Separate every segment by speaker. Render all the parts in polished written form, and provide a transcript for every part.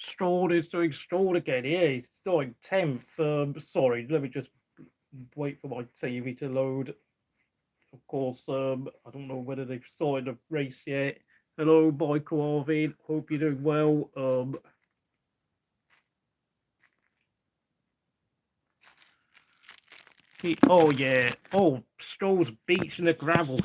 Speaker 1: Stroll is doing Stroll again. Yeah, he's doing 10th. Sorry, let me just wait for my TV to load. Of course, I don't know whether they've started the race yet. Hello, Michael Arvin. Hope you're doing well. Oh yeah. Oh, Stroll's beaching the gravel.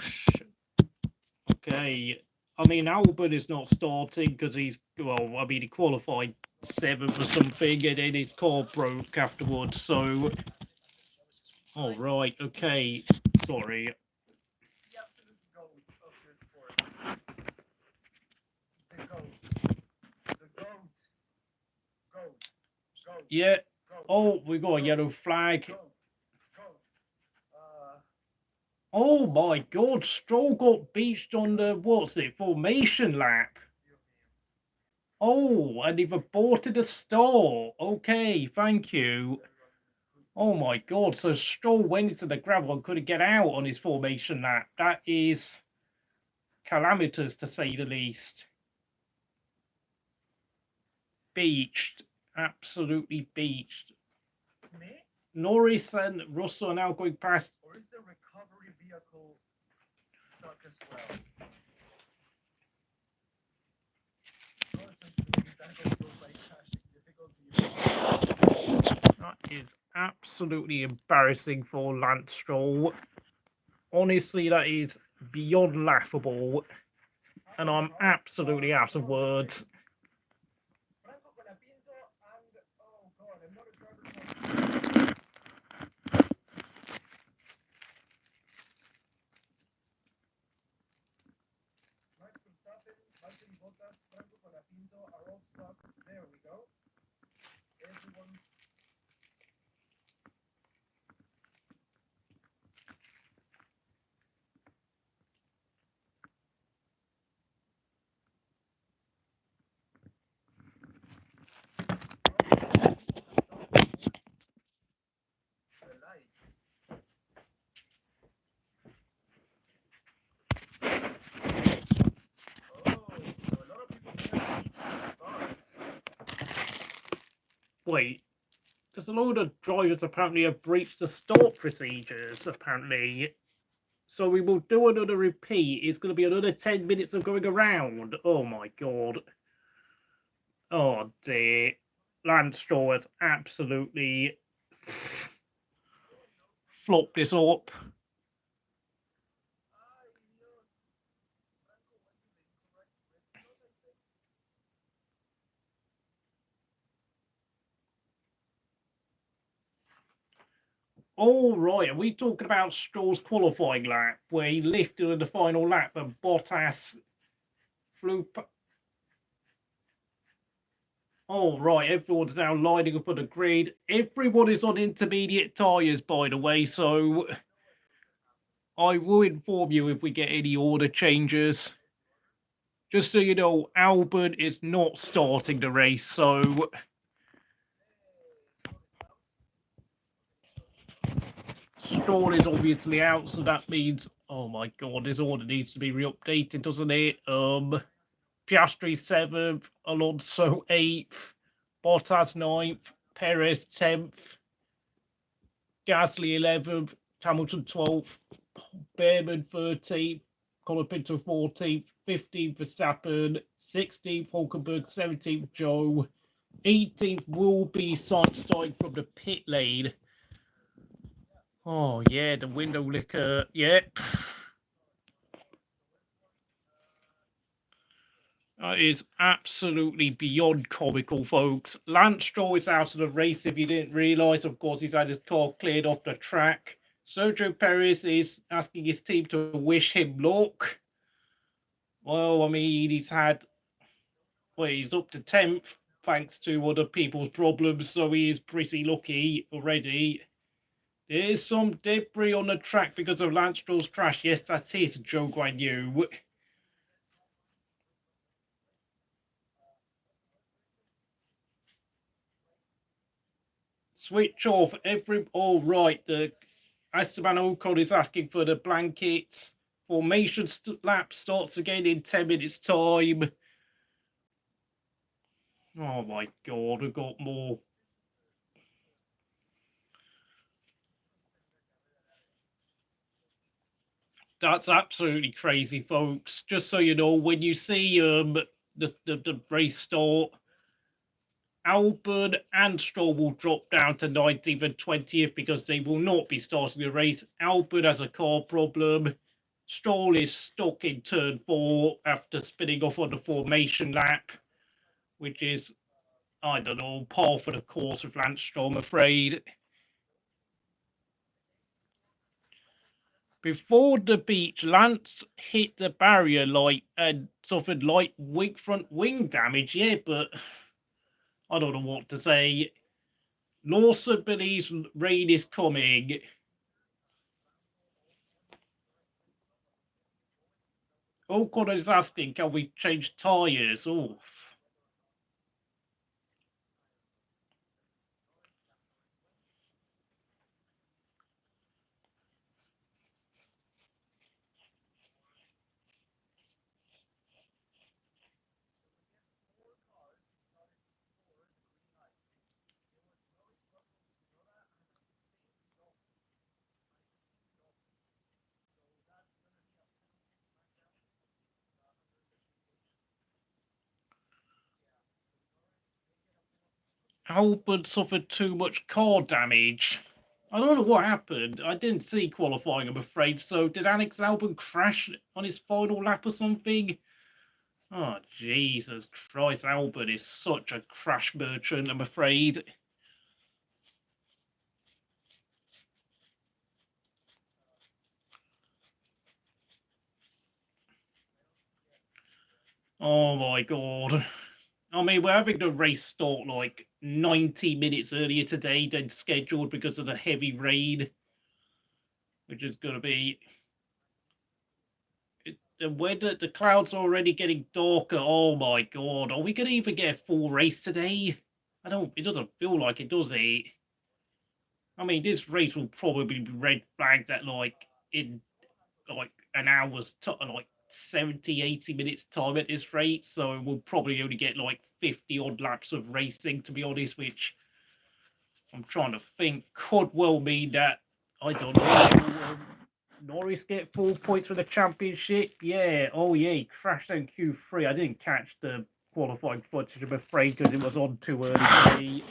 Speaker 1: Okay. I mean, Albon is not starting because he's, well, I mean, he qualified 7th or something, and then his car broke afterwards, so... Oh, right, okay. Sorry. Yeah. Oh, we got a yellow flag. Oh my God, Stroll got beached on the, what's it, formation lap. Oh, and they've aborted a stall. Okay, thank you. Oh my God, so Stroll went into the gravel and couldn't get out on his formation lap. That is calamitous, to say the least. Beached. Absolutely beached. Norris and Russell are now going past.
Speaker 2: Or is the recovery vehicle stuck as well?
Speaker 1: That is absolutely embarrassing for Lance Stroll. Honestly, that is beyond laughable. And I'm absolutely out of words.
Speaker 2: Are all stuck. There we go. Everyone's
Speaker 1: Wait, there's a load of drivers apparently have breached the start procedures, apparently. So we will do another repeat. It's going to be another 10 minutes of going around. Oh my God. Oh dear. Lance Stroll has absolutely flopped this up. All right, are we talking about Stroll's qualifying lap where he lifted in the final lap and Bottas flew? All right, everyone's now lining up on the grid. Everyone is on intermediate tyres, by the way, so I will inform you if we get any order changes. Just so you know, Albon is not starting the race, so... Stroll is obviously out, so that means, oh my God, this order needs to be re-updated, doesn't it? Piastri 7th, Alonso 8th, Bottas 9th, Perez 10th, Gasly 11th, Hamilton 12th, Behrman 13th, Colapinto 14th, 15th Verstappen, 16th Hulkenberg, 17th Zhou, 18th will be Sainz starting from the pit lane. Oh, yeah, the window liquor. Yep. That is absolutely beyond comical, folks. Lance Stroll is out of the race, if you didn't realise. Of course, he's had his car cleared off the track. Sergio Perez is asking his team to wish him luck. Well, I mean, he's had... Well, he's up to 10th, thanks to other people's problems, so he is pretty lucky already. There is some debris on the track because of Lance Stroll's crash. Yes, that's it, Zhou Guanyu. Switch off every... All right, the Esteban Ocon is asking for the blankets. Formation lap starts again in 10 minutes' time. Oh my God, we've got more. That's absolutely crazy, folks. Just so you know, when you see the race start, Albon and Stroll will drop down to 19th and 20th because they will not be starting the race. Albon has a car problem. Stroll is stuck in turn 4 after spinning off on the formation lap, which is, I don't know, par for the course of Lance Stroll, I'm afraid. Before the beach, Lance hit the barrier light and suffered light front wing damage, yeah, but I don't know what to say. Lawson believes rain is coming. Ocon is asking, can we change tyres? Oh. Albon suffered too much car damage. I don't know what happened. I didn't see qualifying, I'm afraid. So did Alex Albon crash on his final lap or something? Oh, Jesus Christ. Albon is such a crash merchant, I'm afraid. Oh, my God. I mean, we're having the race start like 90 minutes earlier today than scheduled because of the heavy rain, which is going to be... The weather, the clouds are already getting darker. Oh my God. Are we going to even get a full race today? It doesn't feel like it, does it? I mean, this race will probably be red flagged at in like an hour's like 70, 80 minutes time at this rate. So we'll probably only get like 50 odd laps of racing, to be honest, which I'm trying to think could well mean that, I don't know, Norris get 4 points for the championship. Yeah, oh yeah, he crashed in Q3. I didn't catch the qualifying footage, I'm afraid, because it was on too early for me.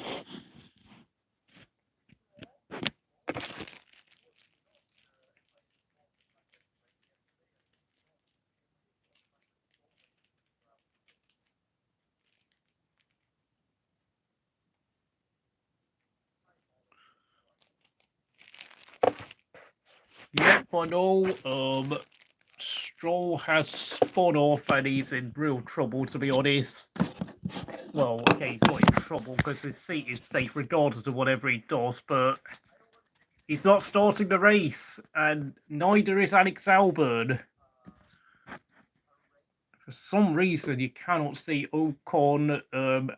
Speaker 1: Yep, I know. Stroll has spun off and he's in real trouble, to be honest. Well, okay, he's not in trouble because his seat is safe regardless of whatever he does, but he's not starting the race, and neither is Alex Albon. For some reason, you cannot see Ocon,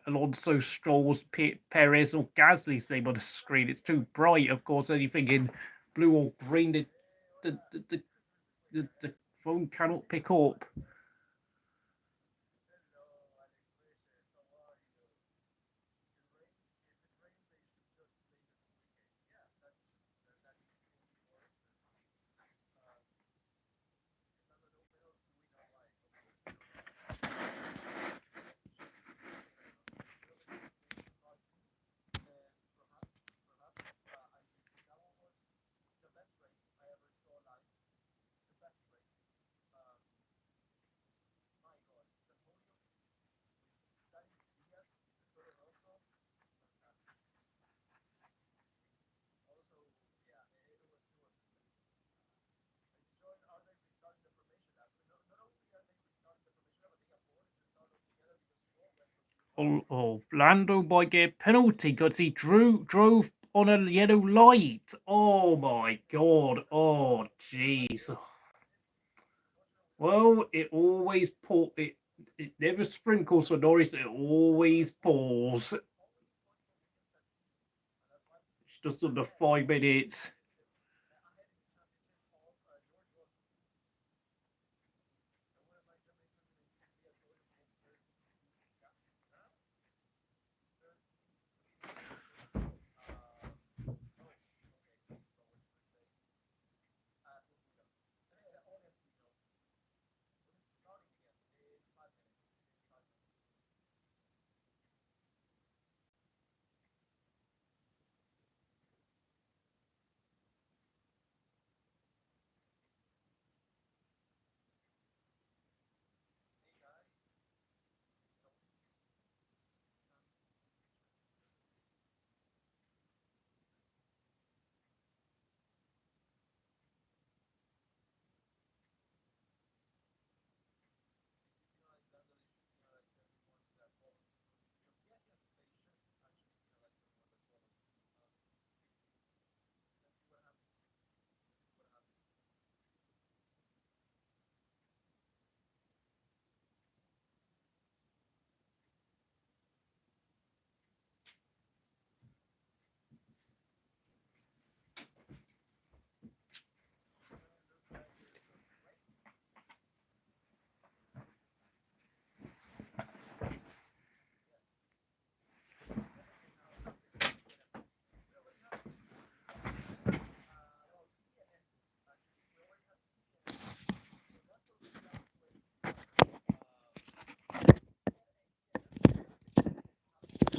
Speaker 1: Alonso, Stroll's, Perez, or Gasly's name on the screen. It's too bright. Of course, anything in blue or green, the phone cannot pick up. Oh, Lando might get a penalty because he drove on a yellow light. Oh my God. Oh, jeez. Well, it always it never sprinkles for Norris. It always pours. It's just under 5 minutes.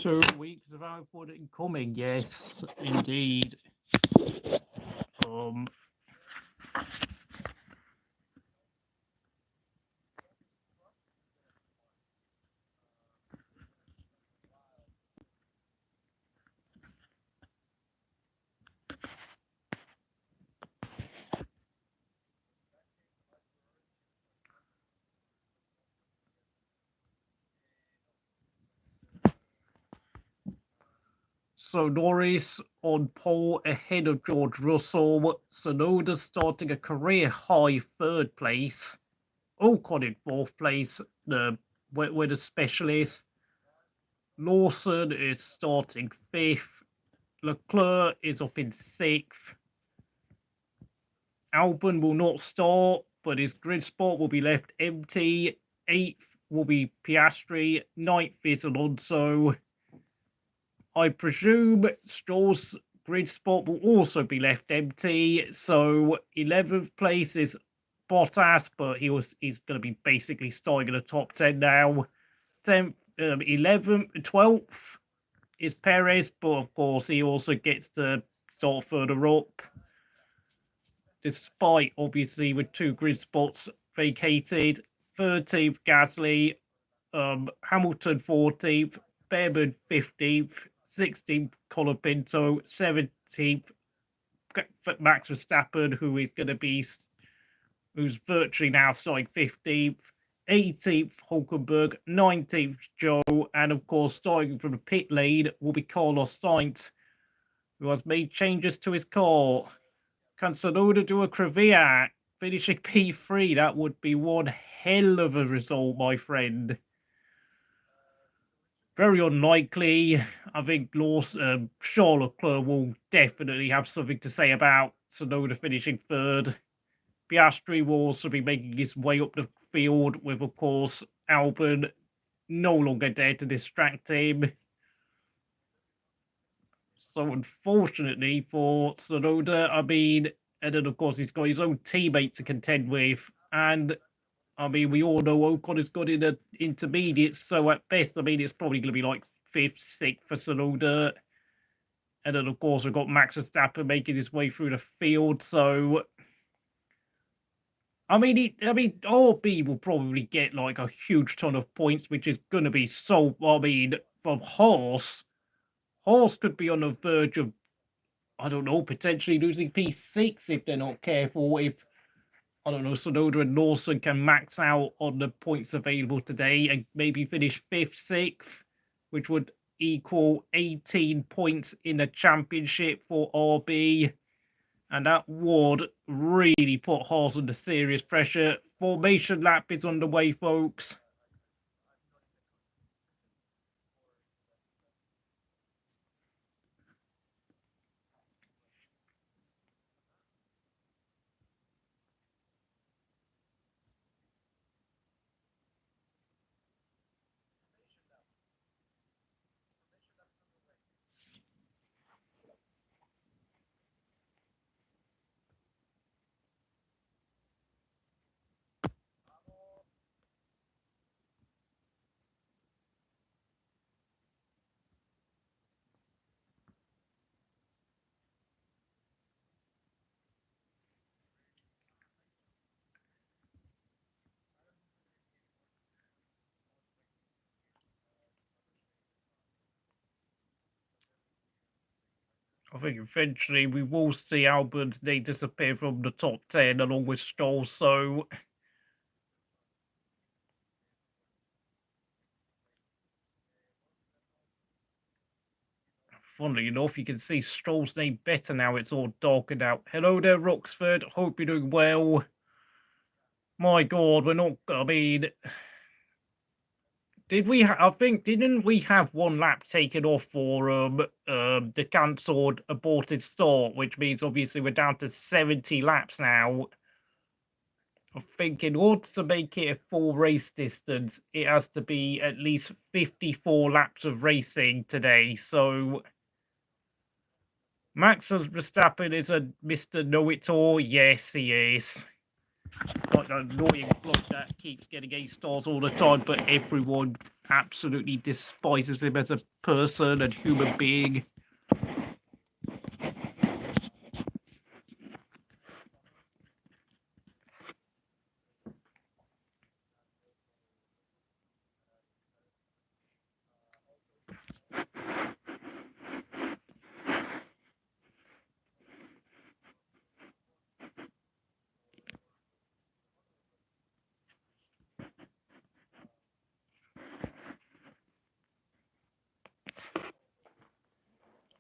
Speaker 1: 2 weeks of output incoming. Yes, indeed. So Norris on pole ahead of George Russell. Tsunoda starting a career high 3rd place. Ocon in 4th place, where the specialist. Lawson is starting 5th. Leclerc is up in 6th. Albon will not start, but his grid spot will be left empty. 8th will be Piastri. 9th is Alonso. I presume Stroll's grid spot will also be left empty. So 11th place is Bottas, but he's going to be basically starting in the top 10 now. 10th, 11th, 12th is Perez, but of course he also gets to start further up. Despite obviously with 2 grid spots vacated. 13th Gasly, Hamilton 14th, Behrman 15th, 16th Colin Pinto, 17th Max Verstappen, who's virtually now starting 15th, 18th Hulkenberg, 19th Zhou, and of course starting from the pit lane will be Carlos Sainz, who has made changes to his car. Can Tsunoda do a Kvyat, finishing P3? That would be one hell of a result, my friend. Very unlikely. I think Charles Leclerc will definitely have something to say about Tsunoda finishing 3rd. Piastri will also be making his way up the field with, of course, Albon no longer there to distract him. So unfortunately for Tsunoda, and then of course he's got his own teammates to contend with. And we all know Ocon has got in the intermediates, so at best, it's probably going to be like 5th, 6th for Tsunoda. And then, of course, we've got Max Verstappen making his way through the field. So, RB will probably get like a huge ton of points, which is going to be so. From Haas could be on the verge of, I don't know, potentially losing P6 if they're not careful. If Tsunoda and Lawson can max out on the points available today and maybe finish 5th, 6th, which would equal 18 points in the championship for RB. And that would really put Haas under serious pressure. Formation lap is underway, folks. I think eventually we will see Albon's name disappear from the top 10 along with Stroll, so funnily enough, you can see Stroll's name better now. It's all darkened out. Hello there, Roxford. Hope you're doing well. My God, we're not. Didn't we have one lap taken off for the cancelled aborted start, which means obviously we're down to 70 laps now. I think in order to make it a full race distance, it has to be at least 54 laps of racing today. So Max Verstappen is a Mr. Know-It-All. Yes, he is. Like an annoying bloke that keeps getting A stars all the time, but everyone absolutely despises him as a person and human being.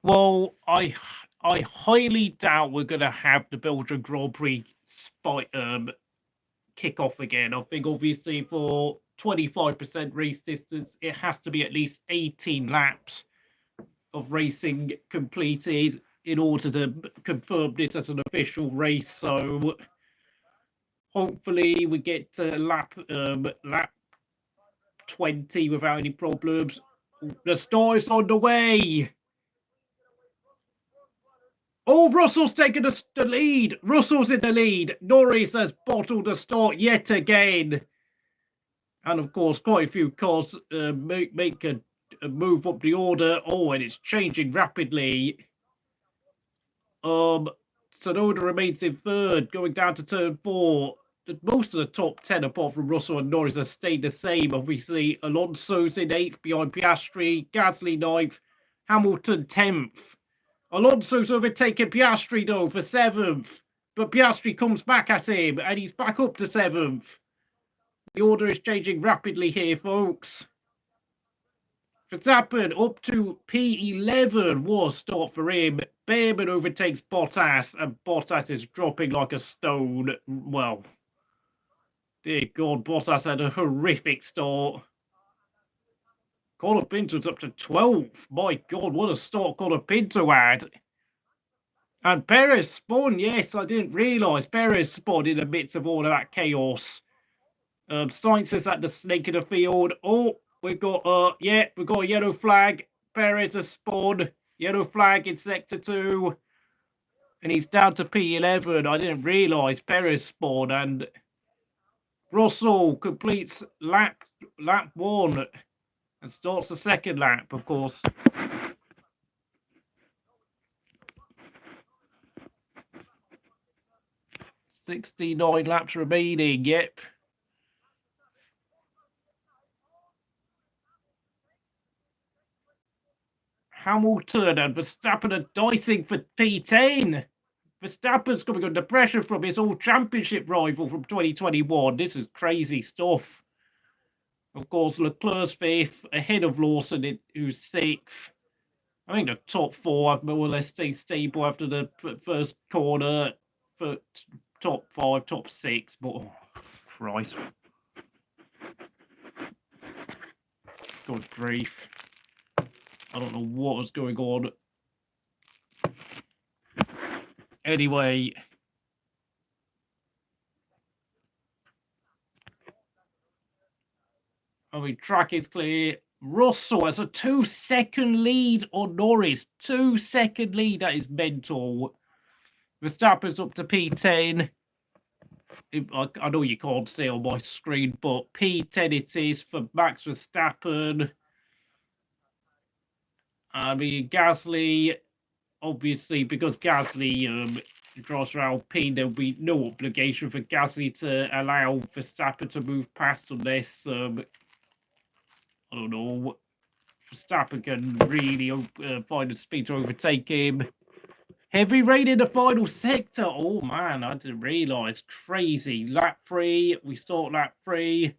Speaker 1: Well, I highly doubt we're going to have the Belgian Grand Prix kick off again. I think obviously for 25% race distance, it has to be at least 18 laps of racing completed in order to confirm this as an official race. So hopefully we get to lap 20 without any problems. The start is on the way. Oh, Russell's taken the lead. Russell's in the lead. Norris has bottled the start yet again. And of course, quite a few cars make a move up the order. Oh, and it's changing rapidly. Tsunoda remains in third, going down to turn 4. Most of the top 10, apart from Russell and Norris, have stayed the same. Obviously, Alonso's in 8th behind Piastri, Gasly 9th, Hamilton 10th. Alonso's overtaken Piastri, though, for 7th. But Piastri comes back at him, and he's back up to 7th. The order is changing rapidly here, folks. Verstappen up to P11 was start for him. Behrman overtakes Bottas, and Bottas is dropping like a stone. Well, dear God, Bottas had a horrific start. Colapinto's up to 12th. My God, what a start Colapinto had. And Perez spun. Yes, I didn't realise Perez spun in the midst of all of that chaos. Sainz is at the snake in the field. Oh, we've got we've got a yellow flag. Perez has spun. Yellow flag in sector 2. And he's down to P11. I didn't realise Perez spun. And Russell completes lap 1 and starts the second lap, of course. "69 laps remaining, yep. Hamilton and Verstappen are dicing for P10. Verstappen's coming under pressure from his all-championship rival from 2021. This is crazy stuff. Of course, Leclerc's 5th, ahead of Lawson, who's 6th. I think the top 4 have more or less stayed stable after the first corner. For top 5, top 6, but oh, Christ. Good grief. I don't know what was going on. Anyway. I mean, track is clear. Russell has a 2-second lead on Norris. 2-second lead. That is mental. Verstappen's up to P10. I know you can't see on my screen, but P10 it is for Max Verstappen. I mean, Gasly, obviously, because Gasly drives for Alpine, there'll be no obligation for Gasly to allow Verstappen to move past unless, I don't know, Verstappen can really find a speed to overtake him. Heavy rain in the final sector. Oh, man, I didn't realise. Crazy. Lap 3. We start lap 3.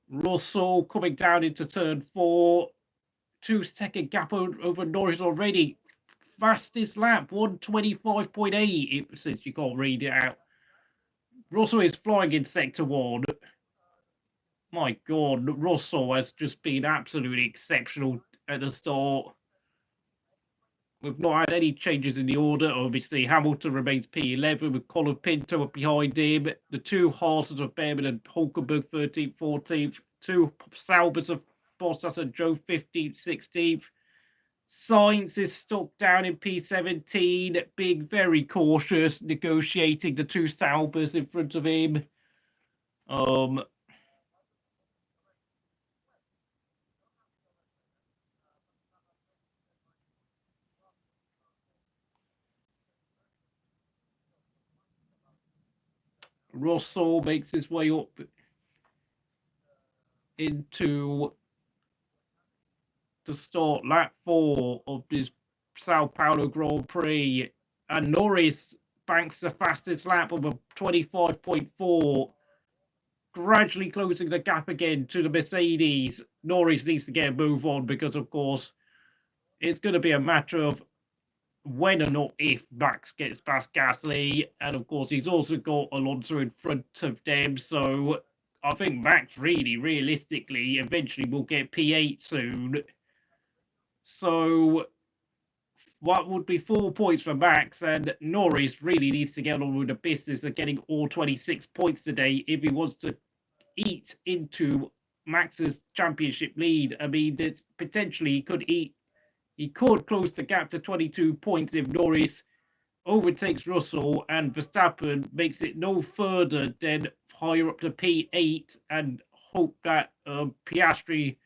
Speaker 1: Russell coming down into turn 4. 2-second gap over Norris already. Fastest lap, 125.8, since you can't read it out. Russell is flying in sector 1. My God, Russell has just been absolutely exceptional at the start. We've not had any changes in the order. Obviously, Hamilton remains P11 with Colapinto behind him. The 2 Haas of Behrman and Hulkenberg 13th, 14th. 2 Saubers of Bottas and Zhou 15th, 16th. Sainz is stuck down in P17, being very cautious, negotiating the 2 Saubers in front of him. Russell makes his way up into the start lap 4 of this Sao Paulo Grand Prix, and Norris banks the fastest lap of a 25.4, gradually closing the gap again to the Mercedes. Norris needs to get a move on because, of course, it's going to be a matter of when or not if Max gets past Gasly, and of course he's also got Alonso in front of them, so I think Max really, realistically, eventually will get P8 soon. So what would be 4 points for Max, and Norris really needs to get on with the business of getting all 26 points today if he wants to eat into Max's championship lead. I mean, there's potentially he could close the gap to 22 points if Norris overtakes Russell and Verstappen makes it no further than higher up to P8, and hope that Piastri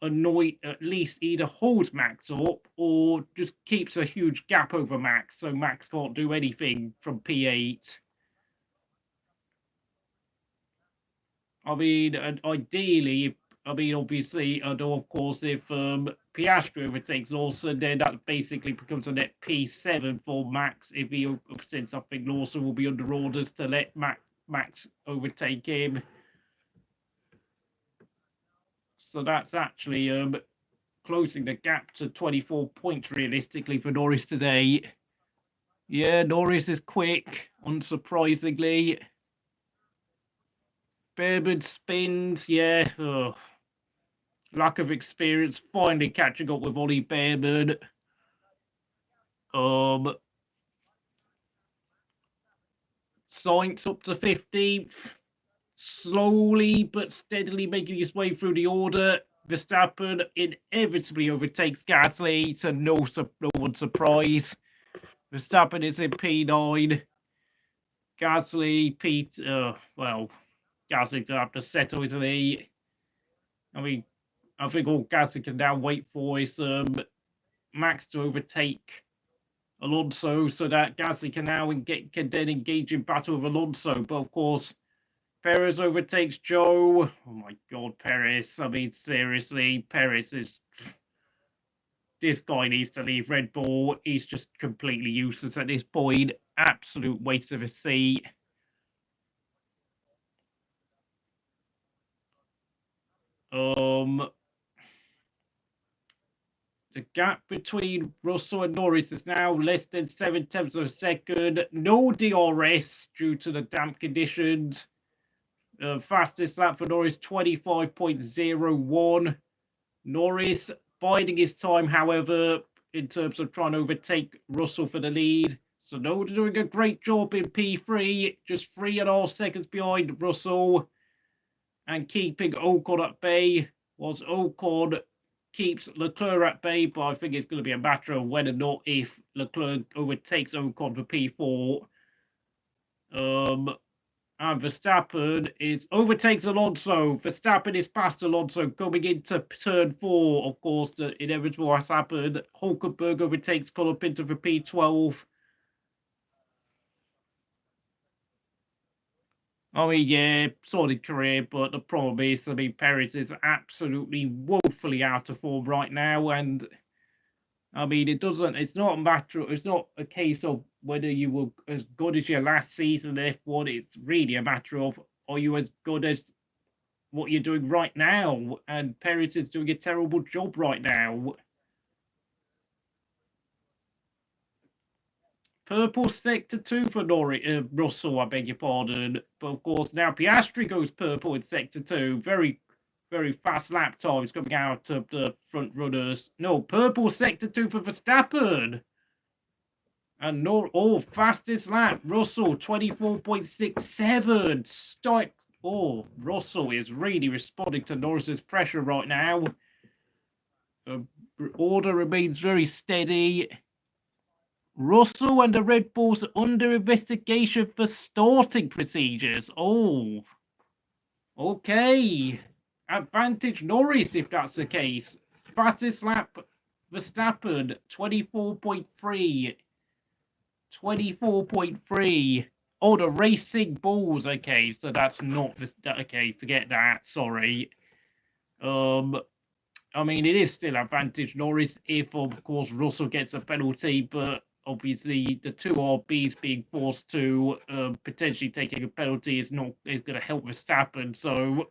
Speaker 1: at least either holds Max up or just keeps a huge gap over Max so Max can't do anything from P8. I mean, ideally, obviously, of course, if Piastri overtakes Lawson, then that basically becomes a net P7 for Max. If he said something, Lawson will be under orders to let Max overtake him. So that's actually closing the gap to 24 points realistically for Norris today. Yeah, Norris is quick, unsurprisingly. Behrman spins, yeah. Ugh. Lack of experience, finally catching up with Ollie Behrman. Sainz up to 15th. Slowly but steadily making his way through the order. Verstappen inevitably overtakes Gasly, so no one's surprised. Verstappen is in P9. Gasly, Gasly's gonna have to settle, isn't he? I mean, I think all Gasly can now wait for is Max to overtake Alonso, so that Gasly can now can then engage in battle with Alonso. But of course, Perez overtakes Zhou. Oh my God, Perez! I mean, seriously, Perez is. This guy needs to leave Red Bull. He's just completely useless at this point. Absolute waste of a seat. The gap between Russell and Norris is now less than 7/10 of a second. No DRS due to the damp conditions. Fastest lap for Norris, 25.01. Norris biding his time, however, in terms of trying to overtake Russell for the lead. Tsunoda doing a great job in P3, just 3.5 seconds behind Russell and keeping Ocon at bay, whilst Ocon keeps Leclerc at bay, but I think it's going to be a matter of whether or not if Leclerc overtakes Ocon for P4. And Verstappen overtakes Alonso. Verstappen is past Alonso coming into turn 4. Of course, the inevitable has happened. Hulkenberg overtakes Colapinto for P12. I mean, yeah, solid career, but the problem is, I mean, Perez is absolutely woefully out of form right now, and I mean, it's not a case of whether you were as good as your last season in F1, it's really a matter of, are you as good as what you're doing right now? And Perez is doing a terrible job right now. Purple sector 2 for Russell, I beg your pardon. But of course, now Piastri goes purple in sector 2. Very, very fast lap times coming out of the front runners. No, purple sector 2 for Verstappen. And fastest lap, Russell, 24.67. Russell is really responding to Norris's pressure right now. The order remains very steady. Russell and the Red Bulls are under investigation for starting procedures. Oh, okay. Advantage Norris if that's the case. Fastest lap, Verstappen, 24.3. 24.3. Oh, the racing balls. Okay, so that's not okay. Forget that. Sorry. I mean, it is still advantage Norris if, of course, Russell gets a penalty, but obviously the two RBs being forced to potentially taking a penalty is going to help Verstappen. So,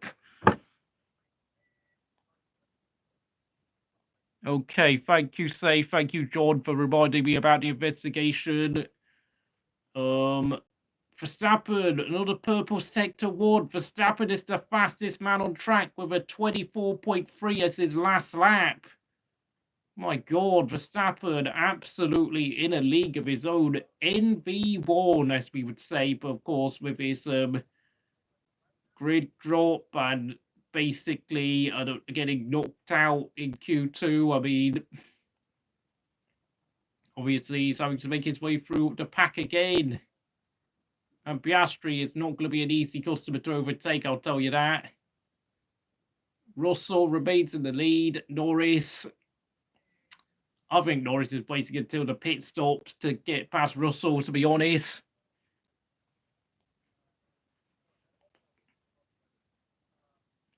Speaker 1: okay, thank you, Say. Thank you, John, for reminding me about the investigation. Verstappen, another purple sector award. Verstappen is the fastest man on track with a 24.3 as his last lap. My God, Verstappen absolutely in a league of his own. NV1, as we would say, but of course with his grid drop and basically getting knocked out in Q2. I mean, obviously he's having to make his way through the pack again. And Piastri is not going to be an easy customer to overtake, I'll tell you that. Russell remains in the lead. Norris, I think Norris is waiting until the pit stops to get past Russell, to be honest.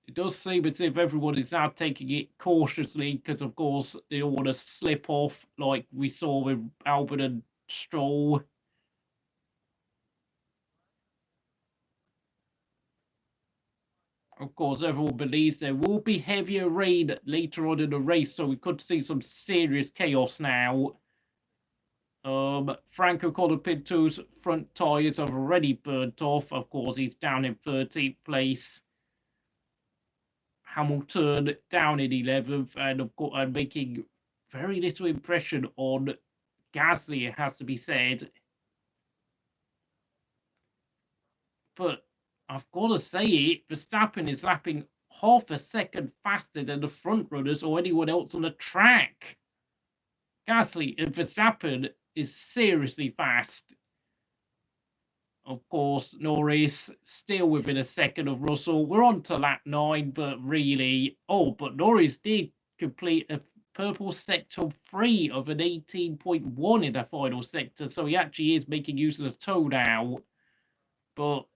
Speaker 1: It does seem as if everyone is now taking it cautiously because, of course, they don't want to slip off like we saw with Albon and Stroll. Of course, everyone believes there will be heavier rain later on in the race, so we could see some serious chaos now. Franco Colapinto's front tyres have already burnt off. Of course, he's down in 13th place. Hamilton down in 11th, and of course, and making very little impression on Gasly, it has to be said. But I've got to say it, Verstappen is lapping half a second faster than the front runners or anyone else on the track. Gasly and Verstappen is seriously fast. Of course, Norris still within a second of Russell. We're on to lap 9, but really... Oh, but Norris did complete a purple sector 3 of an 18.1 in the final sector, so he actually is making use of the toe now. But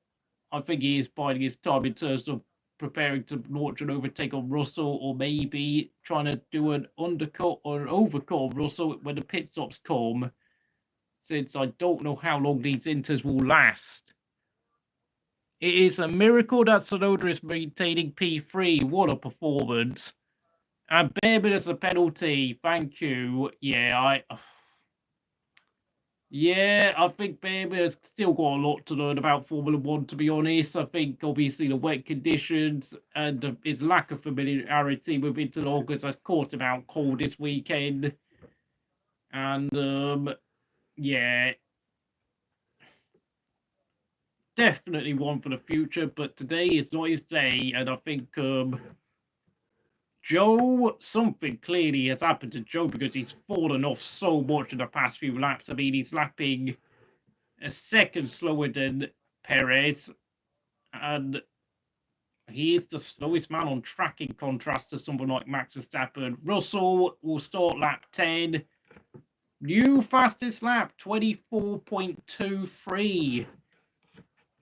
Speaker 1: I think he is biding his time in terms of preparing to launch an overtake on Russell, or maybe trying to do an undercut or an overcut on Russell when the pit stops come, since I don't know how long these inters will last. It is a miracle that Tsunoda is maintaining P3. What a performance. And Bearman as a penalty. Thank you. Yeah, I think Bearman has still got a lot to learn about Formula 1, to be honest. I think, obviously, the wet conditions and his lack of familiarity with interlagers has caught him out cold this weekend. And, yeah, definitely one for the future, but today is not his day, and I think Zhou, something clearly has happened to Zhou because he's fallen off so much in the past few laps. I mean, he's lapping a second slower than Perez, and he is the slowest man on track in contrast to someone like Max Verstappen. Russell will start lap 10. New fastest lap, 24.23.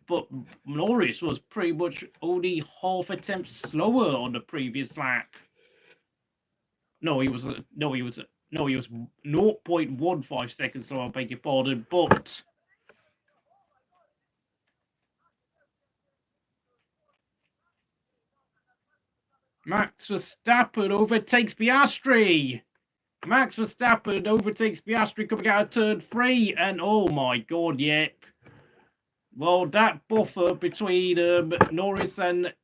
Speaker 1: But Norris was pretty much only half a tenth slower on the previous lap. No, he was 0.15 seconds slower, I beg your pardon, but Max Verstappen overtakes Piastri. Max Verstappen overtakes Piastri coming out of turn 3, and oh my God, yep. Well, that buffer between Norris and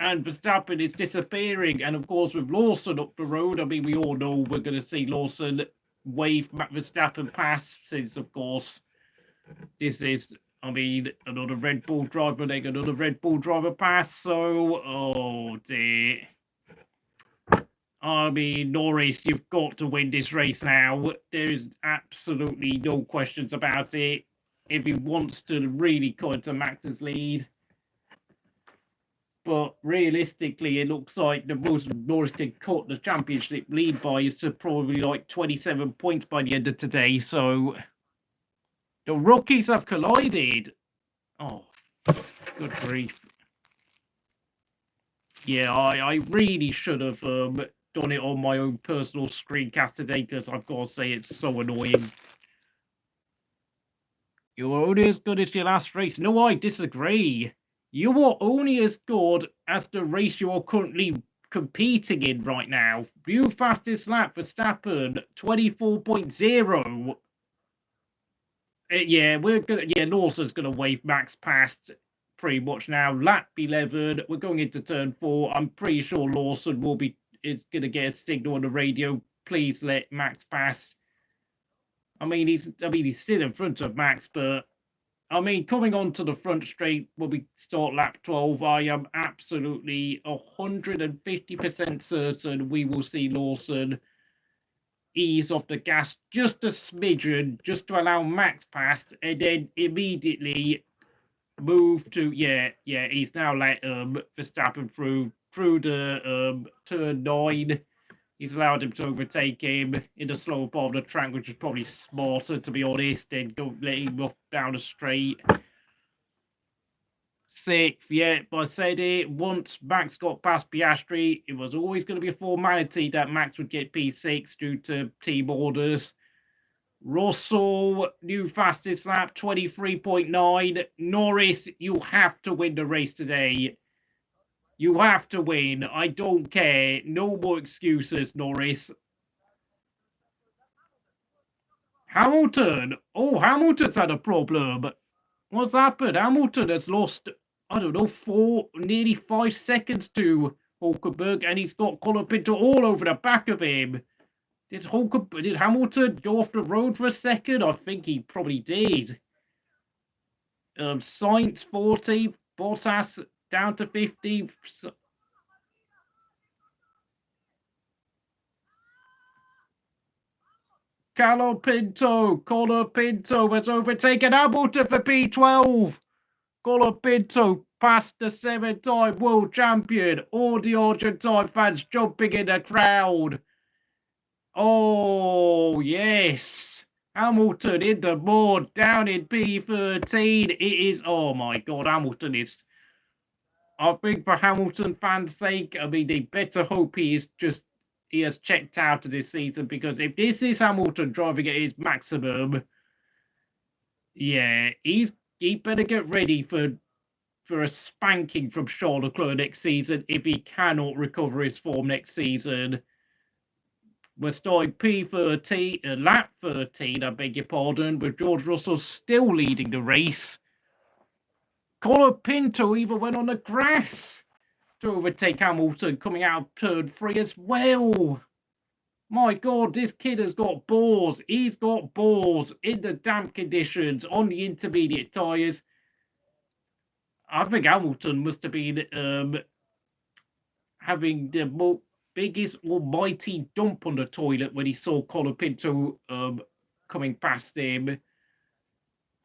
Speaker 1: Verstappen is disappearing. And of course, with Lawson up the road, I mean, we all know we're going to see Lawson wave Verstappen past, since, of course, this is, I mean, another Red Bull driver, like another Red Bull driver pass. So, oh dear. I mean, Norris, you've got to win this race now. There is absolutely no questions about it. If he wants to really cut into Max's lead. But realistically, it looks like the most Norris can cut the championship lead by is to probably like 27 points by the end of today. So The rookies have collided. Oh, good grief. Yeah, I really should have done it on my own personal screencast today because I've got to say it's so annoying. You're only as good as your last race. No, I disagree. You are only as good as the race you are currently competing in right now. New fastest lap, Verstappen, 24.0. Yeah, we're gonna. Yeah, Lawson's gonna wave Max past pretty much now. Lap 11. We're going into turn 4. I'm pretty sure Lawson will be. Is gonna get a signal on the radio. Please let Max pass. I mean, he's still in front of Max, but I mean, coming onto the front straight when we start lap 12, I am absolutely 150% certain we will see Lawson ease off the gas just a smidgen, just to allow Max past, and then immediately move to he's now let Verstappen through the turn 9. He's allowed him to overtake him in the slower part of the track, which is probably smarter, to be honest, than go let him off down the straight. 6th, yeah, but I said it, once Max got past Piastri, it was always going to be a formality that Max would get P6 due to team orders. Russell, new fastest lap, 23.9. Norris, you have to win the race today. You have to win. I don't care. No more excuses, Norris. Hamilton. Oh, Hamilton's had a problem. What's happened? Hamilton has lost, I don't know, nearly 5 seconds to Hulkenberg, and he's got Colapinto all over the back of him. Did Hamilton go off the road for a second? I think he probably did. Sainz 40, Bottas down to 50. Colapinto has overtaken Hamilton for P12. Colapinto past the 7-time world champion. All the Argentine fans jumping in the crowd. Oh, yes. Hamilton in the board, down in P13. It is, oh my God, Hamilton is, I think for Hamilton fans' sake, I mean, they better hope he has checked out of this season, because if this is Hamilton driving at his maximum, yeah, he better get ready for a spanking from Charles Leclerc next season if he cannot recover his form next season. We're starting P13, lap 13, I beg your pardon, with George Russell still leading the race. Colapinto even went on the grass to overtake Hamilton, coming out of turn 3 as well. My God, this kid has got balls. He's got balls in the damp conditions on the intermediate tyres. I think Hamilton must have been having the biggest almighty dump on the toilet when he saw Colapinto coming past him.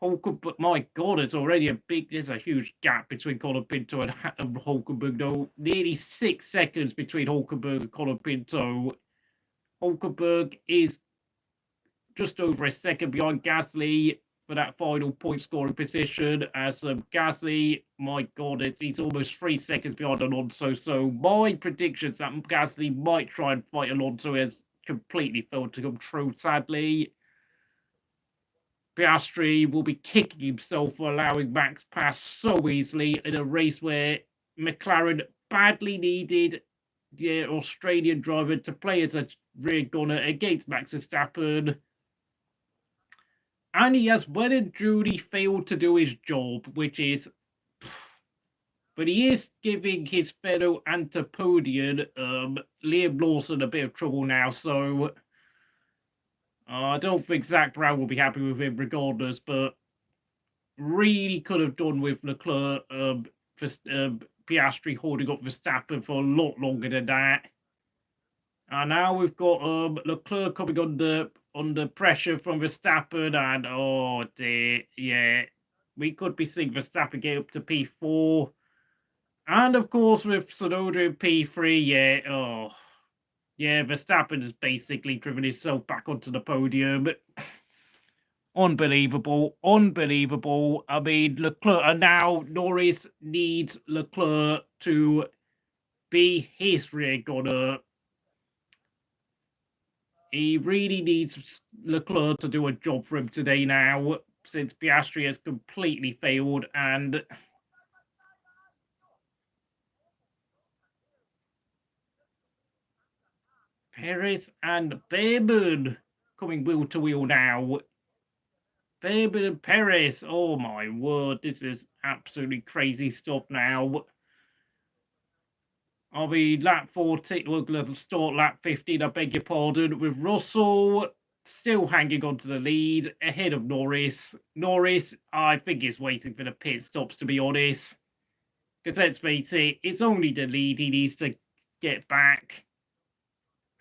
Speaker 1: Hulkenberg, my God, there's a huge gap between Colapinto and Hulkenberg, though. Nearly 6 seconds between Hulkenberg and Colapinto. Hulkenberg is just over a second behind Gasly for that final point scoring position, as Gasly, my God, he's almost 3 seconds behind Alonso. So my predictions that Gasly might try and fight Alonso has completely failed to come true, sadly. Piastri will be kicking himself for allowing Max pass so easily in a race where McLaren badly needed the Australian driver to play as a rear gunner against Max Verstappen. And he has well and truly failed to do his job, which is... But he is giving his fellow Antipodian, Liam Lawson, a bit of trouble now, so... I don't think Zach Brown will be happy with him regardless, but really could have done with Leclerc, Piastri holding up Verstappen for a lot longer than that. And now we've got Leclerc coming under pressure from Verstappen, and oh dear, yeah, we could be seeing Verstappen get up to P4. And of course with Tsunoda in P3, yeah, oh... Yeah, Verstappen has basically driven himself back onto the podium. Unbelievable, unbelievable. I mean, Leclerc, and now Norris needs Leclerc to be his rear gunner. He really needs Leclerc to do a job for him today now, since Piastri has completely failed, and Perez and Bourbon coming wheel to wheel now. Bourbon and Perez, oh my word, this is absolutely crazy stuff now. I'll be lap 14, we're going to start lap 15, I beg your pardon, with Russell still hanging on to the lead, ahead of Norris. Norris, I think, is waiting for the pit stops, to be honest. Because let's face it, it's only the lead he needs to get back.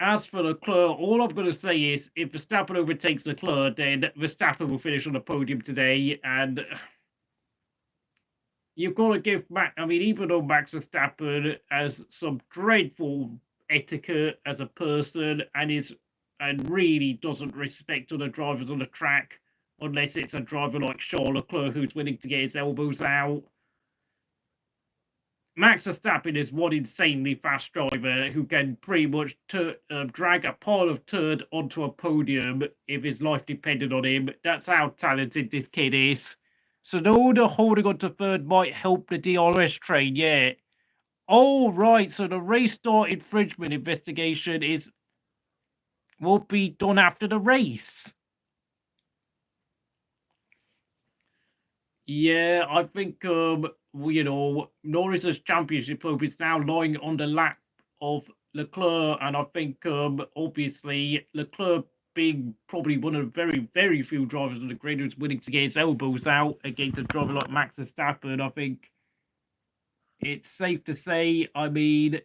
Speaker 1: As for Leclerc, all I'm going to say is, if Verstappen overtakes Leclerc, then Verstappen will finish on the podium today, and you've got to give Max, I mean, even though Max Verstappen has some dreadful etiquette as a person and really doesn't respect other drivers on the track, unless it's a driver like Charles Leclerc who's willing to get his elbows out. Max Verstappen is one insanely fast driver who can pretty much drag a pile of turd onto a podium if his life depended on him. That's how talented this kid is. Tsunoda holding on to third might help the DRS train, yeah. Oh, right, so the race start infringement investigation will be done after the race. Yeah, I think, Norris's championship hope is now lying on the lap of Leclerc, and I think, obviously, Leclerc being probably one of the very, very few drivers on the grid who's willing to get his elbows out against a driver like Max Verstappen, I think it's safe to say, I mean,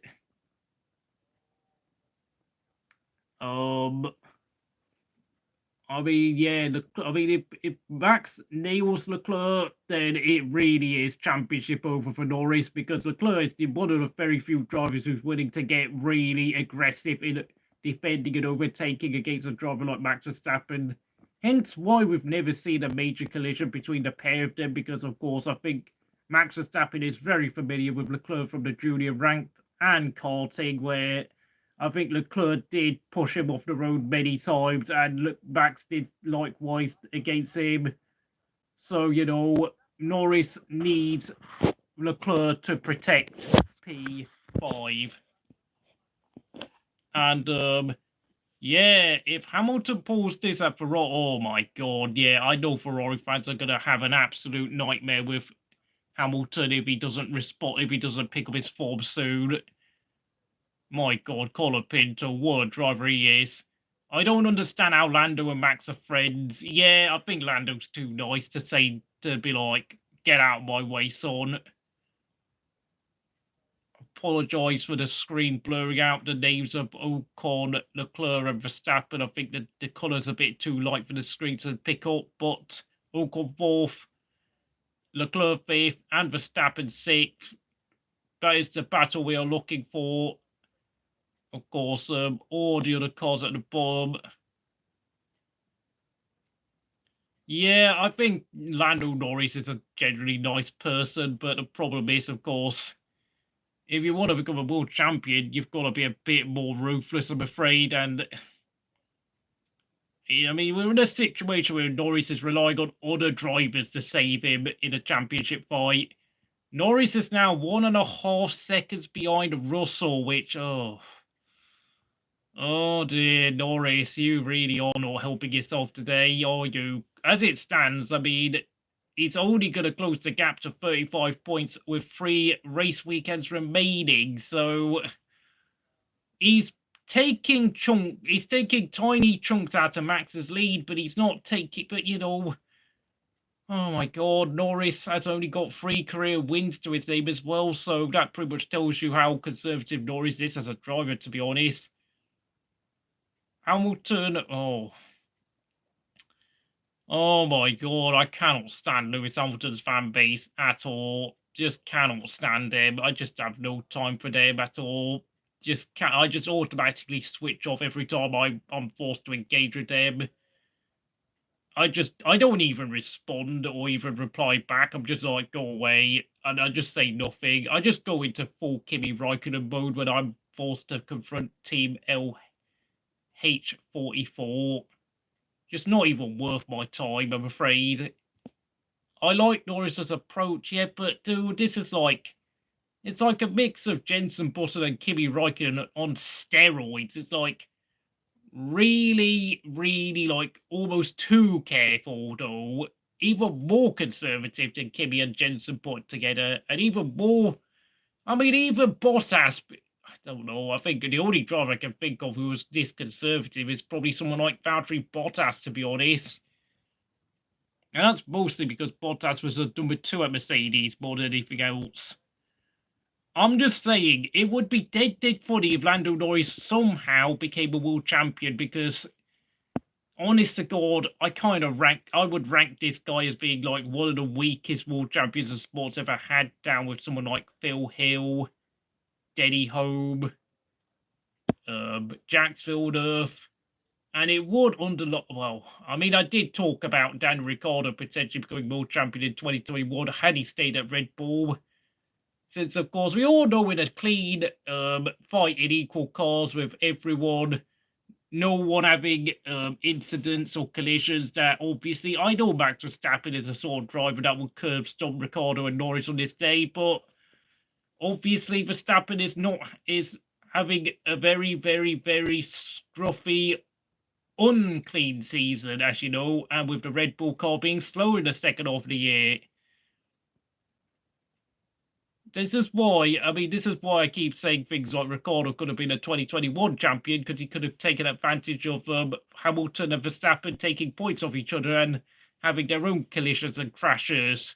Speaker 1: yeah, if Max nails Leclerc, then it really is championship over for Norris, because Leclerc is one of the very few drivers who's willing to get really aggressive in defending and overtaking against a driver like Max Verstappen. Hence why we've never seen a major collision between the pair of them, because, of course, I think Max Verstappen is very familiar with Leclerc from the junior ranked and karting, where I think Leclerc did push him off the road many times, and Max did likewise against him. So, Norris needs Leclerc to protect P5. And, yeah, if Hamilton pulls this at Ferrari, oh my god, yeah, I know Ferrari fans are going to have an absolute nightmare with Hamilton if he doesn't respond, if he doesn't pick up his form soon. My god, Colin Pinto, what a driver he is. I don't understand how Lando and Max are friends. Yeah, I think Lando's too nice to be like, get out of my way, son. Apologise for the screen blurring out the names of Ocon, Leclerc and Verstappen. I think that the colour's a bit too light for the screen to pick up, but Ocon 4th, Leclerc 5th and Verstappen 6th. That is the battle we are looking for. Of course, all the other cars at the bottom. Yeah, I think Lando Norris is a generally nice person, but the problem is, of course, if you want to become a world champion, you've got to be a bit more ruthless, I'm afraid. And I mean, we're in a situation where Norris is relying on other drivers to save him in a championship fight. Norris is now 1.5 seconds behind Russell, which, oh dear, Norris, you really are not helping yourself today, are you? As it stands, I mean, it's only going to close the gap to 35 points with 3 race weekends remaining, so he's taking tiny chunks out of Max's lead, but he's not taking, oh my god, Norris has only got 3 career wins to his name as well, so that pretty much tells you how conservative Norris is as a driver, to be honest. Hamilton, oh my god, I cannot stand Lewis Hamilton's fan base at all. Just cannot stand them. I just have no time for them at all. I just automatically switch off every time I'm forced to engage with them. I don't even respond or even reply back. I'm just like, go away, and I just say nothing. I just go into full Kimi Raikkonen mode when I'm forced to confront Team LH44. Just not even worth my time, I'm afraid. I like Norris's approach, yeah, but dude, this is like, it's like a mix of Jenson Button and Kimi Raikkonen on steroids. It's like really, really like almost too careful, though. Even more conservative than Kimi and Jenson put together, and even more. I mean, even Bottas. I don't know. I think the only driver I can think of who was this conservative is probably someone like Valtteri Bottas, to be honest. And that's mostly because Bottas was a number 2 at Mercedes more than anything else. I'm just saying, it would be dead funny if Lando Norris somehow became a world champion, because, honest to God, I would rank this guy as being like one of the weakest world champions of sports ever had, down with someone like Phil Hill, Denny Holm, Jax Villeneuve. And it would underlock. Well, I mean, I did talk about Daniel Ricciardo potentially becoming world champion in 2021 had he stayed at Red Bull. Since, of course, we all know in a clean fight in equal cars with everyone, no one having incidents or collisions, that obviously I know Max Verstappen is a sort of driver that will curb stomp Ricciardo and Norris on this day, but obviously Verstappen is having a very, very, very scruffy, unclean season, as you know, and with the Red Bull car being slow in the second half of the year. This is why I keep saying things like Ricciardo could have been a 2021 champion, because he could have taken advantage of Hamilton and Verstappen taking points off each other and having their own collisions and crashes.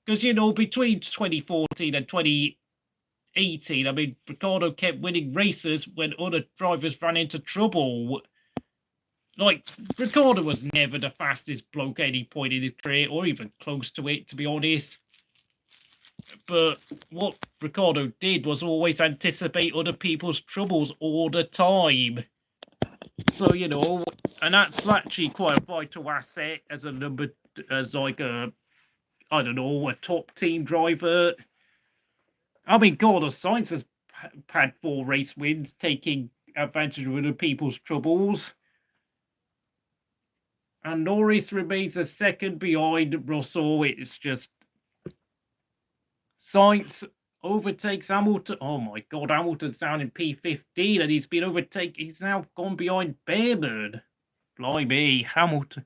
Speaker 1: Because, you know, between 2014 and 2018, I mean, Ricciardo kept winning races when other drivers ran into trouble. Like, Ricciardo was never the fastest bloke at any point in his career, or even close to it, to be honest. But what Ricciardo did was always anticipate other people's troubles all the time. So, you know, and that's actually quite a vital asset as like a, I don't know, a top team driver. I mean, God, Sainz has had 4 race wins, taking advantage of other people's troubles. And Norris remains a second behind Russell. It's just Sainz overtakes Hamilton. Oh my God, Hamilton's down in P15 and he's been overtaken. He's now gone behind Bearman. Blimey, Hamilton.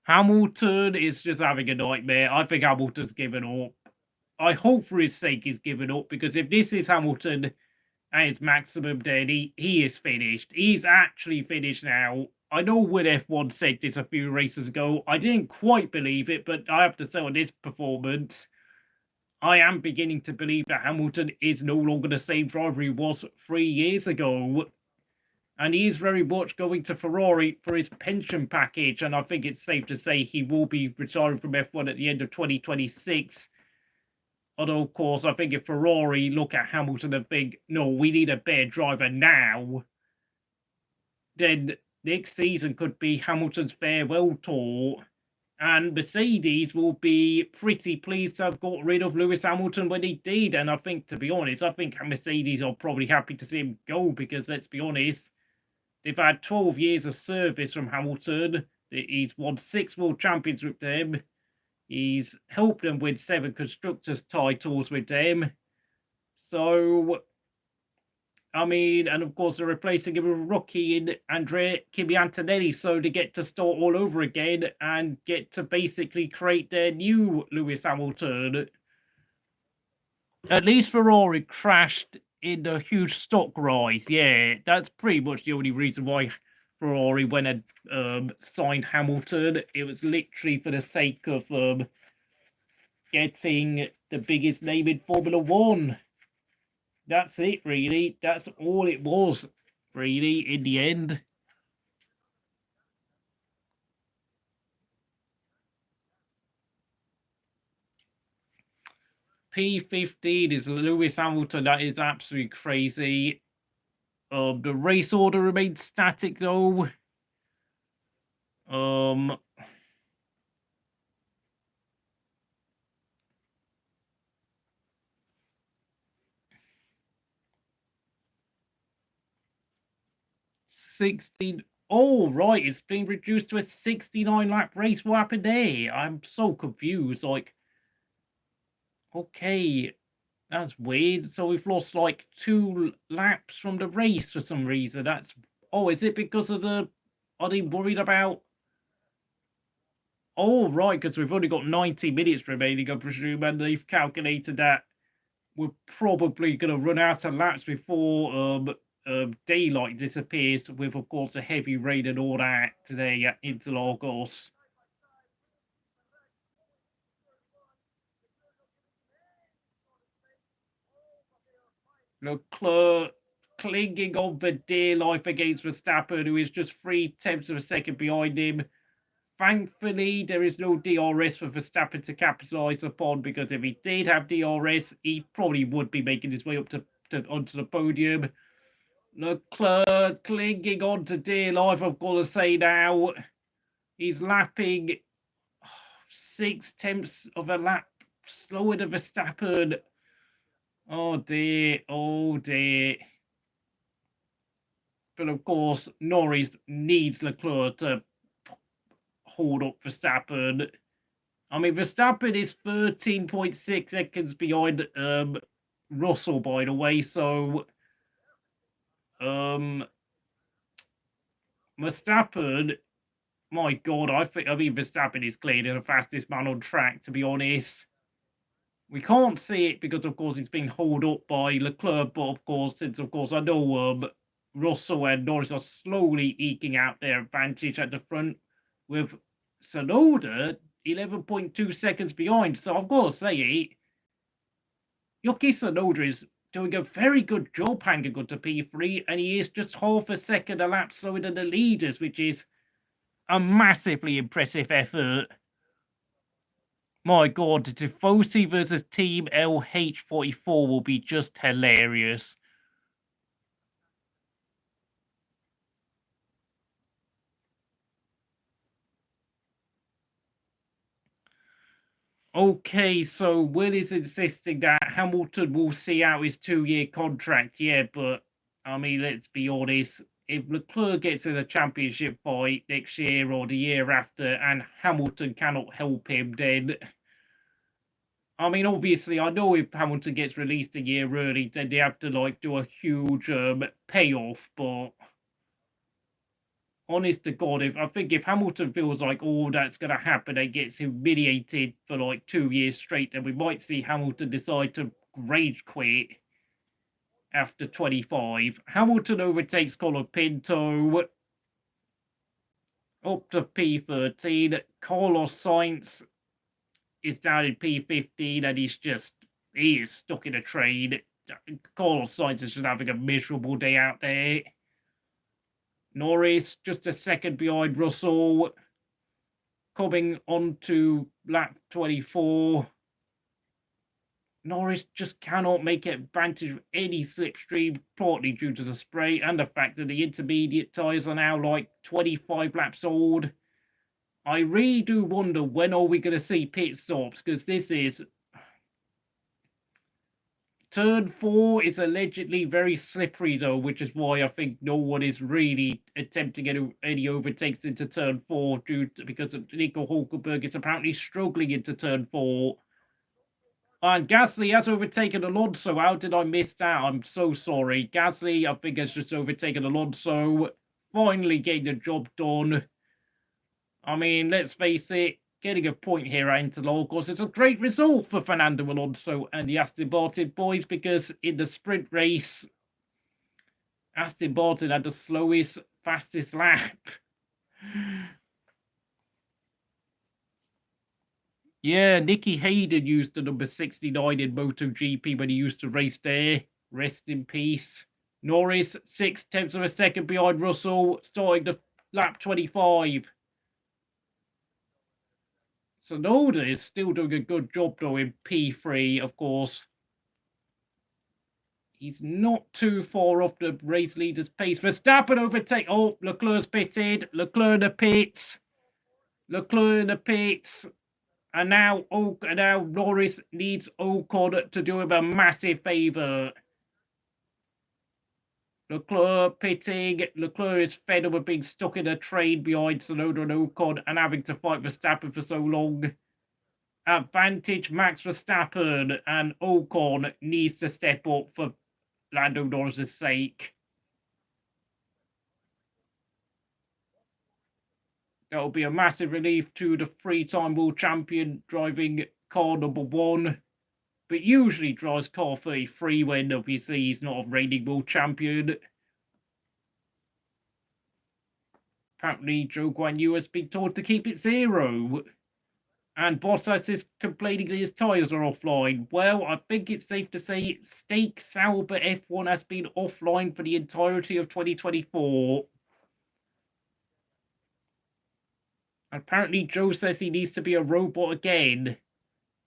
Speaker 1: Hamilton is just having a nightmare. I think Hamilton's given up. I hope for his sake he's given up, because if this is Hamilton at his maximum, then he is finished. He's actually finished now. I know when F1 said this a few races ago, I didn't quite believe it, but I have to say on this performance, I am beginning to believe that Hamilton is no longer the same driver he was 3 years ago. And he is very much going to Ferrari for his pension package. And I think it's safe to say he will be retiring from F1 at the end of 2026. Although, of course, I think if Ferrari look at Hamilton and think, no, we need a better driver now, then next season could be Hamilton's farewell tour. And Mercedes will be pretty pleased to have got rid of Lewis Hamilton when he did. And I think, to be honest, I think Mercedes are probably happy to see him go, because, let's be honest, they've had 12 years of service from Hamilton. He's won 6 world champions with them. He's helped them win 7 constructors' titles with them. So, I mean, and of course they're replacing him with rookie in Andrea Kimi Antonelli, so they get to start all over again and get to basically create their new Lewis Hamilton. At least Ferrari crashed in the huge stock rise. Yeah, that's pretty much the only reason why Ferrari went and signed Hamilton. It was literally for the sake of getting the biggest name in Formula One. That's it, really. That's all it was, really, in the end. P15 is Lewis Hamilton. That is absolutely crazy. The race order remains static, though. 16. Oh, right. It's been reduced to a 69 lap race. What happened there? I'm so confused. Like, okay, that's weird. So we've lost like 2 laps from the race for some reason. That's. Oh, is it because of the. Are they worried about. Oh, right, because we've only got 90 minutes remaining, I presume, and they've calculated that we're probably going to run out of laps before daylight disappears, with, of course, a heavy rain and all that today at Interlagos. Leclerc clinging on for dear life against Verstappen, who is just 3/10 of a second behind him. Thankfully, there is no DRS for Verstappen to capitalise upon, because if he did have DRS, he probably would be making his way up onto the podium. Leclerc clinging on to dear life, I've got to say now. He's lapping 6/10 of a lap slower than Verstappen. Oh dear, oh dear. But of course, Norris needs Leclerc to hold up Verstappen. I mean, Verstappen is 13.6 seconds behind Russell, by the way. So, Verstappen, my God, I mean, Verstappen is clearly the fastest man on track, to be honest. We can't see it because, of course, it's being held up by Leclerc. But, of course, since, of course, I know Russell and Norris are slowly eking out their advantage at the front, with Tsunoda 11.2 seconds behind. So I've got to say, Yuki Tsunoda is doing a very good job hanging on to P3, and he is just half a second a lap slower than the leaders, which is a massively impressive effort. My God, the Tifosi versus Team LH44 will be just hilarious. Okay, so Will is insisting that Hamilton will see out his 2-year contract. Yeah, but, I mean, let's be honest. If Leclerc gets in a championship fight next year or the year after and Hamilton cannot help him, then... I mean, obviously, I know if Hamilton gets released a year early, then they have to, like, do a huge payoff, but... Honest to God, I think if Hamilton feels like, oh, that's going to happen and gets humiliated for like 2 years straight, then we might see Hamilton decide to rage quit after 25. Hamilton overtakes Colapinto up to P13. Carlos Sainz is down in P15, and he is stuck in a train. Carlos Sainz is just having a miserable day out there. Norris just a second behind Russell, coming on to lap 24. Norris just cannot make advantage of any slipstream, partly due to the spray and the fact that the intermediate tyres are now like 25 laps old. I really do wonder, when are we going to see pit stops, because this is... Turn 4 is allegedly very slippery, though, which is why I think no one is really attempting any overtakes into Turn 4 because Nico Hulkenberg is apparently struggling into Turn 4. And Gasly has overtaken Alonso. How did I miss that? I'm so sorry. Gasly, I think, has just overtaken Alonso. Finally getting the job done. I mean, let's face it. Getting a point here at Interlagos is a great result for Fernando Alonso and the Aston Martin boys, because in the sprint race, Aston Martin had the slowest, fastest lap. Yeah, Nicky Hayden used the number 69 in MotoGP when he used to race there. Rest in peace. Norris, 6/10 of a second behind Russell, starting the lap 25. Tsunoda is still doing a good job, though, in P3, of course. He's not too far off the race leader's pace. Verstappen overtake. Oh, Leclerc's pitted. Leclerc in the pits. Leclerc in the pits. And now Norris needs Ocon to do him a massive favour. Leclerc pitting. Leclerc is fed up with being stuck in a train behind Tsunoda and Ocon and having to fight Verstappen for so long. Advantage Max Verstappen, and Ocon needs to step up for Lando Norris' sake. That will be a massive relief to the three-time world champion driving car number 1, but usually drives car 33 when obviously he's not a reigning world champion. Apparently, Zhou has been told to keep it 0. And Bottas is complaining that his tyres are offline. Well, I think it's safe to say Stake Sauber F1 has been offline for the entirety of 2024. Apparently, Zhou says he needs to be a robot again.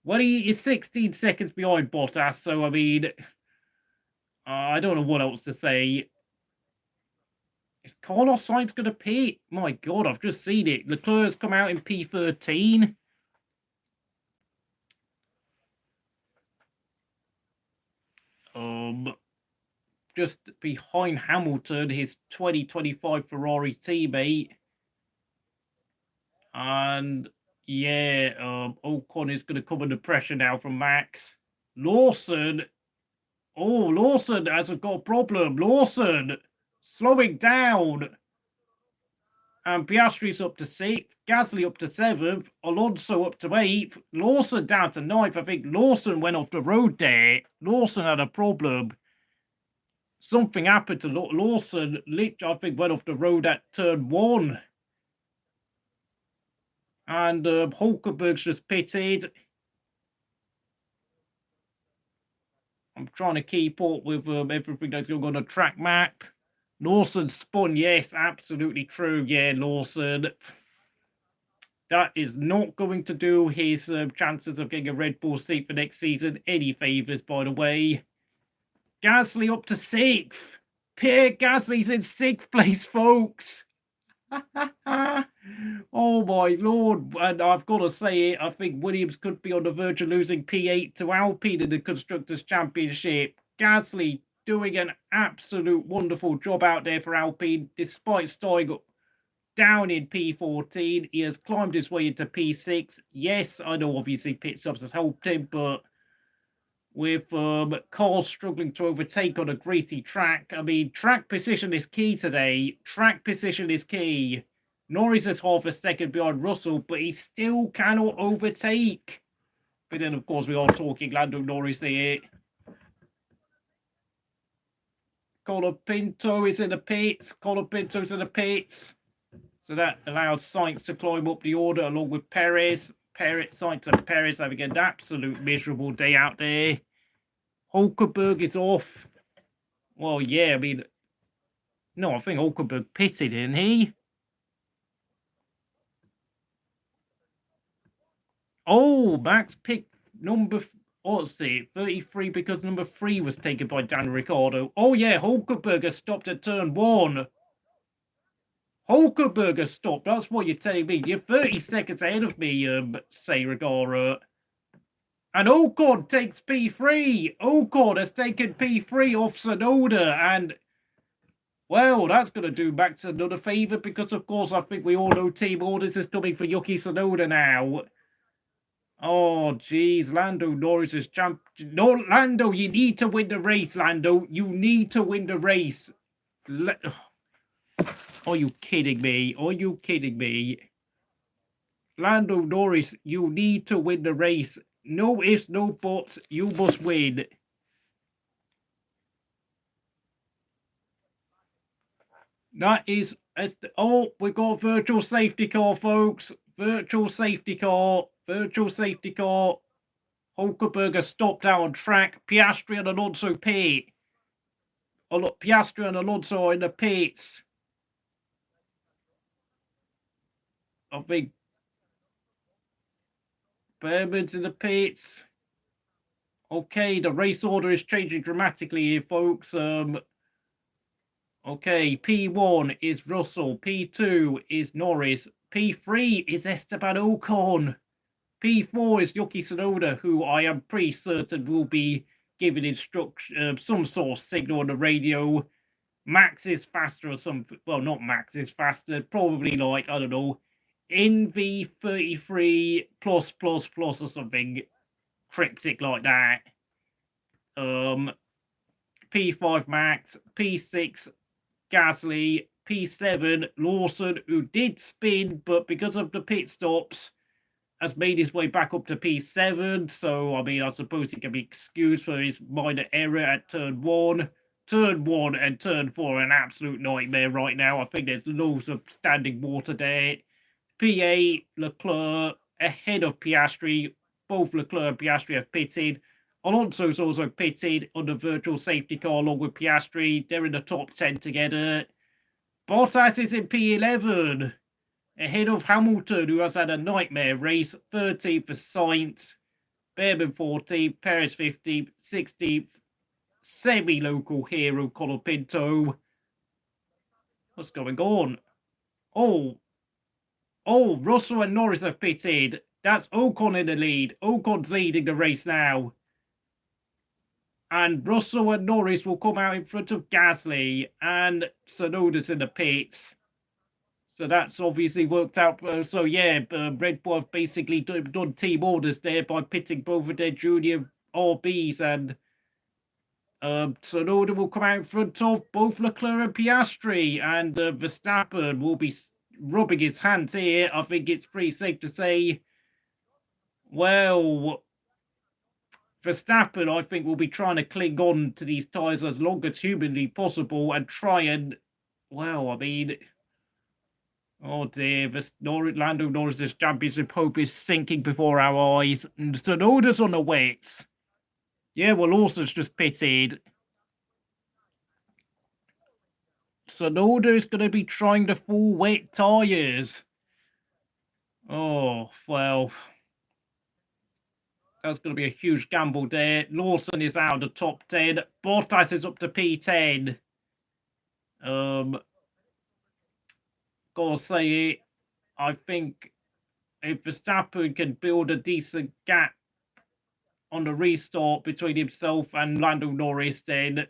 Speaker 1: Well, he is 16 seconds behind Bottas, so I mean, I don't know what else to say. Is Carlos Sainz going to pit? My God, I've just seen it. Leclerc's come out in P13. Just behind Hamilton, his 2025 Ferrari teammate. And yeah, Ocon is going to come under pressure now from Max. Lawson. Oh, Lawson hasn't got a problem. Lawson slowing down. And Piastri's up to 6th. Gasly up to 7th. Alonso up to 8th. Lawson down to 9th. I think Lawson went off the road there. Lawson had a problem. Something happened to Lawson. I think went off the road at turn 1. And Hulkenberg's just pitted. I'm trying to keep up with everything that's going on the track map. Lawson spun, yes, absolutely true. Yeah, Lawson. That is not going to do his chances of getting a Red Bull seat for next season any favours, by the way. Gasly up to 6th. Pierre Gasly's in 6th place, folks. Oh my Lord. And I've got to say it, I think Williams could be on the verge of losing P8 to Alpine in the Constructors' Championship. Gasly doing an absolute wonderful job out there for Alpine, despite starting down in P14. He has climbed his way into P6. Yes, I know obviously pit stops has helped him, but with cars struggling to overtake on a greasy track. I mean, track position is key today. Track position is key. Norris is half a second behind Russell, but he still cannot overtake. But then, of course, we are talking Lando Norris here. Colapinto is in the pits. Colapinto's in the pits. So that allows Sainz to climb up the order along with Perez. Sainz and Perez having an absolute miserable day out there. Hulkenberg is off. Well, yeah, I mean, no, I think Hulkenberg pitted, didn't he? Oh, Max picked number, what's it, 33 because number 3 was taken by Dan Ricciardo. Oh, yeah, Hulkenberg has stopped at turn 1. Hulkenberg has stopped. That's what you're telling me. You're 30 seconds ahead of me, say Regara. And Ocon takes P3. Ocon has taken P3 off Tsunoda. And, well, that's going to do Max another favour because, of course, I think we all know Team Orders is coming for Yuki Tsunoda now. Oh, geez. Lando Norris is champ. No, Lando, you need to win the race, Lando. You need to win the race. Are you kidding me? Are you kidding me? Lando Norris, you need to win the race. No ifs, no buts. You must win. That is... Oh, we got virtual safety car, folks. Virtual safety car. Virtual safety car. Hulkenberg has stopped out on track. Piastri and Alonso pit. Oh, look, Piastri and Alonso are in the pits. I think Berman's in the pits. Okay, the race order is changing dramatically here, folks. Okay, P1 is Russell. P2 is Norris. P3 is Esteban Ocon. P4 is Yuki Tsunoda, who I am pretty certain will be giving instruction, some sort of signal on the radio. Max is faster or something. Well, not Max is faster. Probably like, I don't know, NV33 plus or something cryptic like that. P5 Max, P6 Gasly, P7 Lawson, who did spin, but because of the pit stops, has made his way back up to P7. So, I mean, I suppose he can be excused for his minor error at turn 1. Turn 1 and turn 4 are an absolute nightmare right now. I think there's loads of standing water there. P8, Leclerc, ahead of Piastri. Both Leclerc and Piastri have pitted. Alonso's also pitted on the virtual safety car along with Piastri. They're in the top 10 together. Bottas is in P11, ahead of Hamilton, who has had a nightmare race. 13th for Sainz, Behrman 14th, Perez 15th, 16th, semi-local hero Colapinto. What's going on? Oh, Russell and Norris have pitted. That's Ocon in the lead. Ocon's leading the race now. And Russell and Norris will come out in front of Gasly, and Tsunoda's in the pits. So that's obviously worked out. So yeah, Red Bull have basically done team orders there by pitting both of their junior RBs, and Tsunoda will come out in front of both Leclerc and Piastri, and Verstappen will be rubbing his hands here. I think it's pretty safe to say, well, Verstappen, I think, will be trying to cling on to these tyres as long as humanly possible and try and, well, I mean, oh dear, Lando Norris' championship hope is sinking before our eyes. And Tsunoda's on the wets. Yeah, well, Lawson's just pitted. Tsunoda is going to be trying the full wet tyres. Oh, well, that's going to be a huge gamble there. Lawson is out of the top 10. Bottas is up to P10. Gotta say it, I think if Verstappen can build a decent gap on the restart between himself and Lando Norris, then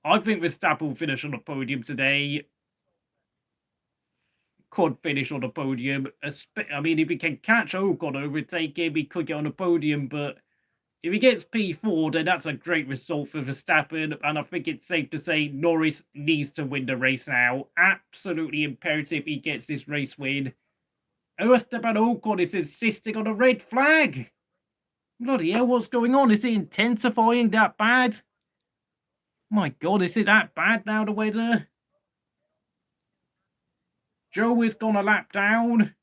Speaker 1: I think Verstappen will finish on the podium today. Could finish on the podium. I mean, if he can catch Ocon, overtake him, he could get on the podium, but if he gets P4, then that's a great result for Verstappen, and I think it's safe to say Norris needs to win the race now. Absolutely imperative he gets this race win. Esteban Ocon is insisting on a red flag. Bloody hell, what's going on? Is it intensifying that bad? My God, is it that bad now, the weather? Zhou is gone a lap down.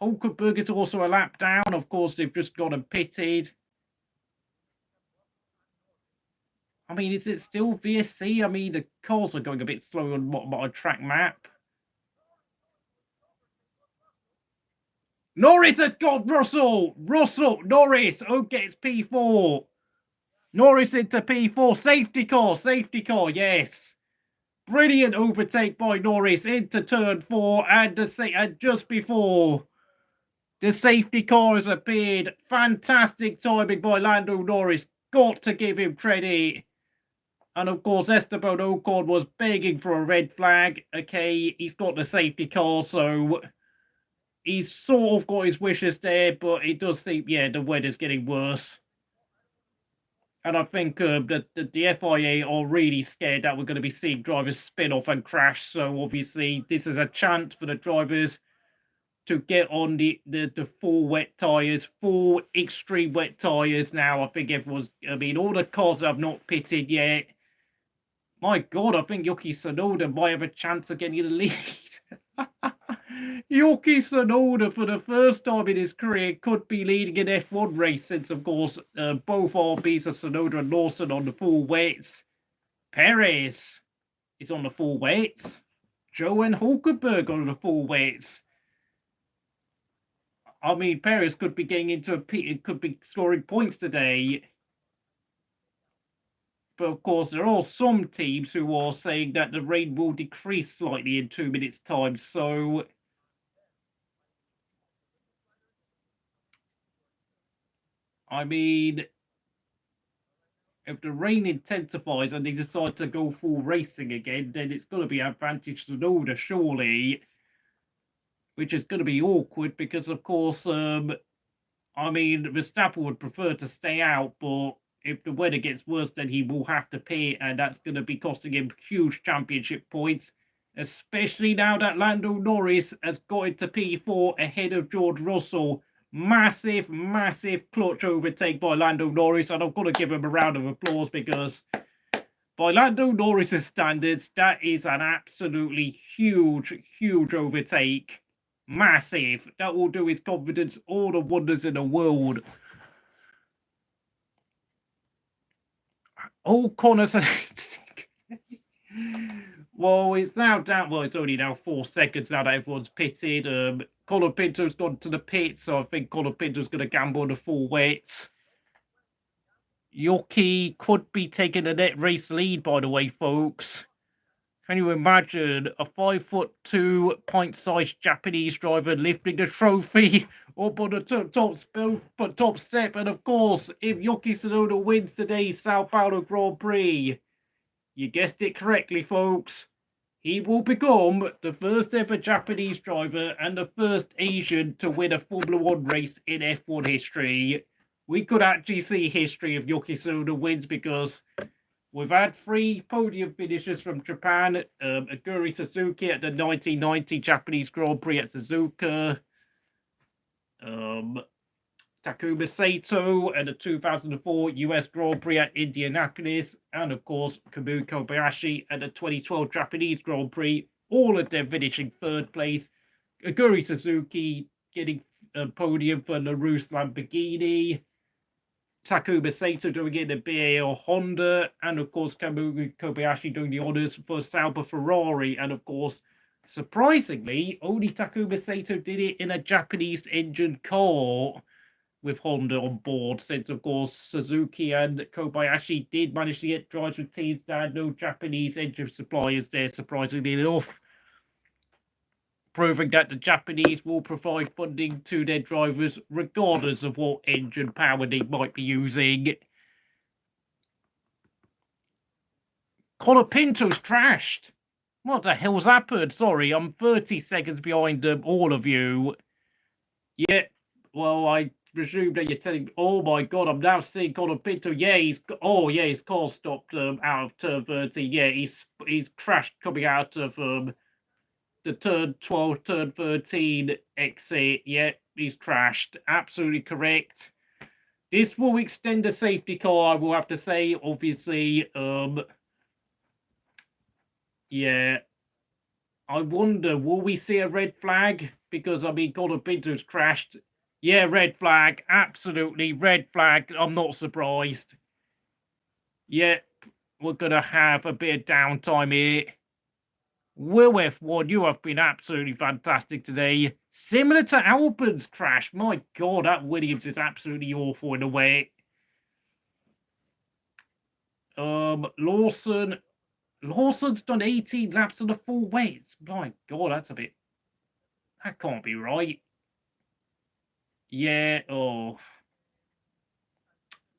Speaker 1: Hulkenberg is also a lap down. Of course, they've just got him pitted. I mean, is it still VSC? I mean, the cars are going a bit slow on my track map. Norris has got Russell! Norris! Okay, it's P4. Norris into P4. Safety car, yes. Brilliant overtake by Norris into turn 4, and just before the safety car has appeared. Fantastic timing by Lando Norris. Got to give him credit. And of course, Esteban Ocon was begging for a red flag. Okay, he's got the safety car, so he's sort of got his wishes there, but it does seem, yeah, the weather's getting worse. And I think that the FIA are really scared that we're going to be seeing drivers spin off and crash. So obviously, this is a chance for the drivers to get on the full wet tyres, full extreme wet tyres now. I think all the cars have not pitted yet. My God, I think Yuki Tsunoda might have a chance of getting the lead. Yuki Tsunoda, for the first time in his career, could be leading an F1 race since, of course, both RBs are Tsunoda and Lawson on the full wets. Perez is on the full wets. Zhou and Hulkenberg on the full wets. I mean, Perez could be getting into could be scoring points today. But of course, there are some teams who are saying that the rain will decrease slightly in 2 minutes' time. So I mean, if the rain intensifies and they decide to go full racing again, then it's going to be advantage to Tsunoda, surely, which is going to be awkward because, of course, I mean, Verstappen would prefer to stay out, but if the weather gets worse, then he will have to pit, and that's going to be costing him huge championship points, especially now that Lando Norris has got into P4 ahead of George Russell. Massive, massive clutch overtake by Lando Norris, and I've got to give him a round of applause because by Lando Norris's standards, that is an absolutely huge, huge overtake. Massive. That will do his confidence all the wonders in the world. Ocon has well, it's now down. Well, it's only now 4 seconds now that everyone's pitted. Colin Pinto's gone to the pit, so I think Colin Pinto's going to gamble on the full wets. Yuki could be taking a net race lead, by the way, folks. Can you imagine a 5'2" pint-sized Japanese driver lifting the trophy up on the top step? And of course, if Yuki Tsunoda wins today's Sao Paulo Grand Prix, you guessed it correctly, folks, he will become the first ever Japanese driver and the first Asian to win a Formula 1 race in F1 history. We could actually see history if Yuki Tsunoda wins because we've had 3 podium finishes from Japan. Aguri Suzuki at the 1990 Japanese Grand Prix at Suzuka. Takuma Sato at the 2004 US Grand Prix at Indianapolis. And of course, Kamui Kobayashi at the 2012 Japanese Grand Prix. All of them finishing 3rd place. Aguri Suzuki getting a podium for LaRousse Lamborghini. Takuma Sato doing it in the BAL Honda, and of course Kamui Kobayashi doing the honours for Sauber Ferrari, and of course, surprisingly, only Takuma Sato did it in a Japanese engine car with Honda on board, since of course Suzuki and Kobayashi did manage to get drives with teams that had no Japanese engine suppliers there, surprisingly enough, proving that the Japanese will provide funding to their drivers regardless of what engine power they might be using. Colapinto's trashed. What the hell's happened? Sorry, I'm 30 seconds behind all of you. Yeah, well, I presume that you're telling me, oh my god, I'm now seeing Colapinto. Yeah, his car stopped out of turn 30. Yeah, he's crashed coming out of the turn 12, turn 13 exit. Yeah, he's crashed. Absolutely correct. This will extend the safety car, I will have to say, obviously. Yeah. I wonder, will we see a red flag? Because, I mean, Colin Pinto's crashed. Yeah, red flag. Absolutely, red flag. I'm not surprised. Yeah, we're going to have a bit of downtime here. Will F1, you have been absolutely fantastic today. Similar to Albon's crash. My God, that Williams is absolutely awful in a way. Lawson's done 18 laps on the full weights. My God, that's a bit... That can't be right. Yeah,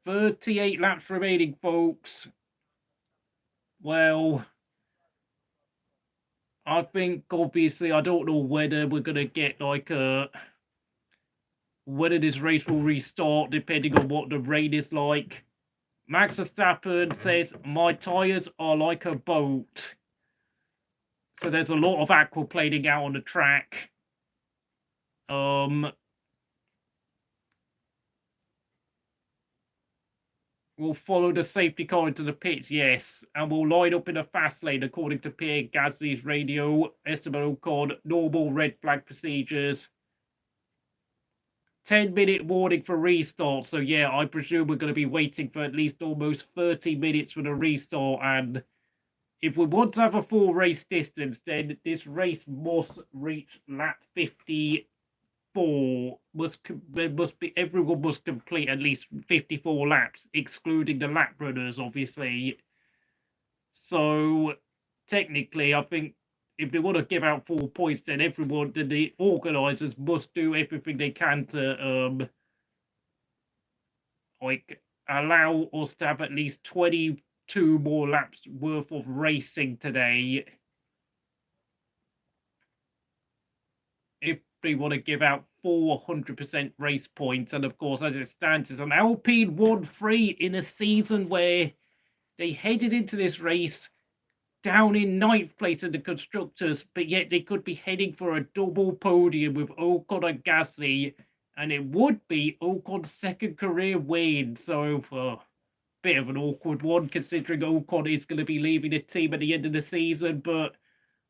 Speaker 1: 38 laps remaining, folks. Well, I think, obviously, I don't know whether we're going to get, like, whether this race will restart, depending on what the rain is like. Max Verstappen says, my tyres are like a boat. So there's a lot of aquaplaning out on the track. We'll follow the safety car into the pits, yes. And we'll line up in a fast lane according to Pierre Gasly's radio. Esteban Ocon, normal red flag procedures. 10-minute warning for restart. So, yeah, I presume we're going to be waiting for at least almost 30 minutes for the restart. And if we want to have a full race distance, then this race must reach lap 54. Everyone must complete at least 54 laps, excluding the lap runners, obviously. So, technically, I think if they want to give out 4 points, then the organisers must do everything they can to, allow us to have at least 22 more laps worth of racing today if they want to give out 400% race points. And of course, as it stands, it's an Alpine 1-3 in a season where they headed into this race down in 9th place in the constructors, but yet they could be heading for a double podium with Ocon and Gasly, and it would be Ocon's second career win. So a bit of an awkward one, considering Ocon is going to be leaving the team at the end of the season. But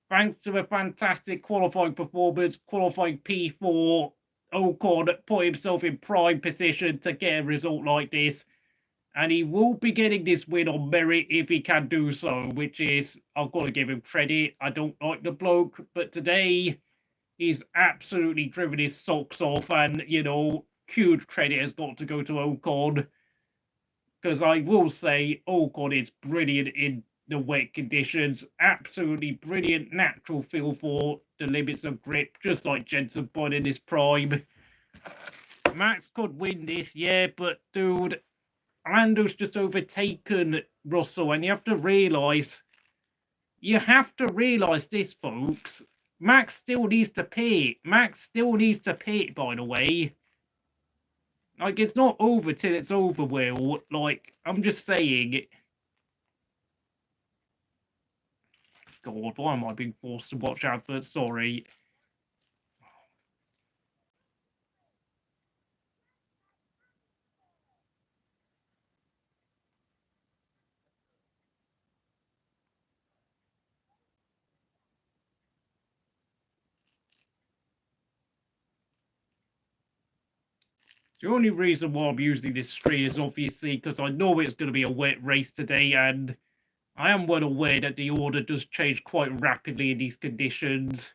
Speaker 1: thanks to a fantastic qualifying performance, qualifying P4, Ocon put himself in prime position to get a result like this. And he will be getting this win on merit if he can do so, which is, I've got to give him credit. I don't like the bloke, but today he's absolutely driven his socks off. And, you know, huge credit has got to go to Ocon. Because I will say, Ocon is brilliant in the wet conditions. Absolutely brilliant natural feel for the limits of grip, just like Jensen Button in his prime. Max could win this, yeah, but dude, Lando's just overtaken Russell, and you have to realise this, folks. Max still needs to pit. By the way. Like, it's not over till it's over, Will. Like, I'm just saying. God, why am I being forced to watch adverts? Sorry. The only reason why I'm using this screen is obviously because I know it's going to be a wet race today, and I am well aware that the order does change quite rapidly in these conditions.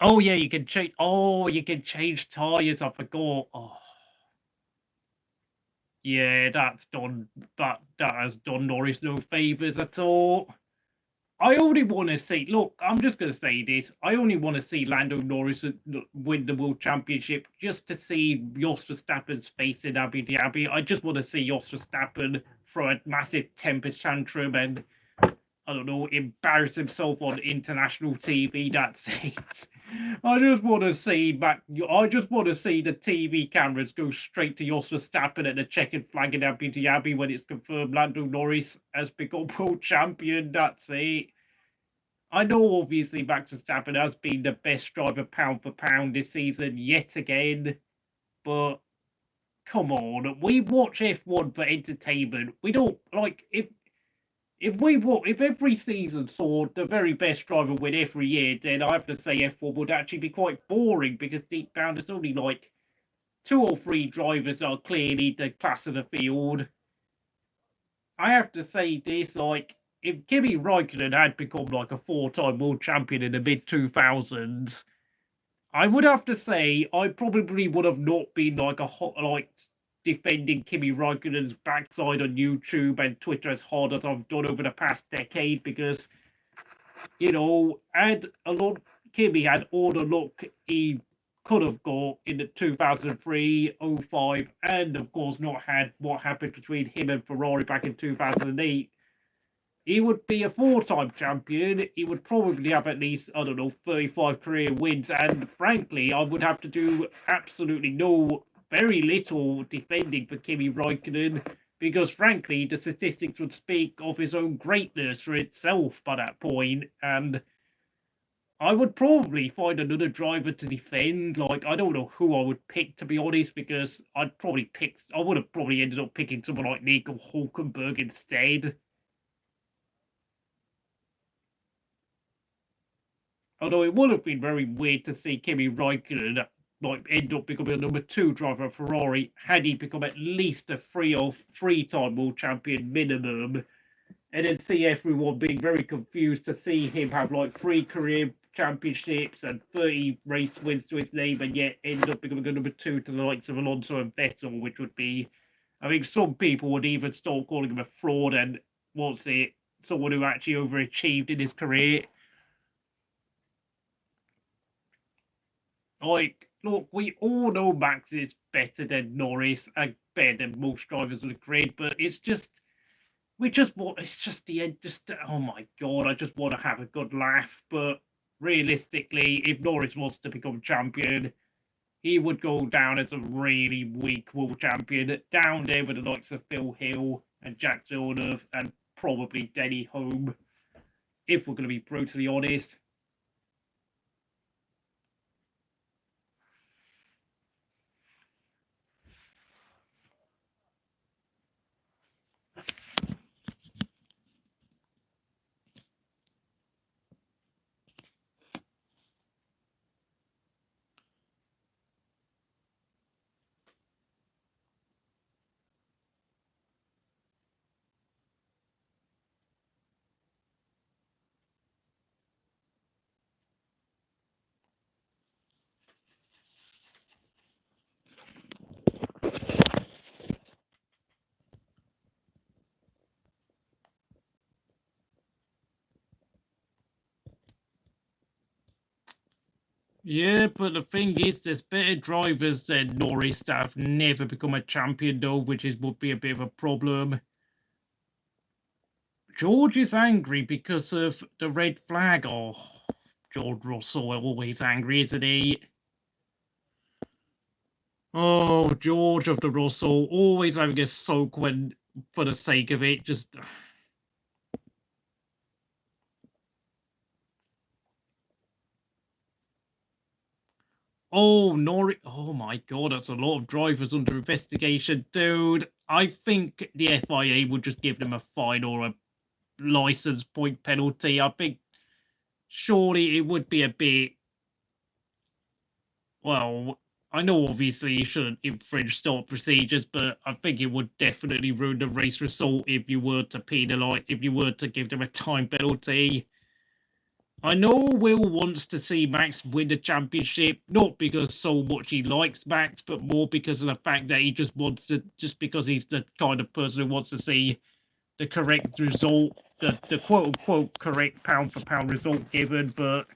Speaker 1: Oh yeah, you can change. Oh, you can change tires. I forgot. Oh. Yeah, that's done. That has done Norris no favors at all. I only want to see. Look, I'm just going to say this. I only want to see Lando Norris win the World Championship just to see Jos Verstappen's face in Abu Dhabi. I just want to see Jos Verstappen throw a massive temper tantrum and, I don't know, embarrass himself on international TV. That's it. I just want to see the TV cameras go straight to Jos Verstappen at the checkered flag in Abu Dhabi when it's confirmed Lando Norris has become world champion. That's it. I know, obviously, Max Verstappen has been the best driver pound for pound this season yet again, but come on, we watch F1 for entertainment. We don't like if every season saw the very best driver win every year, then I have to say F1 would actually be quite boring because deep down there's only like 2 or 3 drivers are clearly the class of the field. I have to say this, like, if Kimi Raikkonen had become like a 4-time world champion in the mid-2000s, I would have to say I probably would have not been like defending Kimi Raikkonen's backside on YouTube and Twitter as hard as I've done over the past decade, because, you know, Kimi had all the luck he could have got in the 2003, 05, and of course not had what happened between him and Ferrari back in 2008. He would be a 4-time champion. He would probably have at least, I don't know, 35 career wins. And frankly, I would have to do absolutely very little defending for Kimi Raikkonen, because frankly, the statistics would speak of his own greatness for itself by that point. And I would probably find another driver to defend. Like, I don't know who I would pick, to be honest, because I would have probably ended up picking someone like Nico Hulkenberg instead. Although it would have been very weird to see Kimi Raikkonen end up becoming a number 2 driver at Ferrari had he become at least a 3-time world champion minimum, and then see everyone being very confused to see him have like 3 career championships and 30 race wins to his name, and yet end up becoming a number 2 to the likes of Alonso and Vettel, which would be, I think some people would even start calling him a fraud and what's it, someone who actually overachieved in his career. Like, look, we all know Max is better than Norris and better than most drivers on the grid, but it's just, it's just the end, just, oh my God, I just want to have a good laugh. But realistically, if Norris wants to become champion, he would go down as a really weak world champion, down there with the likes of Phil Hill and Jack Villeneuve and probably Denny Hulme, if we're going to be brutally honest. Yeah, but the thing is, there's better drivers than Norris that have never become a champion, though, which would be a bit of a problem. George is angry because of the red flag. Oh, George Russell always angry, isn't he? Oh, George of the Russell, always having a soak when, for the sake of it, just... Oh, Norris. Oh my God, that's a lot of drivers under investigation. Dude, I think the FIA would just give them a fine or a license point penalty. I think surely it would be a bit... Well, I know obviously you shouldn't infringe start procedures, but I think it would definitely ruin the race result if you were to penalise, if you were to give them a time penalty. I know Will wants to see Max win the championship, not because so much he likes Max, but more because of the fact that he just wants to, just because he's the kind of person who wants to see the correct result, the quote-unquote correct pound-for-pound result given. But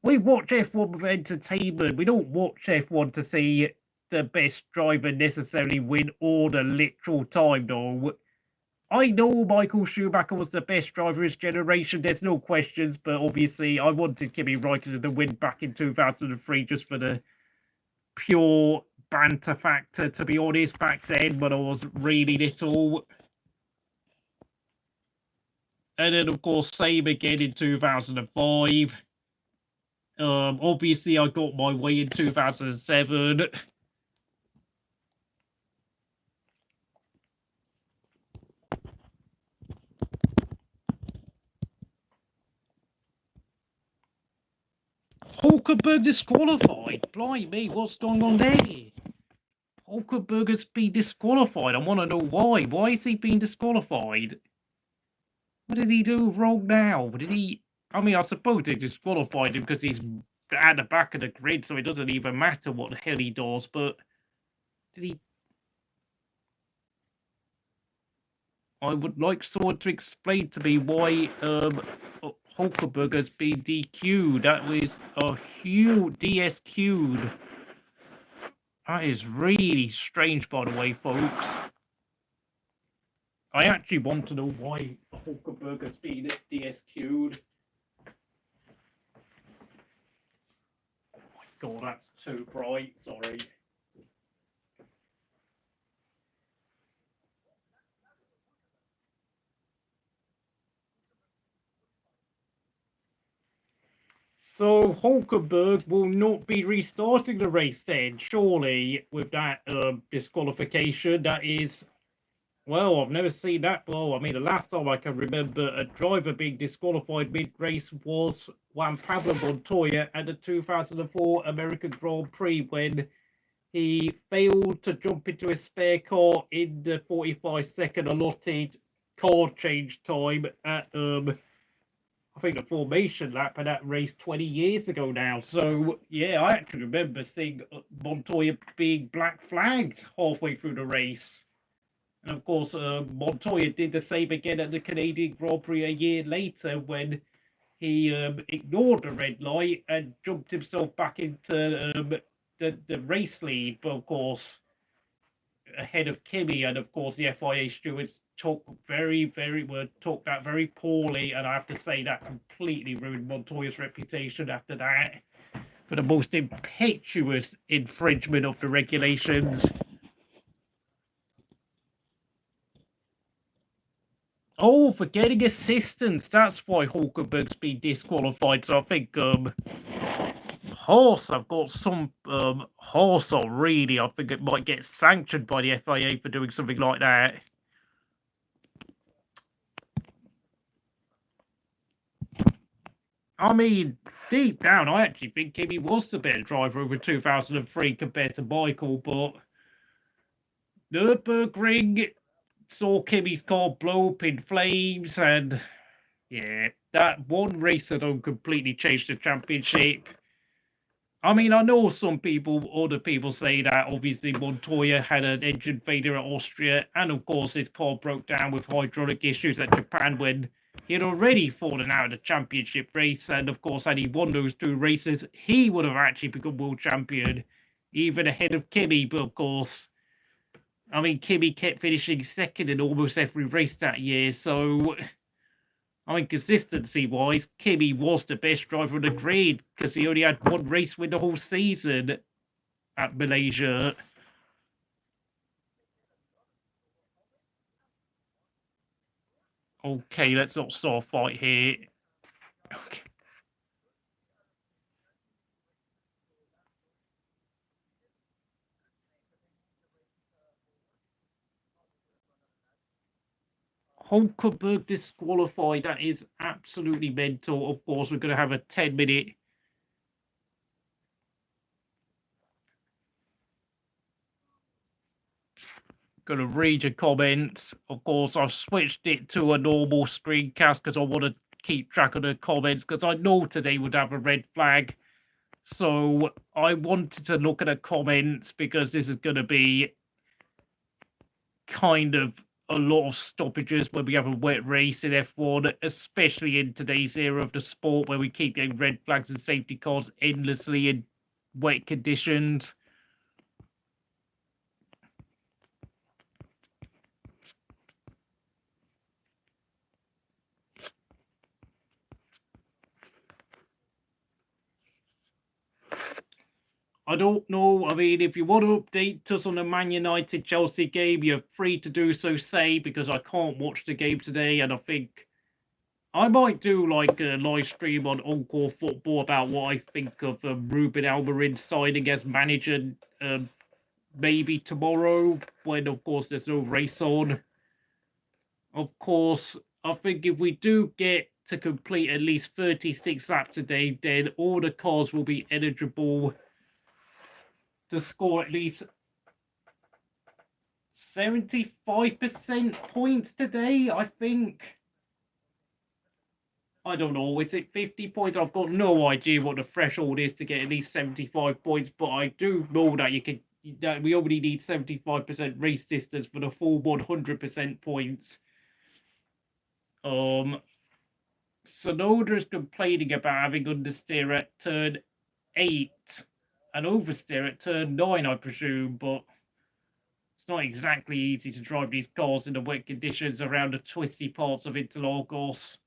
Speaker 1: we watch F1 for entertainment. We don't watch F1 to see the best driver necessarily win all the literal time, though. I know Michael Schumacher was the best driver of his generation, there's no questions, but obviously I wanted Kimi Räikkönen to win back in 2003 just for the pure banter factor, to be honest, back then when I was really little. And then, of course, same again in 2005. Obviously, I got my way in 2007. Hulkenberg disqualified. Blimey, what's going on there? Hulkenberg has been disqualified. I want to know why. Why is he being disqualified? What did he do wrong now? Did he... I mean, I suppose they disqualified him because he's at the back of the grid, so it doesn't even matter what the hell he does, but... Did he... I would like someone to explain to me why Hulkenberg has been DQ'd. That was a huge DSQ'd. That is really strange, by the way, folks. I actually want to know why Hulkenberg has been DSQ'd. Oh my God, that's too bright. Sorry. So Hulkenberg will not be restarting the race then, surely, with that disqualification. That is, well, I've never seen that. Well, I mean, the last time I can remember a driver being disqualified mid-race was Juan Pablo Montoya at the 2004 American Grand Prix when he failed to jump into a spare car in the 45-second allotted car change time at I think the formation lap of that race 20 years ago now. So, yeah, I actually remember seeing Montoya being black flagged halfway through the race. And of course, Montoya did the same again at the Canadian Grand Prix a year later when he ignored the red light and jumped himself back into the race lead. But of course, ahead of Kimi, and of course the FIA stewards took that very poorly, and I have to say that completely ruined Montoya's reputation after that for the most impetuous infringement of the regulations. Oh, for getting assistance, that's why Hulkenberg's been disqualified. So I think Haas, I've got some Haas already. I think it might get sanctioned by the FIA for doing something like that. I mean, deep down, I actually think Kimi was the better driver over 2003 compared to Michael, but Nürburgring saw Kimi's car blow up in flames, and yeah, that one race alone completely changed the championship. I mean, I know other people say that obviously Montoya had an engine failure at Austria, and of course his car broke down with hydraulic issues at Japan when he had already fallen out of the championship race, and of course had he won those two races, he would have actually become world champion, even ahead of Kimi, but of course, I mean, Kimi kept finishing second in almost every race that year, so I mean, consistency-wise, Kimi was the best driver on the grid because he only had one race win the whole season at Malaysia. Okay, let's not start a fight here. Okay. Hulkenberg disqualified. That is absolutely mental. Of course, we're going to have a 10-minute. Going to read your comments. Of course, I've switched it to a normal screencast because I want to keep track of the comments because I know today would have a red flag. So I wanted to look at the comments because this is going to be kind of a lot of stoppages when we have a wet race in F1, especially in today's era of the sport where we keep getting red flags and safety cars endlessly in wet conditions. I don't know. I mean, if you want to update us on the Man United Chelsea game, you're free to do so, say, because I can't watch the game today, and I think I might do like a live stream on Encore Football about what I think of Ruben Almiron's signing as manager, maybe tomorrow, when of course there's no race on. Of course, I think if we do get to complete at least 36 laps today, then all the cars will be eligible to score at least 75% points today, I think. I don't know, is it 50 points? I've got no idea what the threshold is to get at least 75 points, but I do know that we only need 75% race distance for the full 100% points. Tsunoda's complaining about having understeer at turn 8 and oversteer at turn 9, I presume, but it's not exactly easy to drive these cars in the wet conditions around the twisty parts of Interlagos.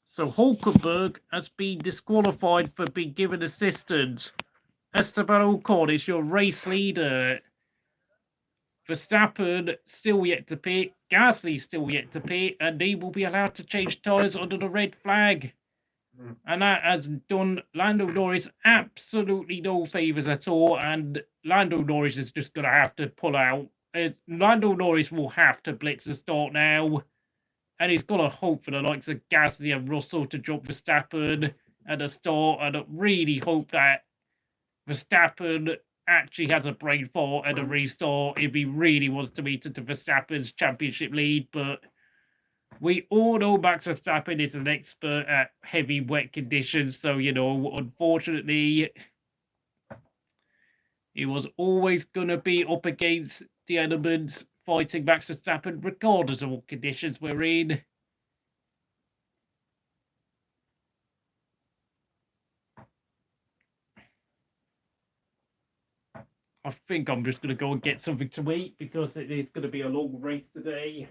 Speaker 1: So Hulkenberg has been disqualified for being given assistance. Esteban Ocon is your race leader. Verstappen still yet to pit. Gasly still yet to pit, and they will be allowed to change tyres under the red flag. And that has done Lando Norris absolutely no favours at all, and Lando Norris is just going to have to pull out. Lando Norris will have to blitz the start now, and he's got to hope for the likes of Gasly and Russell to drop Verstappen, at the start, and I really hope that Verstappen actually has a brain fart at a restart if he really wants to meet into Verstappen's championship lead. But we all know Max Verstappen is an expert at heavy, wet conditions. So, unfortunately, he was always going to be up against the elements fighting Max Verstappen, regardless of what conditions we're in. I think I'm just going to go and get something to eat because it is going to be a long race today.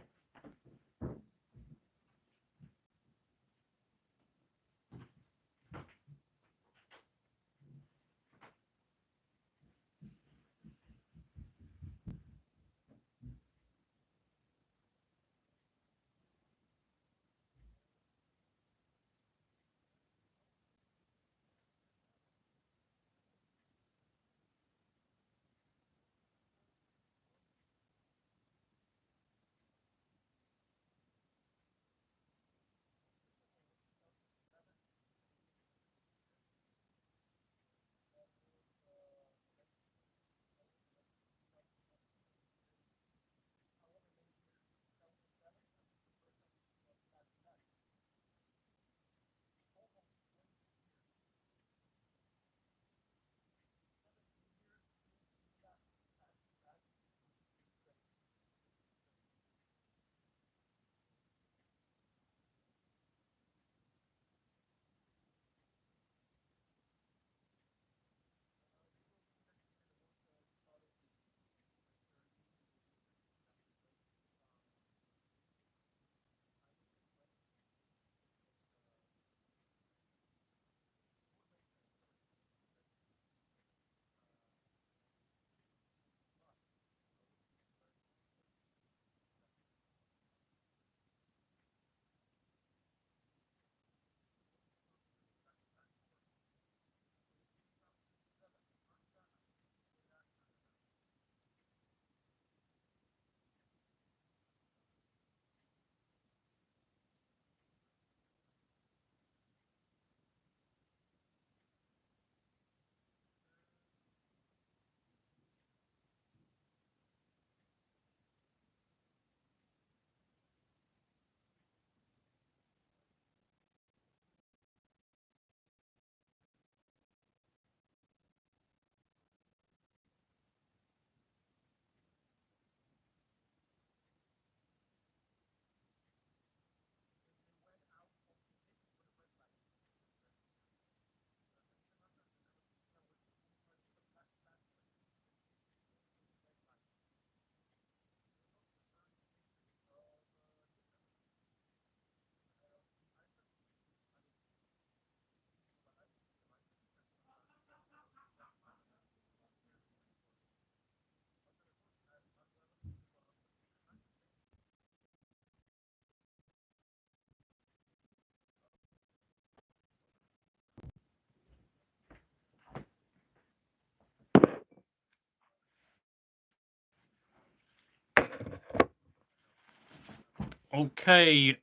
Speaker 1: Okay,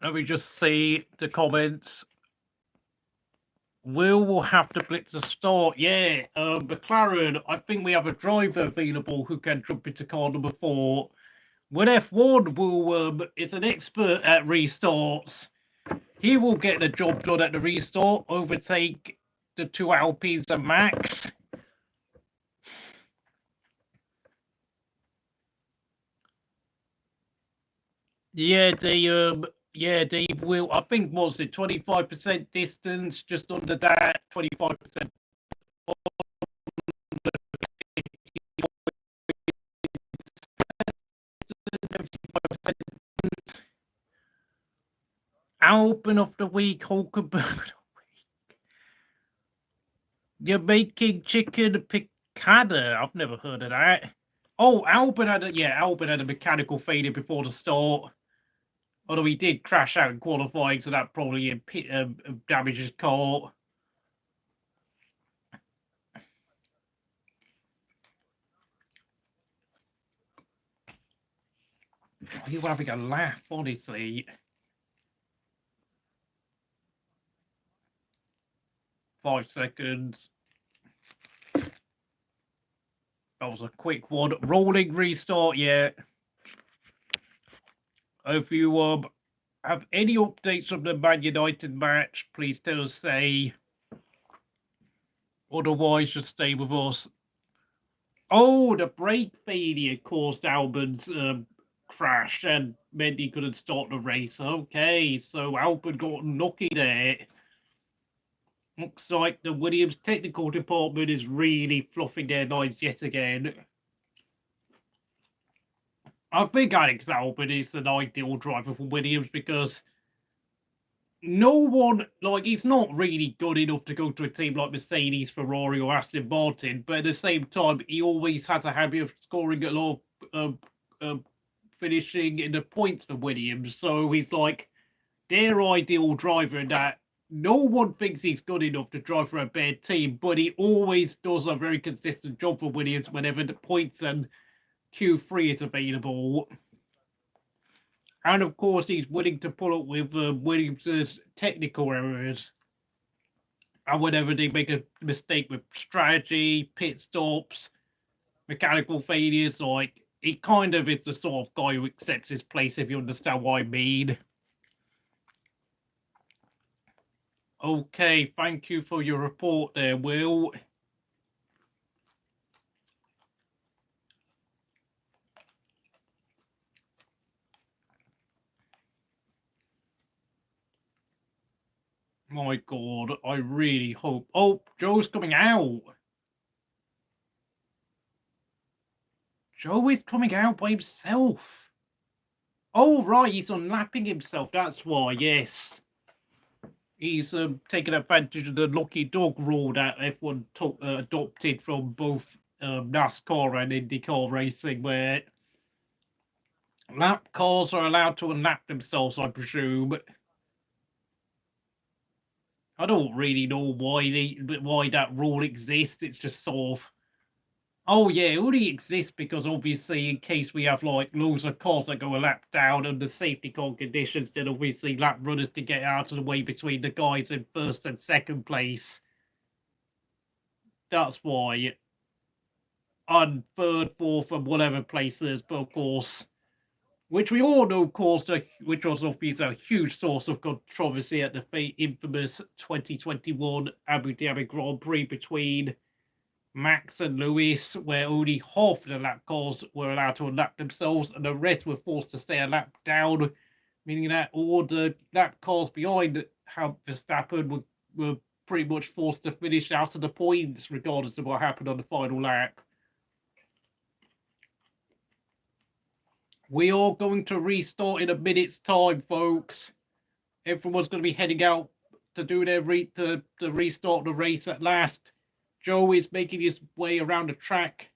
Speaker 1: let me just see the comments. Will have to blitz a start. Yeah, McLaren, I think we have a driver available who can jump into car number 4. When F1 will is an expert at restarts, he will get the job done at the restart, overtake the 2 Alpines and Max. Yeah, they will. I think was it 25% distance, just under that, 25%. Albon of the week, Hulkenberg. You're making chicken picada. I've never heard of that. Oh, Albon had a mechanical failure before the start. Although he did crash out in qualifying, so that probably damaged his car. Are you having a laugh, honestly? 5 seconds. That was a quick one. Rolling restart, yeah. If you have any updates from the Man United match, please tell us, say. Otherwise, just stay with us. Oh, the brake failure caused Albon's crash and meant he couldn't start the race. Okay, so Albon got lucky there. Looks like the Williams technical department is really fluffing their lines yet again. I think Alex Albon is an ideal driver for Williams because no one, like, he's not really good enough to go to a team like Mercedes, Ferrari, or Aston Martin, but at the same time, he always has a habit of scoring a lot of finishing in the points for Williams. So he's like their ideal driver in that no one thinks he's good enough to drive for a bad team, but he always does a very consistent job for Williams whenever the points and Q3 is available. And of course, he's willing to pull up with Williams' technical errors. And whenever they make a mistake with strategy, pit stops, mechanical failures, like, he kind of is the sort of guy who accepts his place, if you understand what I mean. Okay, thank you for your report there, Will. My God, I really hope. Oh, Zhou's coming out. Zhou is coming out by himself. Oh, right, he's unlapping himself. That's why, yes. He's taking advantage of the lucky dog rule that everyone adopted from both NASCAR and IndyCar racing, where lap cars are allowed to unlap themselves, I presume. I don't really know why that rule exists. It's just sort of, oh yeah, it only exists because obviously in case we have like loads of cars that go a lap down under safety car conditions, then obviously lap runners can get out of the way between the guys in first and second place. That's why. On third, fourth, and whatever places, but of course, which we all know caused which was obviously a huge source of controversy at the infamous 2021 Abu Dhabi Grand Prix between Max and Lewis, where only half of the lap cars were allowed to unlap themselves and the rest were forced to stay a lap down, meaning that all the lap cars behind Verstappen were pretty much forced to finish out of the points regardless of what happened on the final lap. We are going to restart in a minute's time, folks. Everyone's going to be heading out to do their to restart the race at last. Zhou is making his way around the track.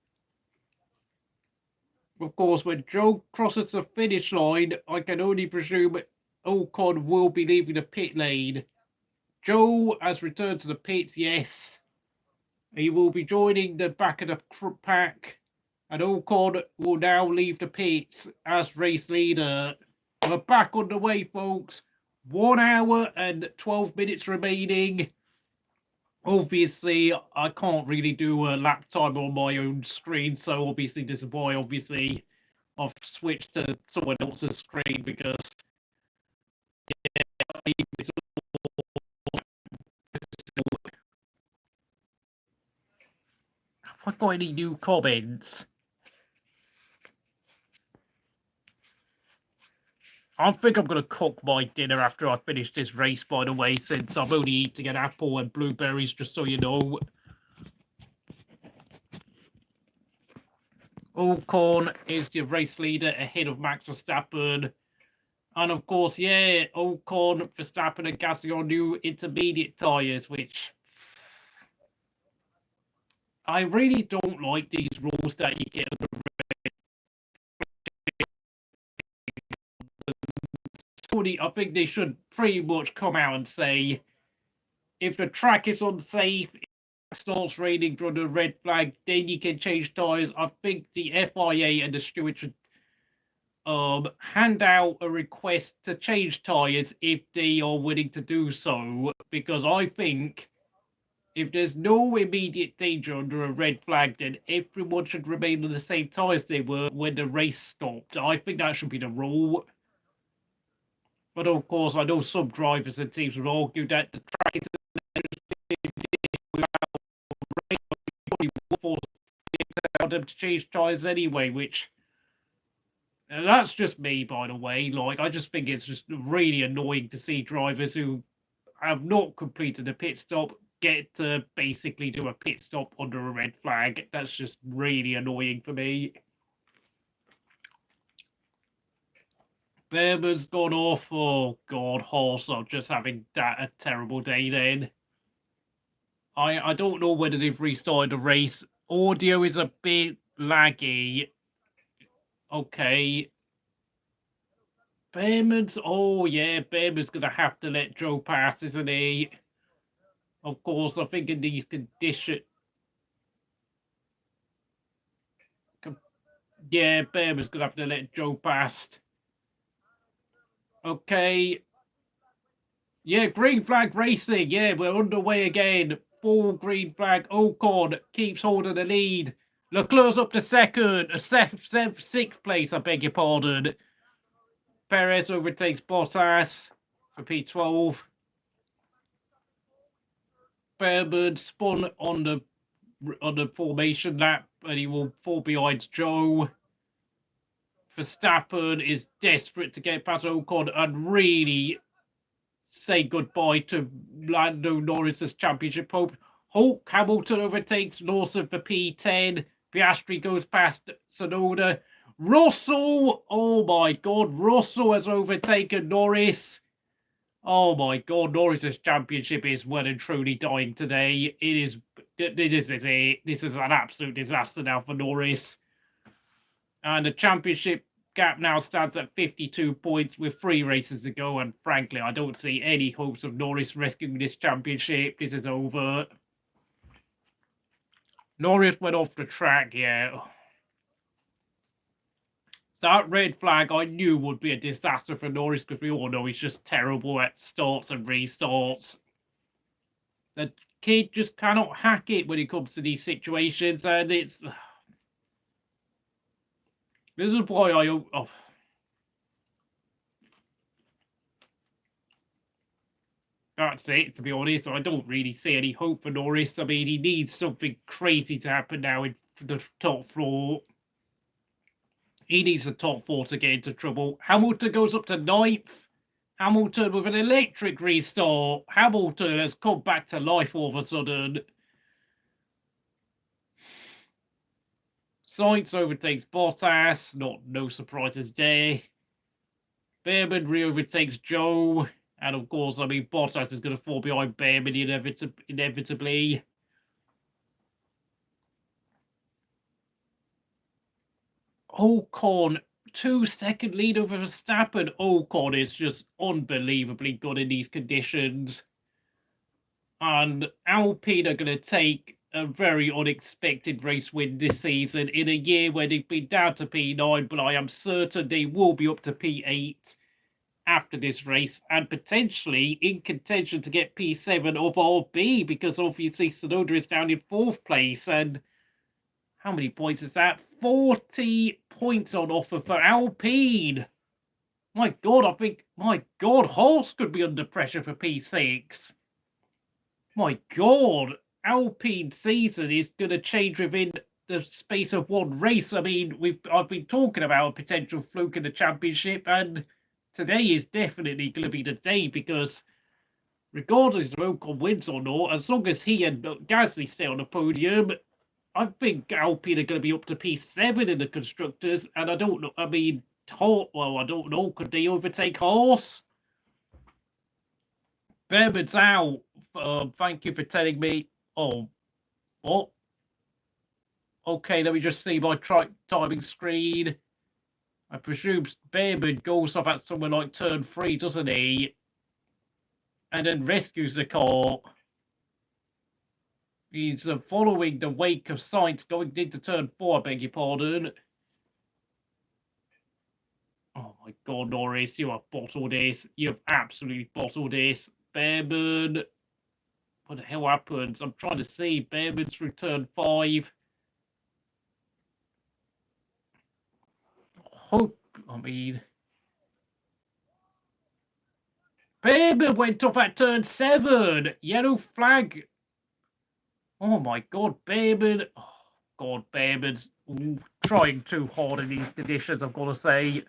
Speaker 1: Of course, when Zhou crosses the finish line, I can only presume Ocon will be leaving the pit lane. Zhou has returned to the pits, yes. He will be joining the back of the pack. And Ocon will now leave the pits as race leader. We're back on the way, folks. 1 hour and 12 minutes remaining. Obviously, I can't really do a lap time on my own screen, so obviously this is why, obviously, I've switched to someone else's screen because have I got any new comments? I think I'm going to cook my dinner after I finish this race, by the way, since I'm only eating an apple and blueberries, just so you know. Ocon is the race leader ahead of Max Verstappen. And of course, yeah, Ocon, Verstappen and Gasly on new intermediate tyres, which I really don't like these rules that you get. I think they should pretty much come out and say, if the track is unsafe, if it starts raining during the red flag, then you can change tyres. I think the FIA and the stewards should hand out a request to change tyres if they are willing to do so, because I think If there's no immediate danger under a red flag, then everyone should remain on the same tyres they were when the race stopped. I think that should be the rule. But of course, I know some drivers and teams would argue that the track is forced them to change tyres anyway, which that's just me, by the way. Like, I just think it's just really annoying to see drivers who have not completed a pit stop get to basically do a pit stop under a red flag. That's just really annoying for me. Behrman's gone off. Oh god, Haas are just having a terrible day then. I don't know whether they've restarted the race. Audio is a bit laggy. Okay. Behrman's, oh yeah, Behrman's gonna have to let Zhou pass, isn't he? Of course, I think in these conditions, yeah, Behrman's gonna have to let Zhou pass. Okay. Yeah, green flag racing. Yeah, we're underway again. Full green flag. Ocon keeps holding the lead. Leclerc's up to second. Sixth place, I beg your pardon. Perez overtakes Bottas for P12. Behrman spun on the formation lap, and he will fall behind Zhou. Verstappen is desperate to get past Ocon and really say goodbye to Lando Norris's championship hope. Hamilton overtakes Lawson for P10. Piastri goes past Tsunoda. Russell, oh my god, Russell has overtaken Norris. Oh my god, Norris's championship is well and truly dying today. This is an absolute disaster now for Norris. And the championship gap now stands at 52 points with 3 races to go, and frankly, I don't see any hopes of Norris rescuing this championship. This is over. Norris went off the track, yeah. That red flag I knew would be a disaster for Norris because we all know he's just terrible at starts and restarts. The kid just cannot hack it when it comes to these situations, and it's... This is why I... Oh. That's it, to be honest. I don't really see any hope for Norris. I mean, he needs something crazy to happen now in the top floor. He needs the top 4 to get into trouble. Hamilton goes up to 9th. Hamilton with an electric restart. Hamilton has come back to life all of a sudden. Sainz overtakes Bottas. No surprises there. Behrman re-overtakes Zhou. And of course, I mean, Bottas is going to fall behind Behrman inevitably. Ocon, 2-second lead over Verstappen. Ocon is just unbelievably good in these conditions. And Alpine are going to take a very unexpected race win this season in a year where they've been down to P9, but I am certain they will be up to P8 after this race and potentially in contention to get P7 of RB because obviously Tsunoda is down in 4th place. And how many points is that? 40 points on offer for Alpine. My god, Haas could be under pressure for P6. My god, Alpine season is going to change within the space of one race. I mean, I've been talking about a potential fluke in the championship, and today is definitely going to be the day because regardless of Ocon wins or not, as long as he and Gasly stay on the podium, I think Alpine are going to be up to P7 in the constructors, and I don't know. I mean, I don't know. Could they overtake Haas? Behrman's out. Thank you for telling me. Oh, what? Okay, let me just see my timing screen. I presume Behrman goes off at somewhere like turn 3, doesn't he? And then rescues the car. He's following the wake of Sainz going into turn 4, I beg your pardon. Oh my god, Norris, you have bottled this. You have absolutely bottled this. Behrman. what the hell happens? I'm trying to see. Behrman through turn 5. Behrman went off at turn 7. Yellow flag. Oh my God, Behrman. Oh God, Behrman's trying too hard in these conditions, I've got to say.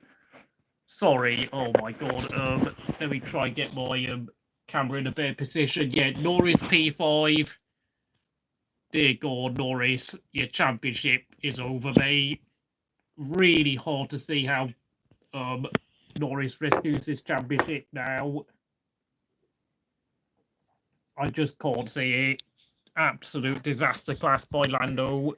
Speaker 1: Sorry. Oh my God. Let me try and get my camera in a better position. Yeah, Norris P5. Dear God, Norris, your championship is over, mate. Really hard to see how Norris rescues his championship now. I just can't see it. Absolute disaster class by Lando.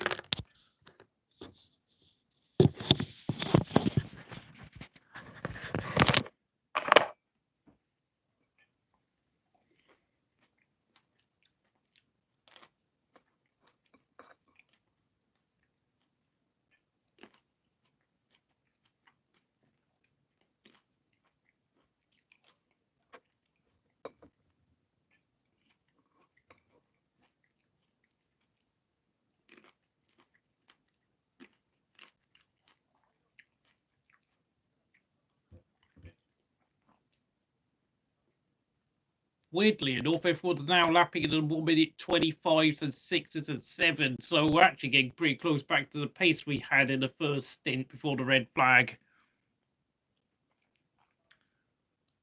Speaker 1: Weirdly enough, everyone's now lapping at 1 minute 25s and 6s and 7s, so we're actually getting pretty close back to the pace we had in the first stint before the red flag.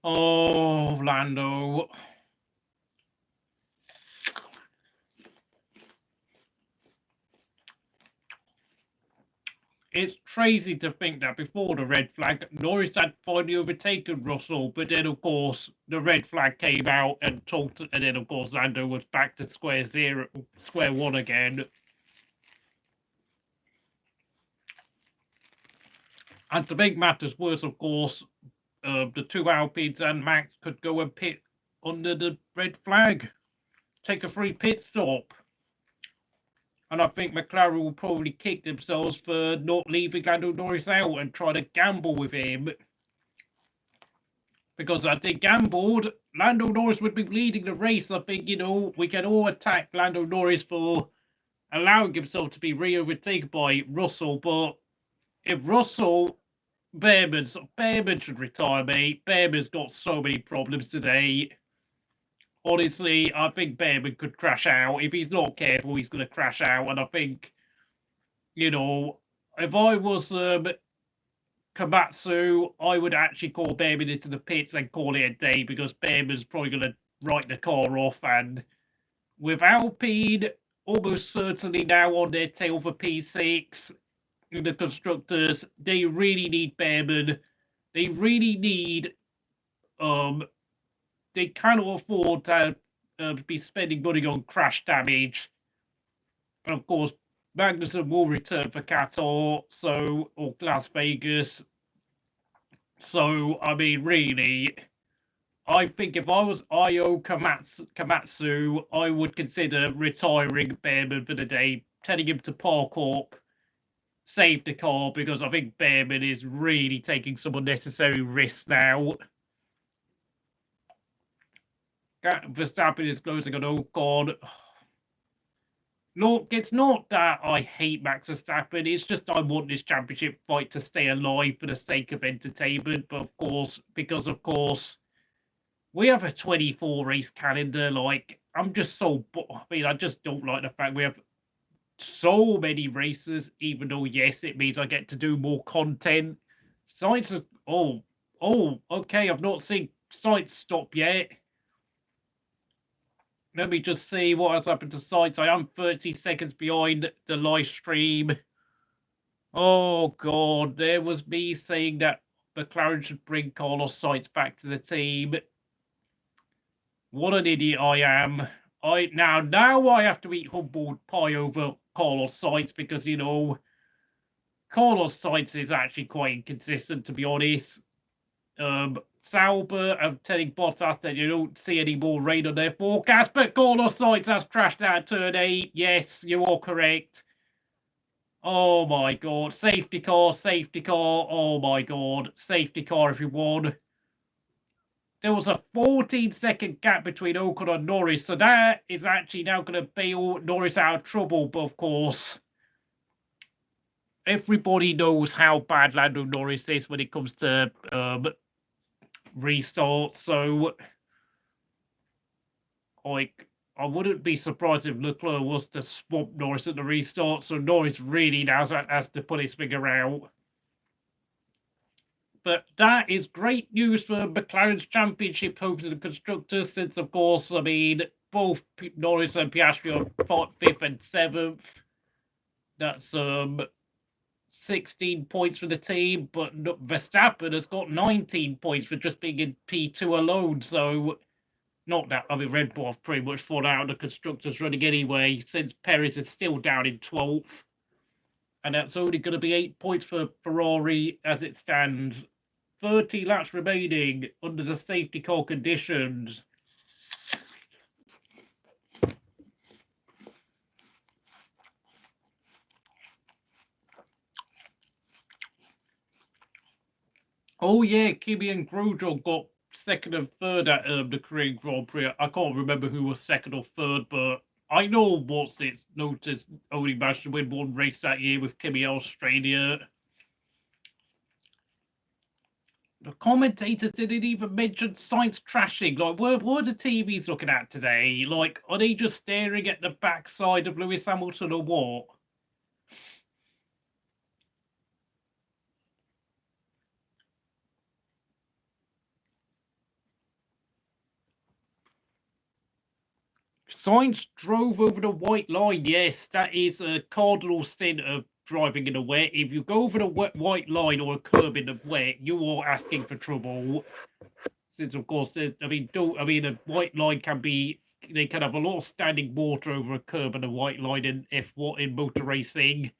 Speaker 1: Oh, Lando. It's crazy to think that before the red flag, Norris had finally overtaken Russell, but then, of course, the red flag came out and then, of course, Lando was back to square one again. And to make matters worse, of course, the two Alpines and Max could go and pit under the red flag, take a free pit stop. And I think McLaren will probably kick themselves for not leaving Lando Norris out and try to gamble with him. Because if they gambled, Lando Norris would be leading the race. I think, we can all attack Lando Norris for allowing himself to be re-overtaken by Russell. But if Behrman should retire, mate. Behrman's got so many problems today. Honestly, I think Behrman could crash out. If he's not careful, he's going to crash out. And I think, if I was Komatsu, I would actually call Behrman into the pits and call it a day, because Behrman's probably going to write the car off. And with Alpine almost certainly now on their tail for P6, in the constructors, they really need Behrman. They really need they cannot afford to be spending money on crash damage. And of course, Magnussen will return for Qatar, or Las Vegas. So, I mean, really, I think if I was Io Komatsu, I would consider retiring Behrman for the day, telling him to park up, save the car, because I think Behrman is really taking some unnecessary risks now. Verstappen is closing on Ocon. Look, it's not that I hate Max Verstappen, it's just I want this championship fight to stay alive for the sake of entertainment, but of course, because of course, we have a 24 race calendar, I'm just so, I just don't like the fact we have so many races, even though, yes, it means I get to do more content. Sainz is, okay, I've not seen Sainz stop yet. Let me just see what has happened to Sainz. I am 30 seconds behind the live stream. Oh, God. There was me saying that McLaren should bring Carlos Sainz back to the team. What an idiot I am. Now I have to eat humbled pie over Carlos Sainz because, Carlos Sainz is actually quite inconsistent, to be honest. Sauber are telling Bottas that you don't see any more rain on their forecast, but Carlos Sainz has crashed out at turn 8. Yes, you are correct. Oh my God. Safety car. Oh my God. Safety car, everyone. there was a 14-second gap between Ocon and Norris, so that is actually now going to bail Norris out of trouble. But of course, everybody knows how bad Lando Norris is when it comes to restarts. So, like, I wouldn't be surprised if Leclerc was to swamp Norris at the restart. So Norris really now has to put his figure out. But that is great news for McLaren's championship hopes and constructors, since, of course, I mean, both Norris and Piastri are 5th and 7th. That's 16 points for the team, but Verstappen has got 19 points for just being in P2 alone. So, not that, I mean, Red Bull have pretty much fallen out of the constructors running anyway, since Perez is still down in 12th. And that's only going to be 8 points for Ferrari as it stands. 30 laps remaining under the safety car conditions. Oh yeah, Kimi and Grosjean got second and third at the Korean Grand Prix. I can't remember who was second or third, but I know what's its noticed only managed to win one race that year with Kimi Australia. The commentators didn't even mention Sainz crashing. Like, what are the TVs looking at today? Like, are they just staring at the backside of Lewis Hamilton or what? Sainz drove over the white line. Yes, that is a cardinal sin of driving in the wet. If you go over the white line or a curb in the wet, you are asking for trouble. Since, of course, a white line can be, they can have a lot of standing water over a curb and a white line in motor racing.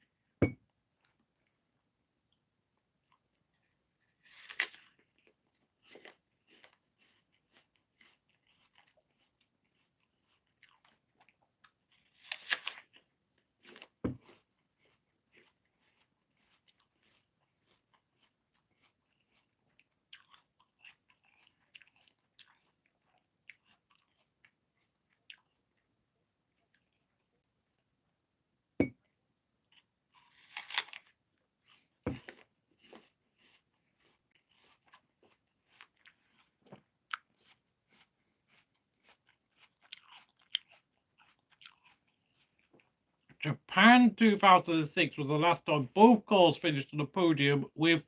Speaker 1: Japan 2006 was the last time both cars finished on the podium with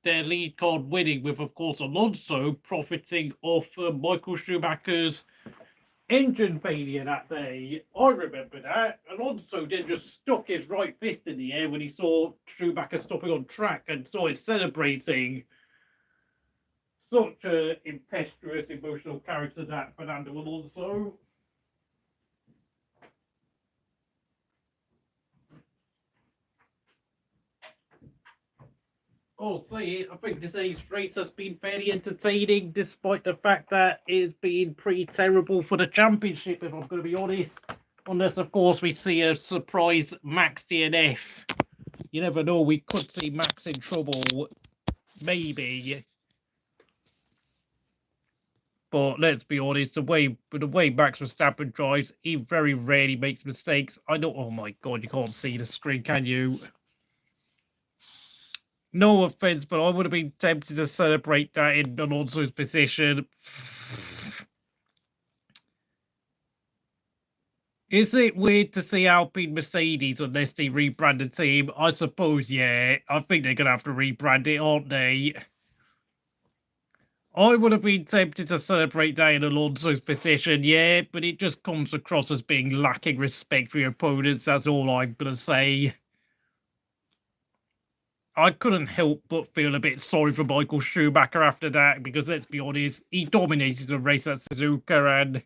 Speaker 1: their lead car winning, with, of course, Alonso profiting off Michael Schumacher's engine failure that day. I remember that. Alonso then just stuck his right fist in the air when he saw Schumacher stopping on track and saw it celebrating. Such an impetuous, emotional character, that Fernando Alonso. Oh, say it. I think today's race has been fairly entertaining, despite the fact that it's been pretty terrible for the championship, if I'm going to be honest. Unless, of course, we see a surprise Max DNF. You never know, we could see Max in trouble. Maybe. But let's be honest, the way Max Verstappen drives, he very rarely makes mistakes. I know, oh my God, you can't see the screen, can you? No offense, but I would have been tempted to celebrate that in Alonso's position. Is it weird to see Alpine Mercedes unless they rebrand the team? I suppose, yeah. I think they're going to have to rebrand it, aren't they? I would have been tempted to celebrate that in Alonso's position, yeah, but it just comes across as being lacking respect for your opponents. That's all I'm going to say. I couldn't help but feel a bit sorry for Michael Schumacher after that, because let's be honest, he dominated the race at Suzuka, and,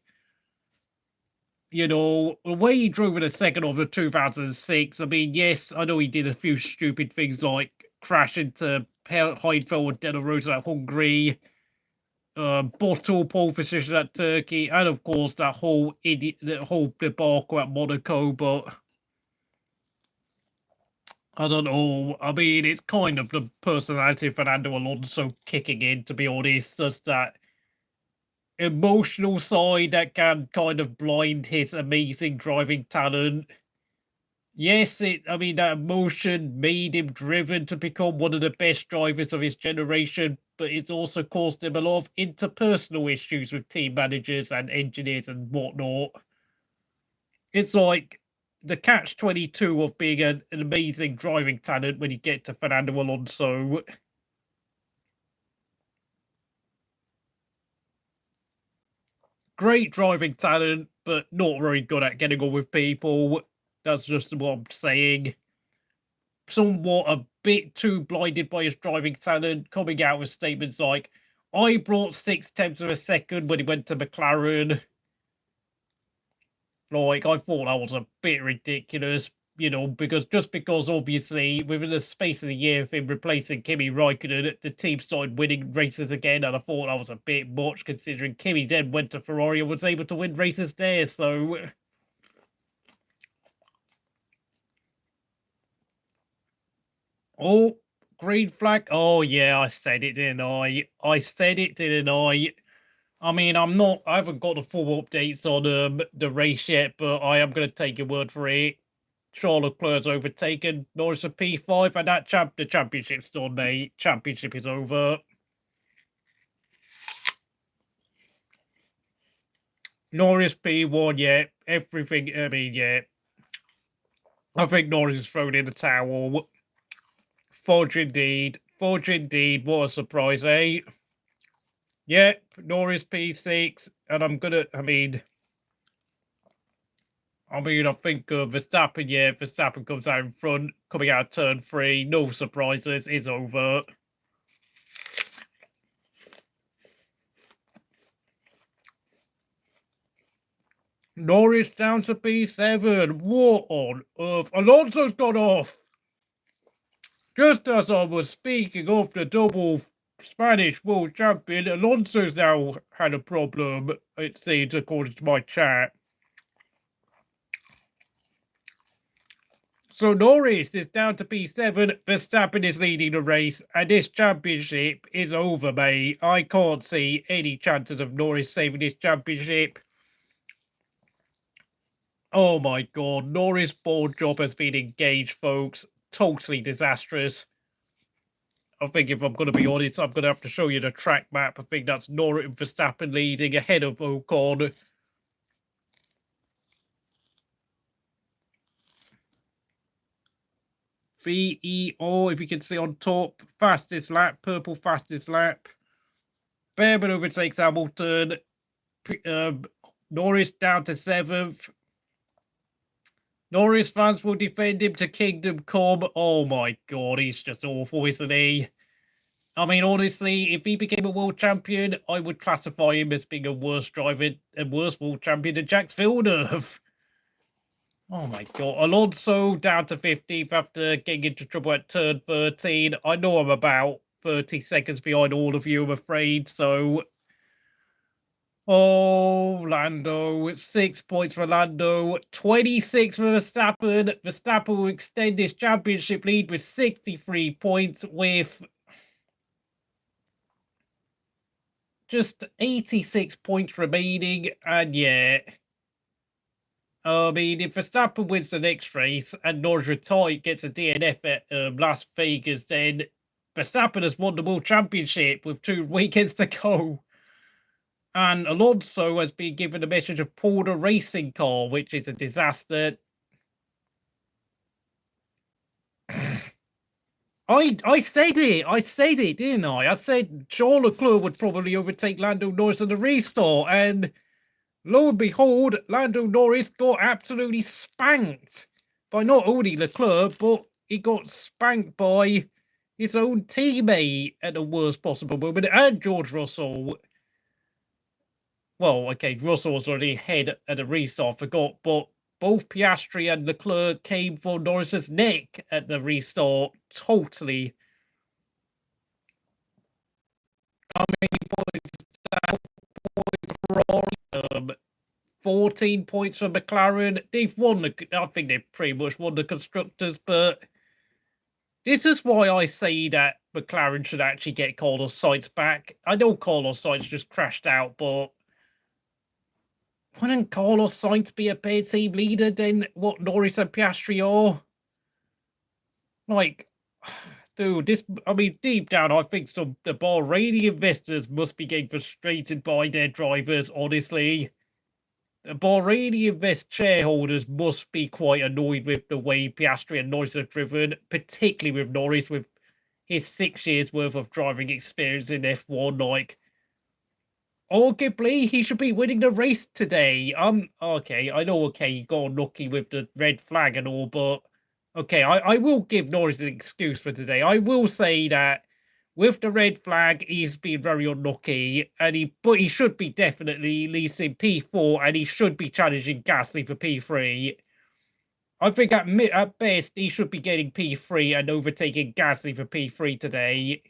Speaker 1: you know, the way he drove in the second of the 2006, I mean, yes, I know he did a few stupid things like crash into Heidfeld and De La Rosa at Hungary, bottle pole position at Turkey, and of course that whole debacle at Monaco, but I don't know. I mean, it's kind of the personality of Fernando Alonso kicking in, to be honest. Just that emotional side that can kind of blind his amazing driving talent. Yes, I mean, that emotion made him driven to become one of the best drivers of his generation, but it's also caused him a lot of interpersonal issues with team managers and engineers and whatnot. It's like the catch-22 of being an amazing driving talent when you get to Fernando Alonso. Great driving talent, but not very good at getting on with people. That's just what I'm saying. Somewhat a bit too blinded by his driving talent, coming out with statements like, I brought 6/10 of a second when he went to McLaren. Like, I thought that was a bit ridiculous, you know, because obviously within the space of a year of him replacing Kimi Raikkonen, the team started winning races again, and I thought that was a bit much considering Kimi then went to Ferrari and was able to win races there, so... Oh, green flag. Oh, yeah, I said it, didn't I? I said it, didn't I? I mean, I haven't got the full updates on the race yet, but I am going to take your word for it. Charles Leclerc's overtaken Norris at P5, and the championship's done, mate. Championship is over. Norris P1, yeah. Everything, I mean, yeah. I think Norris is thrown in the towel. Fudge indeed. Fudge indeed. What a surprise, eh? Yep, Norris P6, and I think Verstappen, yeah, Verstappen comes out in front, coming out of turn 3, no surprises, is over. Norris down to P7, what on earth? Alonso's got off! Just as I was speaking of the double Spanish world champion, Alonso's now had a problem, it seems, according to my chat. So Norris is down to P7, Verstappen is leading the race, and this championship is over, mate. I can't see any chances of Norris saving this championship. Oh my god, Norris' board job has been engaged, folks. Totally disastrous. I think if I'm going to be honest, I'm going to have to show you the track map. I think that's Norris and Verstappen leading ahead of Ocon. VEO, if you can see on top, fastest lap, purple fastest lap. Behrman overtakes Hamilton. Norris down to 7th. Norris fans will defend him to Kingdom Come. Oh my god, he's just awful, isn't he? I mean, honestly, if he became a world champion, I would classify him as being a worse driver and worse world champion than Jacques Villeneuve. Oh my god. Alonso down to 15th after getting into trouble at turn 13. I know I'm about 30 seconds behind all of you, I'm afraid, so... Oh, Lando. 6 points for Lando. 26 for Verstappen. Verstappen will extend his championship lead with 63 points with... just 86 points remaining, and yeah... I mean, if Verstappen wins the next race and Norris gets a DNF at Las Vegas, then Verstappen has won the World Championship with 2 weekends to go. And Alonso has been given a message of pull the racing car, which is a disaster. I said it, didn't I? I said Charles Leclerc would probably overtake Lando Norris in the restart, and lo and behold, Lando Norris got absolutely spanked by not only Leclerc, but he got spanked by his own teammate at the worst possible moment, and George Russell. Well, okay, Russell was already ahead at the restart, I forgot, but both Piastri and Leclerc came for Norris's neck at the restart. Totally. How many points? Ferrari, 14 points for McLaren. They've won I think they've pretty much won the constructors, but this is why I say that McLaren should actually get Carlos Sainz back. I know Carlos Sainz just crashed out, but Wouldn't Carlos Sainz be a better team leader than what Norris and Piastri are? Like, dude, deep down, I think the Bahraini investors must be getting frustrated by their drivers, honestly. The Bahraini invest shareholders must be quite annoyed with the way Piastri and Norris have driven, particularly with Norris, with his 6 years worth of driving experience in F1. Like, arguably, he should be winning the race today. Okay, I know, okay, he got unlucky with the red flag and all, but okay, I will give Norris an excuse for today. I will say that with the red flag, he's been very unlucky, but he should be definitely at least in P4, and he should be challenging Gasly for P3. I think at best, he should be getting P3 and overtaking Gasly for P3 today.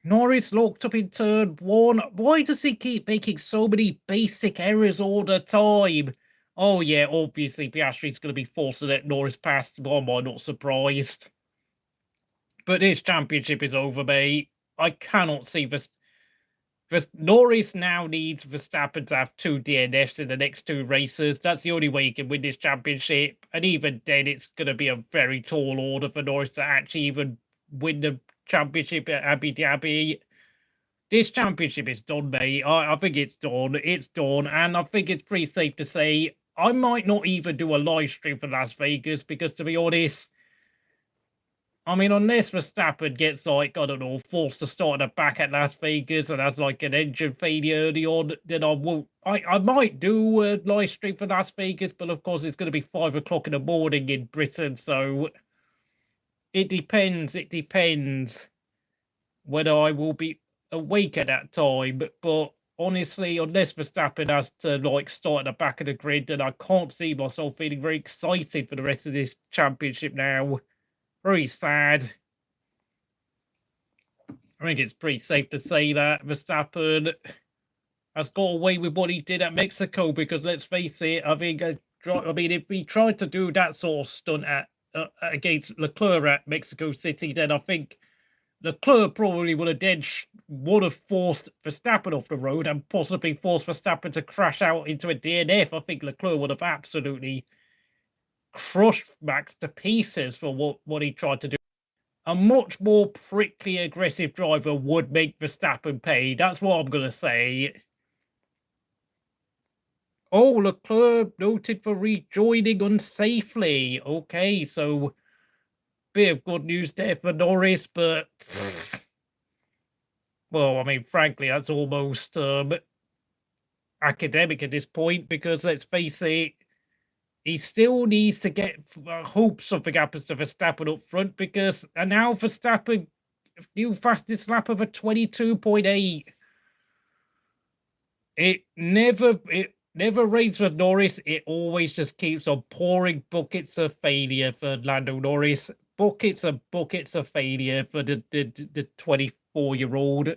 Speaker 1: Norris locked up in turn 1. Why does he keep making so many basic errors all the time? Oh yeah, obviously Piastri's going to be forcing it Norris past. Why am I not surprised? But this championship is over, mate. I cannot see this. Norris now needs Verstappen to have 2 DNFs in the next 2 races. That's the only way he can win this championship. And even then, it's going to be a very tall order for Norris to actually even win the championship at Abu Dhabi. This championship is done, mate. I think it's done. It's done. And I think it's pretty safe to say I might not even do a live stream for Las Vegas because, to be honest, I mean, unless Verstappen gets, like, I don't know, forced to start at the back at Las Vegas and has, like, an engine failure early on, then I won't. I might do a live stream for Las Vegas, but of course it's going to be 5 o'clock in the morning in Britain, so it depends. It depends whether I will be awake at that time. But honestly, unless Verstappen has to, like, start at the back of the grid, then I can't see myself feeling very excited for the rest of this championship now. Very sad. I think it's pretty safe to say that Verstappen has got away with what he did at Mexico because, let's face it, I mean, if he tried to do that sort of stunt against Leclerc at Mexico City, then I think Leclerc probably would have forced Verstappen off the road and possibly forced Verstappen to crash out into a DNF. I think Leclerc would have absolutely crushed Max to pieces for what he tried to do. A much more prickly, aggressive driver would make Verstappen pay. That's what I'm going to say. Oh, Leclerc noted for rejoining unsafely. Okay, so bit of good news there for Norris, but well, I mean, frankly, that's almost academic at this point because, let's face it, he still needs to hope something happens to Verstappen up front because now Verstappen, new fastest lap of a 22.8. It never rains for Norris. It always just keeps on pouring buckets of failure for Lando Norris. Buckets and buckets of failure for the 24-year-old.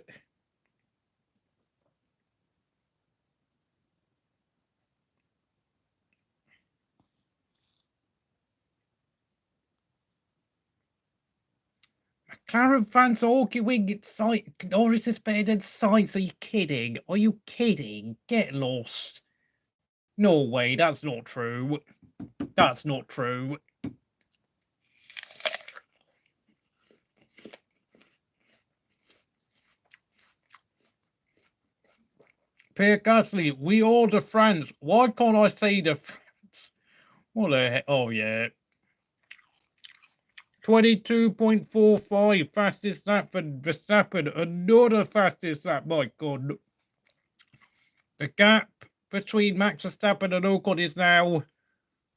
Speaker 1: McLaren fans arguing Norris is better than Sainz. Are you kidding? Are you kidding? Get lost. No way, that's not true. That's not true. Pierre Gasly, we are the friends. Why can't I say the friends? What the heck? Oh, yeah. 22.45, fastest lap for Verstappen. Another fastest lap. My God. The gap between Max Verstappen and Ocon is now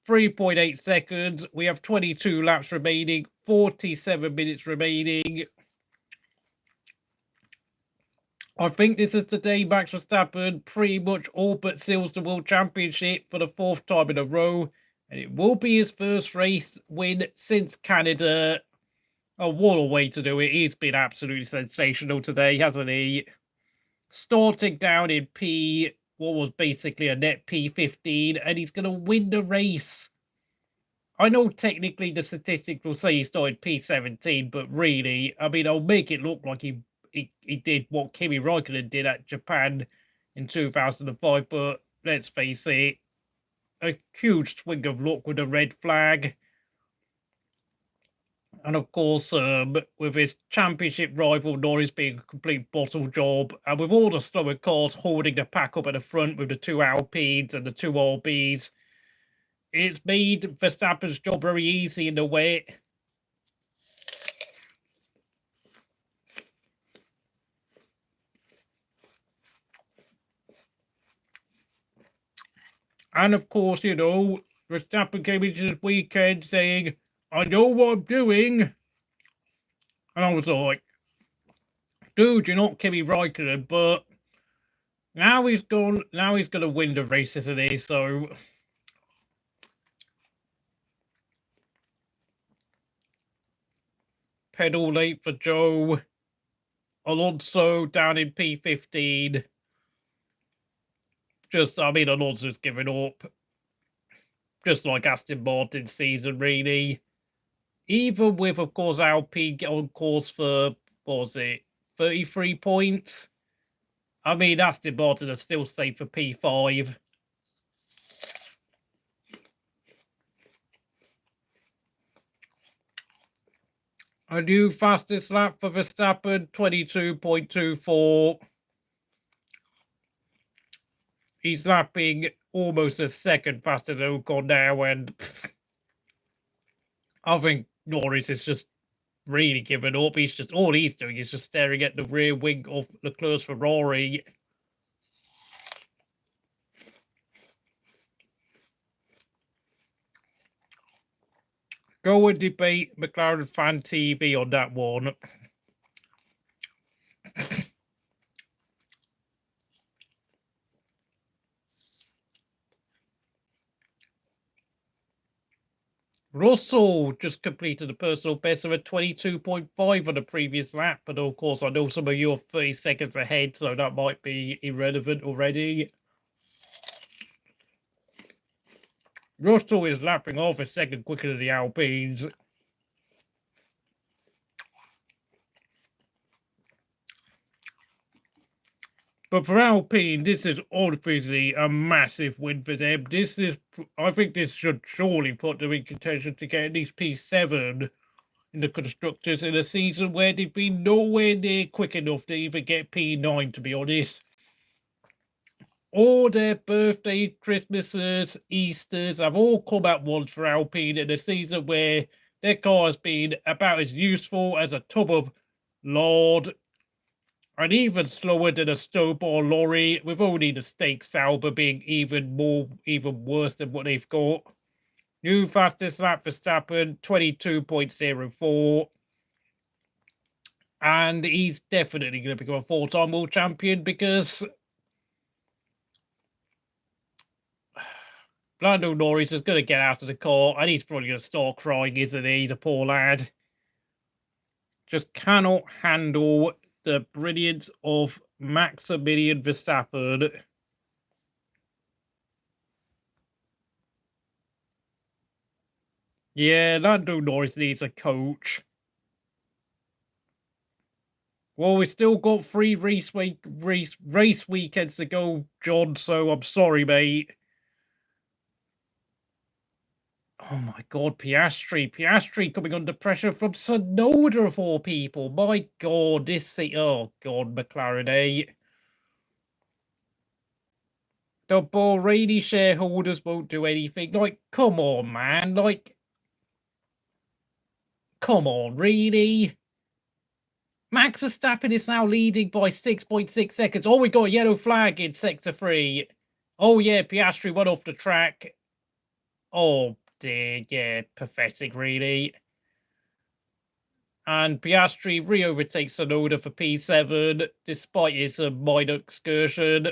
Speaker 1: 3.8 seconds. We have 22 laps remaining, 47 minutes remaining. I think this is the day Max Verstappen pretty much all but seals the World Championship for the 4th time in a row. And it will be his first race win since Canada. Oh, what a way to do it. He's been absolutely sensational today, hasn't he? Starting down in what was basically a net P15, and he's going to win the race. I know technically the statistics will say he started P17, but really, I mean, I'll make it look like he did what Kimi Räikkönen did at Japan in 2005, but let's face it, a huge swing of luck with a red flag. And of course, with his championship rival Norris being a complete bottle job, and with all the slower cars holding the pack up at the front with the 2 Alpines and the 2 RBs, it's made Verstappen's job very easy in the wet. And of course, you know, Verstappen came into this weekend saying, I know what I'm doing. And I was like, dude, you're not Kimi Räikkönen, but now he's gone, now he's going to win the race, isn't he? So pedal late for Zhou. Alonso down in P15. I mean, Alonso's giving up. Just like Aston Martin's season, really. Even with, of course, Alpine on course for, what was it, 33 points? I mean, Aston Martin are still safe for P5. A new fastest lap for Verstappen, 22.24. He's lapping almost a second faster than Ocon now, and I think Norris is just really giving up. All he's doing is just staring at the rear wing of Leclerc's Ferrari. Go and debate McLaren Fan TV on that one. Russell just completed a personal best of a 22.5 on the previous lap, but of course I know some of you are 30 seconds ahead, so that might be irrelevant already. Russell is lapping off a second quicker than the Alpines. But for Alpine, this is obviously a massive win for them. I think this should surely put them in contention to get at least P7 in the Constructors in a season where they've been nowhere near quick enough to even get P9, to be honest. All their birthdays, Christmases, Easters have all come at once for Alpine in a season where their car has been about as useful as a tub of lard, and even slower than a snowball lorry, with only the stake Sauber being even worse than what they've got. New fastest lap for Verstappen, 22.04. And he's definitely going to become a 4-time world champion because Lando Norris is going to get out of the car and he's probably going to start crying, isn't he, the poor lad? Just cannot handle the brilliance of Maximilian Verstappen. Yeah, Lando Norris needs a coach. Well, we still got 3 race weekends to go, John, so I'm sorry, mate. Oh my God, Piastri coming under pressure from Tsunoda of all people. My God, oh God, McLaren, eh? The Bahraini shareholders won't do anything. Like, come on, man. Like, come on, really? Max Verstappen is now leading by 6.6 seconds. Oh, we got a yellow flag in Sector 3. Oh, yeah, Piastri went off the track. Oh, dear, yeah, pathetic, really. And Piastri re-overtakes Tsunoda for P7, despite his minor excursion.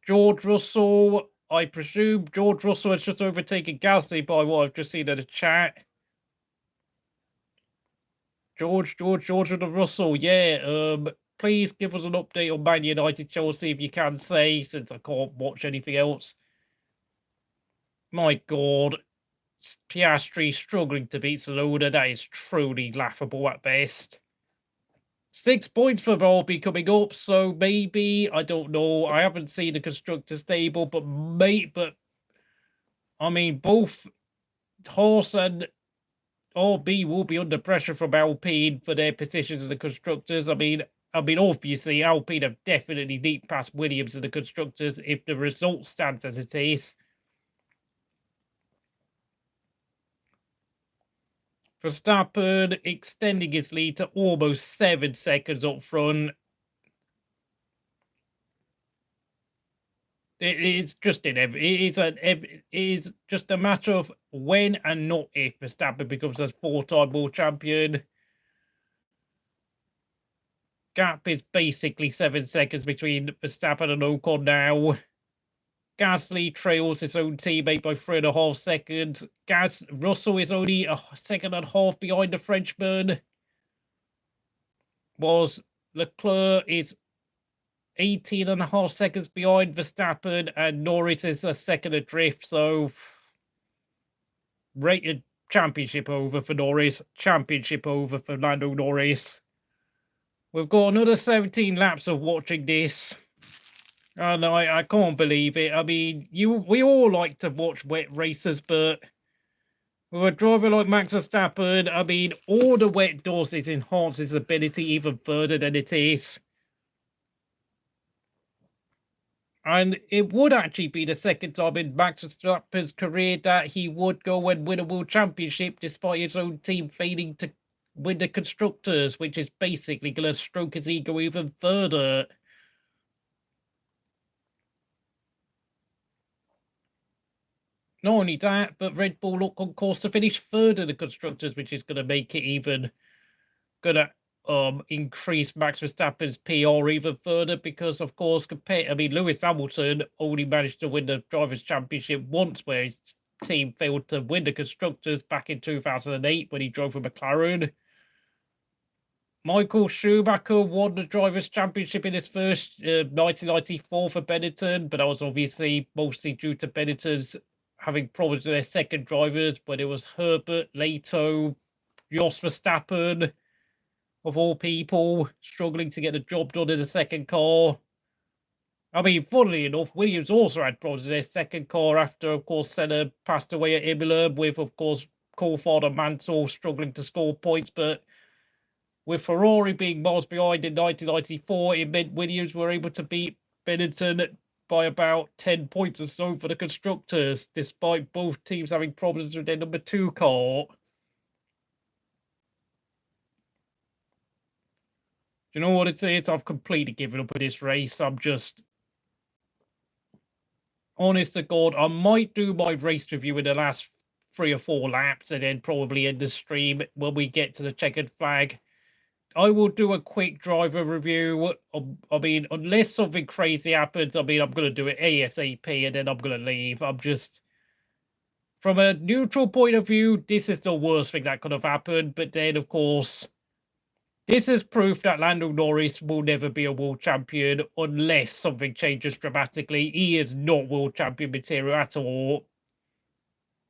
Speaker 1: George Russell, I presume George Russell has just overtaken Gasly by what I've just seen in the chat. George and Russell, yeah. Please give us an update on Man United Chelsea if you can say, since I can't watch anything else. My God, Piastri struggling to beat Tsunoda. That is truly laughable at best. 6 points for Alpine coming up, so maybe, I don't know. I haven't seen the constructors table, but I mean, both Haas and RB will be under pressure from Alpine for their positions in the constructors. I mean, obviously, Alpine have definitely leaped past Williams in the constructors if the result stands as it is. Verstappen extending his lead to almost 7 seconds up front. It is just it is just a matter of when and not if Verstappen becomes a 4-time world champion. Gap is basically 7 seconds between Verstappen and Ocon now. Gasly trails his own teammate by 3.5 seconds. Russell is only a second and a half behind the Frenchman. Whilst Leclerc is 18.5 seconds behind Verstappen, and Norris is a second adrift. So, rated championship over for Norris. Championship over for Lando Norris. We've got another 17 laps of watching this. And I can't believe it. I mean, we all like to watch wet races, but with a driver like Max Verstappen, I mean, all the wet does is enhance his ability even further than it is. And it would actually be the second time in Max Verstappen's career that he would go and win a world championship despite his own team failing to win the constructors, which is basically going to stroke his ego even further. Not only that, but Red Bull look on course to finish third in the constructors, which is going to make it even going to increase Max Verstappen's PR even further because, of course, Lewis Hamilton only managed to win the Drivers' Championship once, where his team failed to win the constructors back in 2008 when he drove for McLaren. Michael Schumacher won the Drivers' Championship in his first 1994 for Benetton, but that was obviously mostly due to Benetton's having problems with their second drivers, but it was Herbert, Leto, Jos Verstappen, of all people, struggling to get the job done in the second car. I mean, funnily enough, Williams also had problems in their second car after, of course, Senna passed away at Imola, with, of course, Coulthard and Mansell struggling to score points, but with Ferrari being miles behind in 1994, it meant Williams were able to beat Benetton by about 10 points or so for the constructors, despite both teams having problems with their number 2 car. You know what it is? I've completely given up with this race. I'm just, honest to God, I might do my race review in the last 3 or 4 laps and then probably end the stream when we get to the checkered flag. I will do a quick driver review. I mean, unless something crazy happens, I mean, I'm going to do it ASAP and then I'm going to leave. I'm just, from a neutral point of view, this is the worst thing that could have happened. But then, of course, this is proof that Lando Norris will never be a world champion unless something changes dramatically. He is not world champion material at all.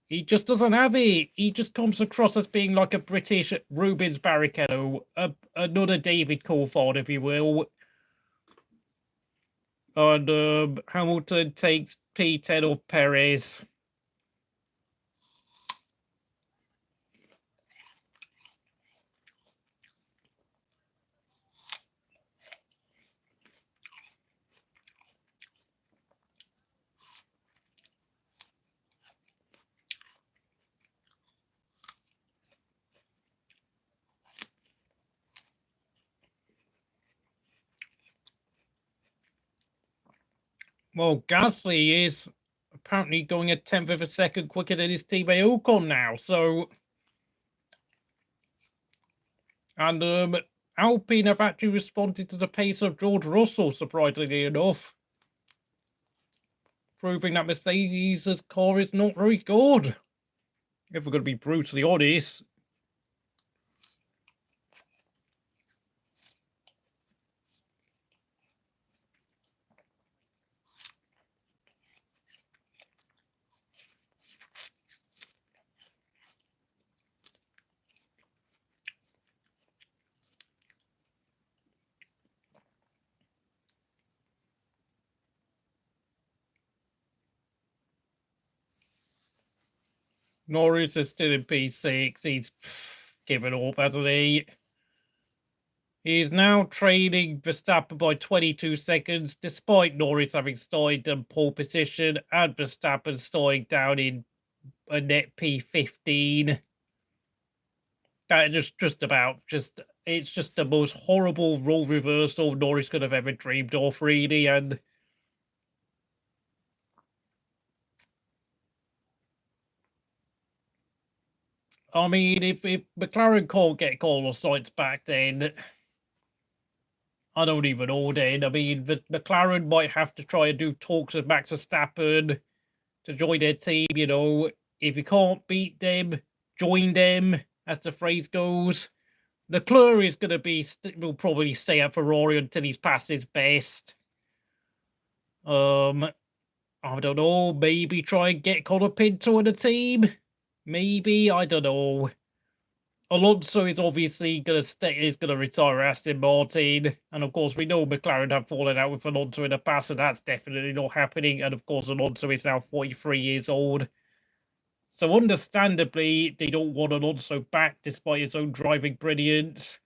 Speaker 1: He just doesn't have it. He just comes across as being like a British Rubens Barrichello, another David Coulthard, if you will. And Hamilton takes P10 off Perez. Well, Gasly is apparently going a 10th of a second quicker than his teammate Ocon now, so... And Alpine have actually responded to the pace of George Russell, surprisingly enough. Proving that Mercedes' car is not very good. If we're going to be brutally honest. Norris is still in P6. He's given up, hasn't he? He's now trailing Verstappen by 22 seconds, despite Norris having started in pole position and Verstappen starting down in a net P15. That is it's just the most horrible role reversal Norris could have ever dreamed of, really. And I mean, if McLaren can't get Carlos Sainz back, then I don't even know then. I mean, McLaren might have to try and do talks with Max Verstappen to join their team, you know. If you can't beat them, join them, as the phrase goes. Leclerc is going to will probably stay at Ferrari until he's past his best. I don't know, maybe try and get Connor Pinto in the team. Maybe, I don't know. Alonso is obviously going to retire Aston Martin, and of course we know McLaren have fallen out with Alonso in the past, and that's definitely not happening. And of course Alonso is now 43 years old, so understandably they don't want Alonso back despite his own driving brilliance.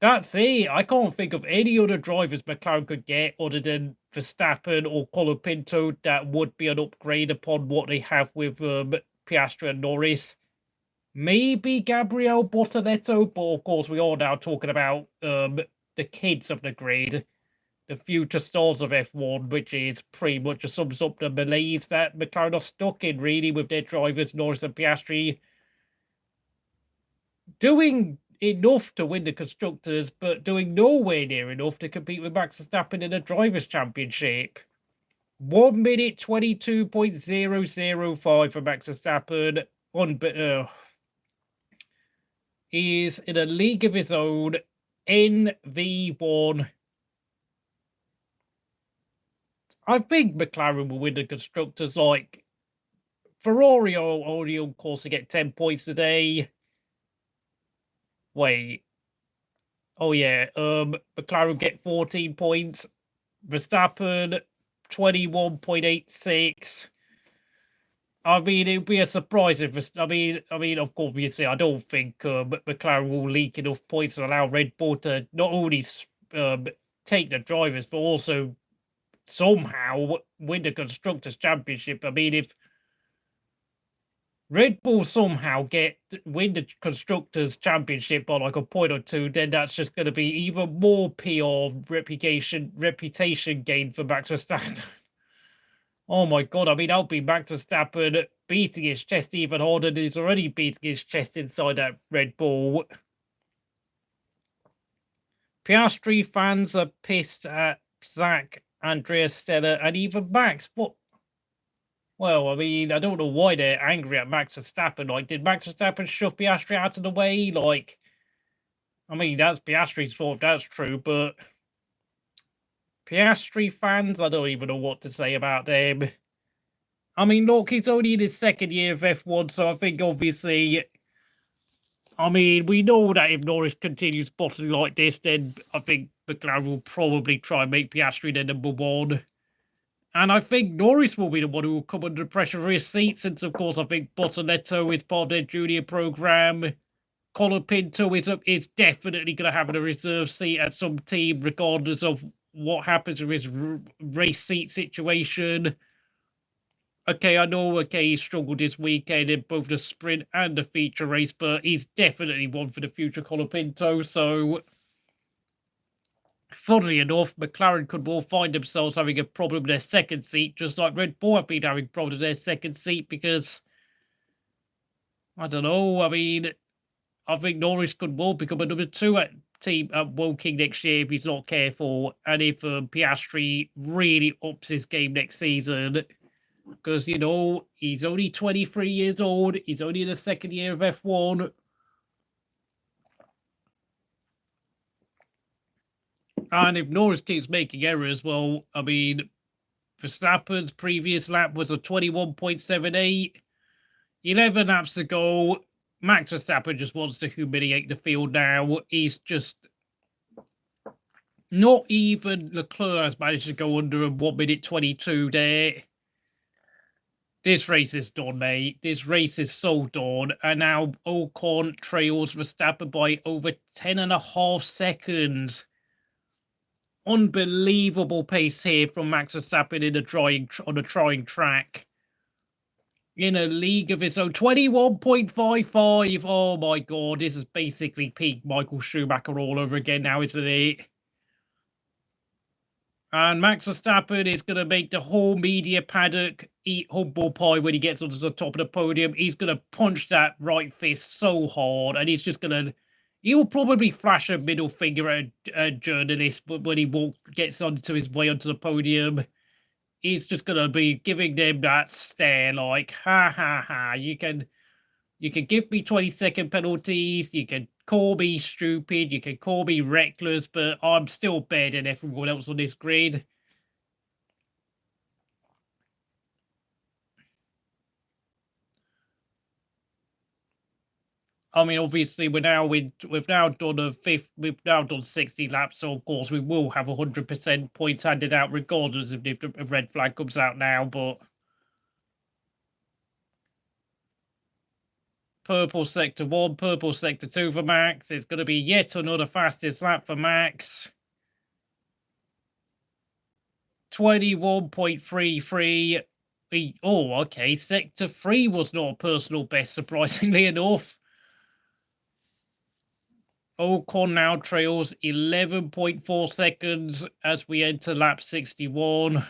Speaker 1: That's it. I can't think of any other drivers McLaren could get other than Verstappen or Colin Pinto that would be an upgrade upon what they have with Piastri and Norris. Maybe Gabriel Bortoletto, but of course we are now talking about the kids of the grid, the future stars of F1, which is pretty much sums up the malaise that McLaren are stuck in, really, with their drivers, Norris and Piastri, doing enough to win the Constructors, but doing nowhere near enough to compete with Max Verstappen in the Drivers' Championship. 1 minute 22.005 for Max Verstappen. He's in a league of his own, NV1. I think McLaren will win the Constructors. Like, Ferrari are only on course to get 10 points today. Wait. Oh, yeah. McLaren get 14 points. Verstappen, 21.86. I mean, it'd be a surprise if I mean, of course, obviously, I don't think McLaren will leak enough points to allow Red Bull to not only take the drivers, but also somehow win the Constructors' Championship. I mean, if Red Bull somehow win the Constructors' Championship by like a point or two, then that's just going to be even more PR reputation gain for Max Verstappen. Oh my god, I mean, I'll be Max Verstappen beating his chest even harder than he's already beating his chest inside that Red Bull. Piastri fans are pissed at Zach, Andrea Stella, and even Max. What? Well, I mean, I don't know why they're angry at Max Verstappen. Like, did Max Verstappen shove Piastri out of the way? Like, I mean, that's Piastri's fault, that's true, but Piastri fans, I don't even know what to say about them. I mean, look, he's only in his second year of F1, so I think obviously, I mean, we know that if Norris continues bottling like this, then I think McLaren will probably try and make Piastri their number one. And I think Norris will be the one who will come under pressure for his seat, since, of course, I think Bortoletto is part of their junior program. Colin Pinto is definitely going to have a reserve seat at some team, regardless of what happens with his race seat situation. Okay, I know, he struggled this weekend in both the sprint and the feature race, but he's definitely one for the future Colin Pinto, so funnily enough, McLaren could well find themselves having a problem with their second seat, just like Red Bull have been having problems with their second seat, because, I don't know, I mean, I think Norris could well become a number two at Woking next year if he's not careful, and if Piastri really ups his game next season. Because, you know, he's only 23 years old. He's only in the second year of F1. And if Norris keeps making errors, well, I mean, Verstappen's previous lap was a 21.78. 11 laps to go. Max Verstappen just wants to humiliate the field now. He's just... Not even Leclerc has managed to go under a 1 minute 22 there. This race is done, mate. This race is so done. And now Ocon trails Verstappen by over 10.5 seconds. Unbelievable pace here from Max Verstappen on a trying track. In a league of his own, 21.55. Oh my god, this is basically peak Michael Schumacher all over again now, isn't it? And Max Verstappen is going to make the whole media paddock eat humble pie when he gets onto the top of the podium. He's going to punch that right fist so hard, and he's just going to... He'll probably flash a middle finger at a journalist, but when he gets onto his way onto the podium, he's just going to be giving them that stare like, ha, ha, ha, you can give me 20-second penalties, you can call me stupid, you can call me reckless, but I'm still better than everyone else on this grid. I mean, obviously, we've now done 60 laps, so of course we will have 100% points handed out regardless of if the red flag comes out now, but purple sector 1, purple sector 2 for Max. It's going to be yet another fastest lap for Max. 21.33. Oh, okay. Sector 3 was not a personal best, surprisingly enough. Ocon now trails 11.4 seconds as we enter lap 61.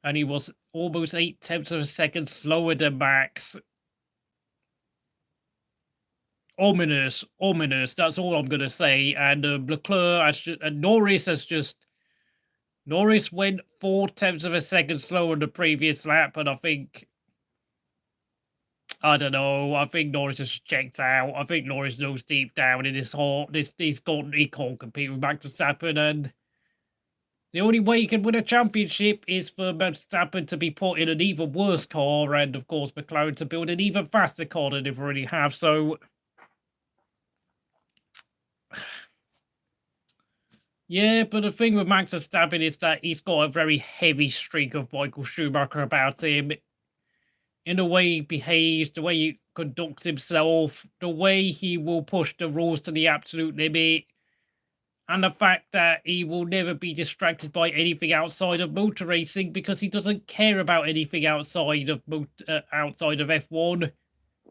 Speaker 1: And he was almost 0.8 of a second slower than Max. Ominous. That's all I'm going to say. And Leclerc and Norris Norris went 0.4 of a second slower in the previous lap, and I don't know. I think Norris has checked out. I think Norris knows deep down in his heart he can't compete with Max Verstappen, and the only way he can win a championship is for Verstappen to be put in an even worse car, and of course McLaren to build an even faster car than they already have. So yeah, but the thing with Max Verstappen is that he's got a very heavy streak of Michael Schumacher about him. In the way he behaves, the way he conducts himself, the way he will push the rules to the absolute limit, and the fact that he will never be distracted by anything outside of motor racing because he doesn't care about anything outside of F1.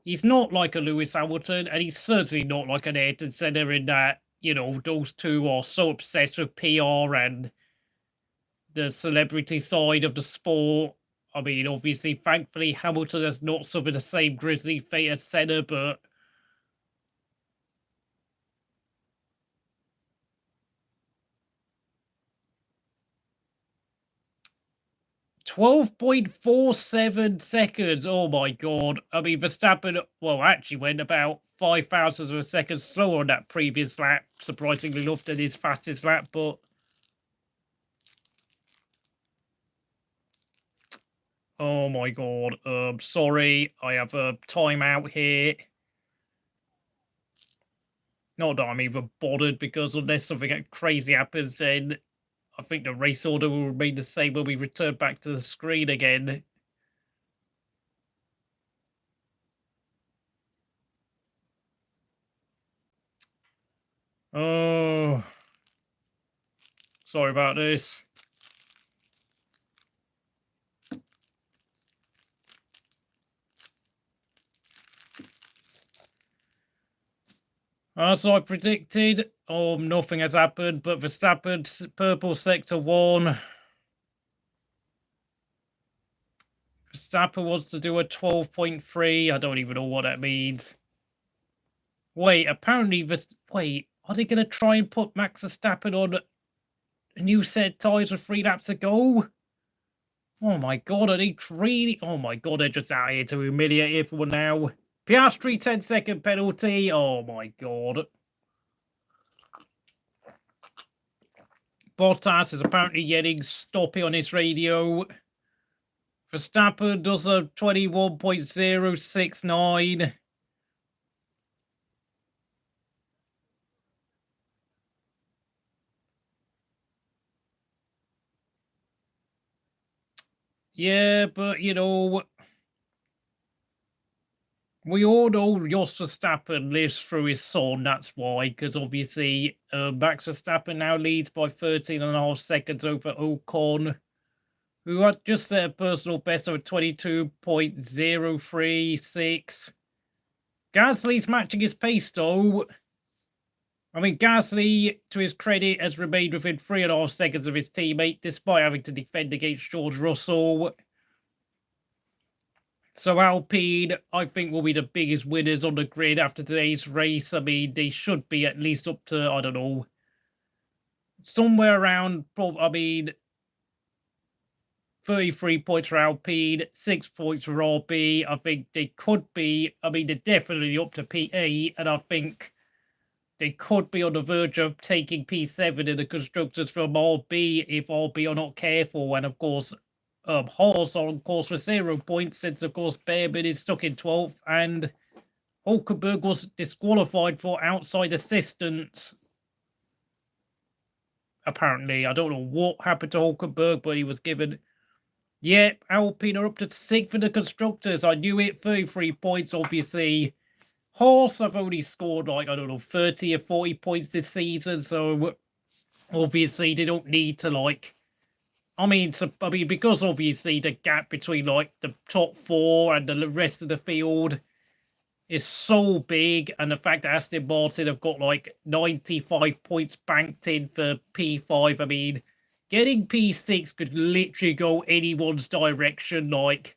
Speaker 1: He's not like a Lewis Hamilton, and he's certainly not like an Ayrton Senna in that, you know, those two are so obsessed with PR and the celebrity side of the sport. I mean, obviously, thankfully, Hamilton has not suffered the same grisly fate as Senna, but... .47 seconds. Oh my god. I mean, Verstappen, well, actually went about 0.005 of a second slower on that previous lap, surprisingly enough, than his fastest lap, but... Oh my god. Sorry, I have a timeout here. Not that I'm even bothered, because unless something crazy happens, then I think the race order will remain the same when we return back to the screen again. Oh, sorry about this. As I predicted, nothing has happened, but Verstappen's purple sector 1. Verstappen wants to do a 12.3. I don't even know what that means. Wait, apparently, wait, are they going to try and put Max Verstappen on a new set of tyres with 3 laps to go? Oh my god, are they really? Oh my god, they're just out here to humiliate everyone now. Piastri 10-second penalty. Oh my god. Bottas is apparently yelling stop it on his radio. Verstappen does a 21.069. Yeah, but, you know, we all know Jos Verstappen lives through his son, that's why, because obviously Max Verstappen now leads by 13.5 seconds over Ocon, who had just set a personal best of 22.036. Gasly's matching his pace, though. I mean, Gasly, to his credit, has remained within 3.5 seconds of his teammate, despite having to defend against George Russell. So Alpine, I think, will be the biggest winners on the grid after today's race. I mean, they should be at least up to, I don't know, somewhere around, 33 points for Alpine, 6 points for RB. I think they could be, they're definitely up to P8, and I think they could be on the verge of taking P7 in the constructors from RB if RB are not careful. And of course, Haas are on course for 0 points since, of course, Behrman is stuck in 12th and Hulkenberg was disqualified for outside assistance. Apparently, I don't know what happened to Hulkenberg, but he was given. Yep, Alpine are up to 6th for the constructors. I knew it. 33 points, obviously. Haas have only scored, like, I don't know, 30 or 40 points this season, so obviously they don't need to, like, because obviously the gap between, like, the top 4 and the rest of the field is so big, and the fact that Aston Martin have got, like, 95 points banked in for P5, I mean, getting P6 could literally go anyone's direction, like,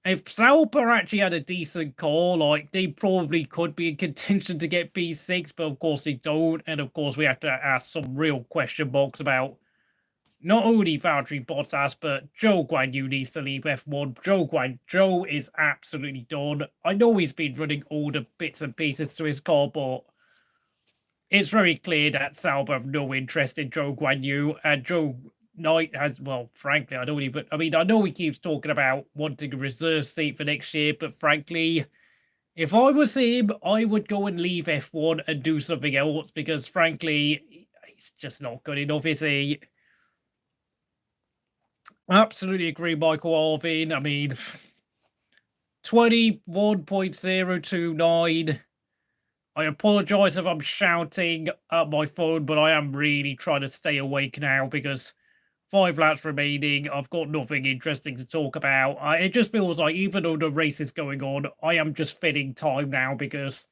Speaker 1: if Sauber actually had a decent car, like, they probably could be in contention to get P6, but of course they don't, and of course we have to ask some real question marks about not only Valtteri Bottas, but Zhou Guanyu needs to leave F1. Zhou is absolutely done. I know he's been running all the bits and pieces to his car, but it's very clear that Sauber have no interest in Zhou Guanyu, and Zhou Knight has, well, frankly, I know he keeps talking about wanting a reserve seat for next year, but frankly, if I was him, I would go and leave F1 and do something else, because frankly, he's just not good enough, is he? Absolutely agree, Michael Alvin. I mean, 21.029. I apologize if I'm shouting at my phone, but I am really trying to stay awake now because 5 laps remaining. I've got nothing interesting to talk about. It just feels like even though the race is going on, I am just filling time now because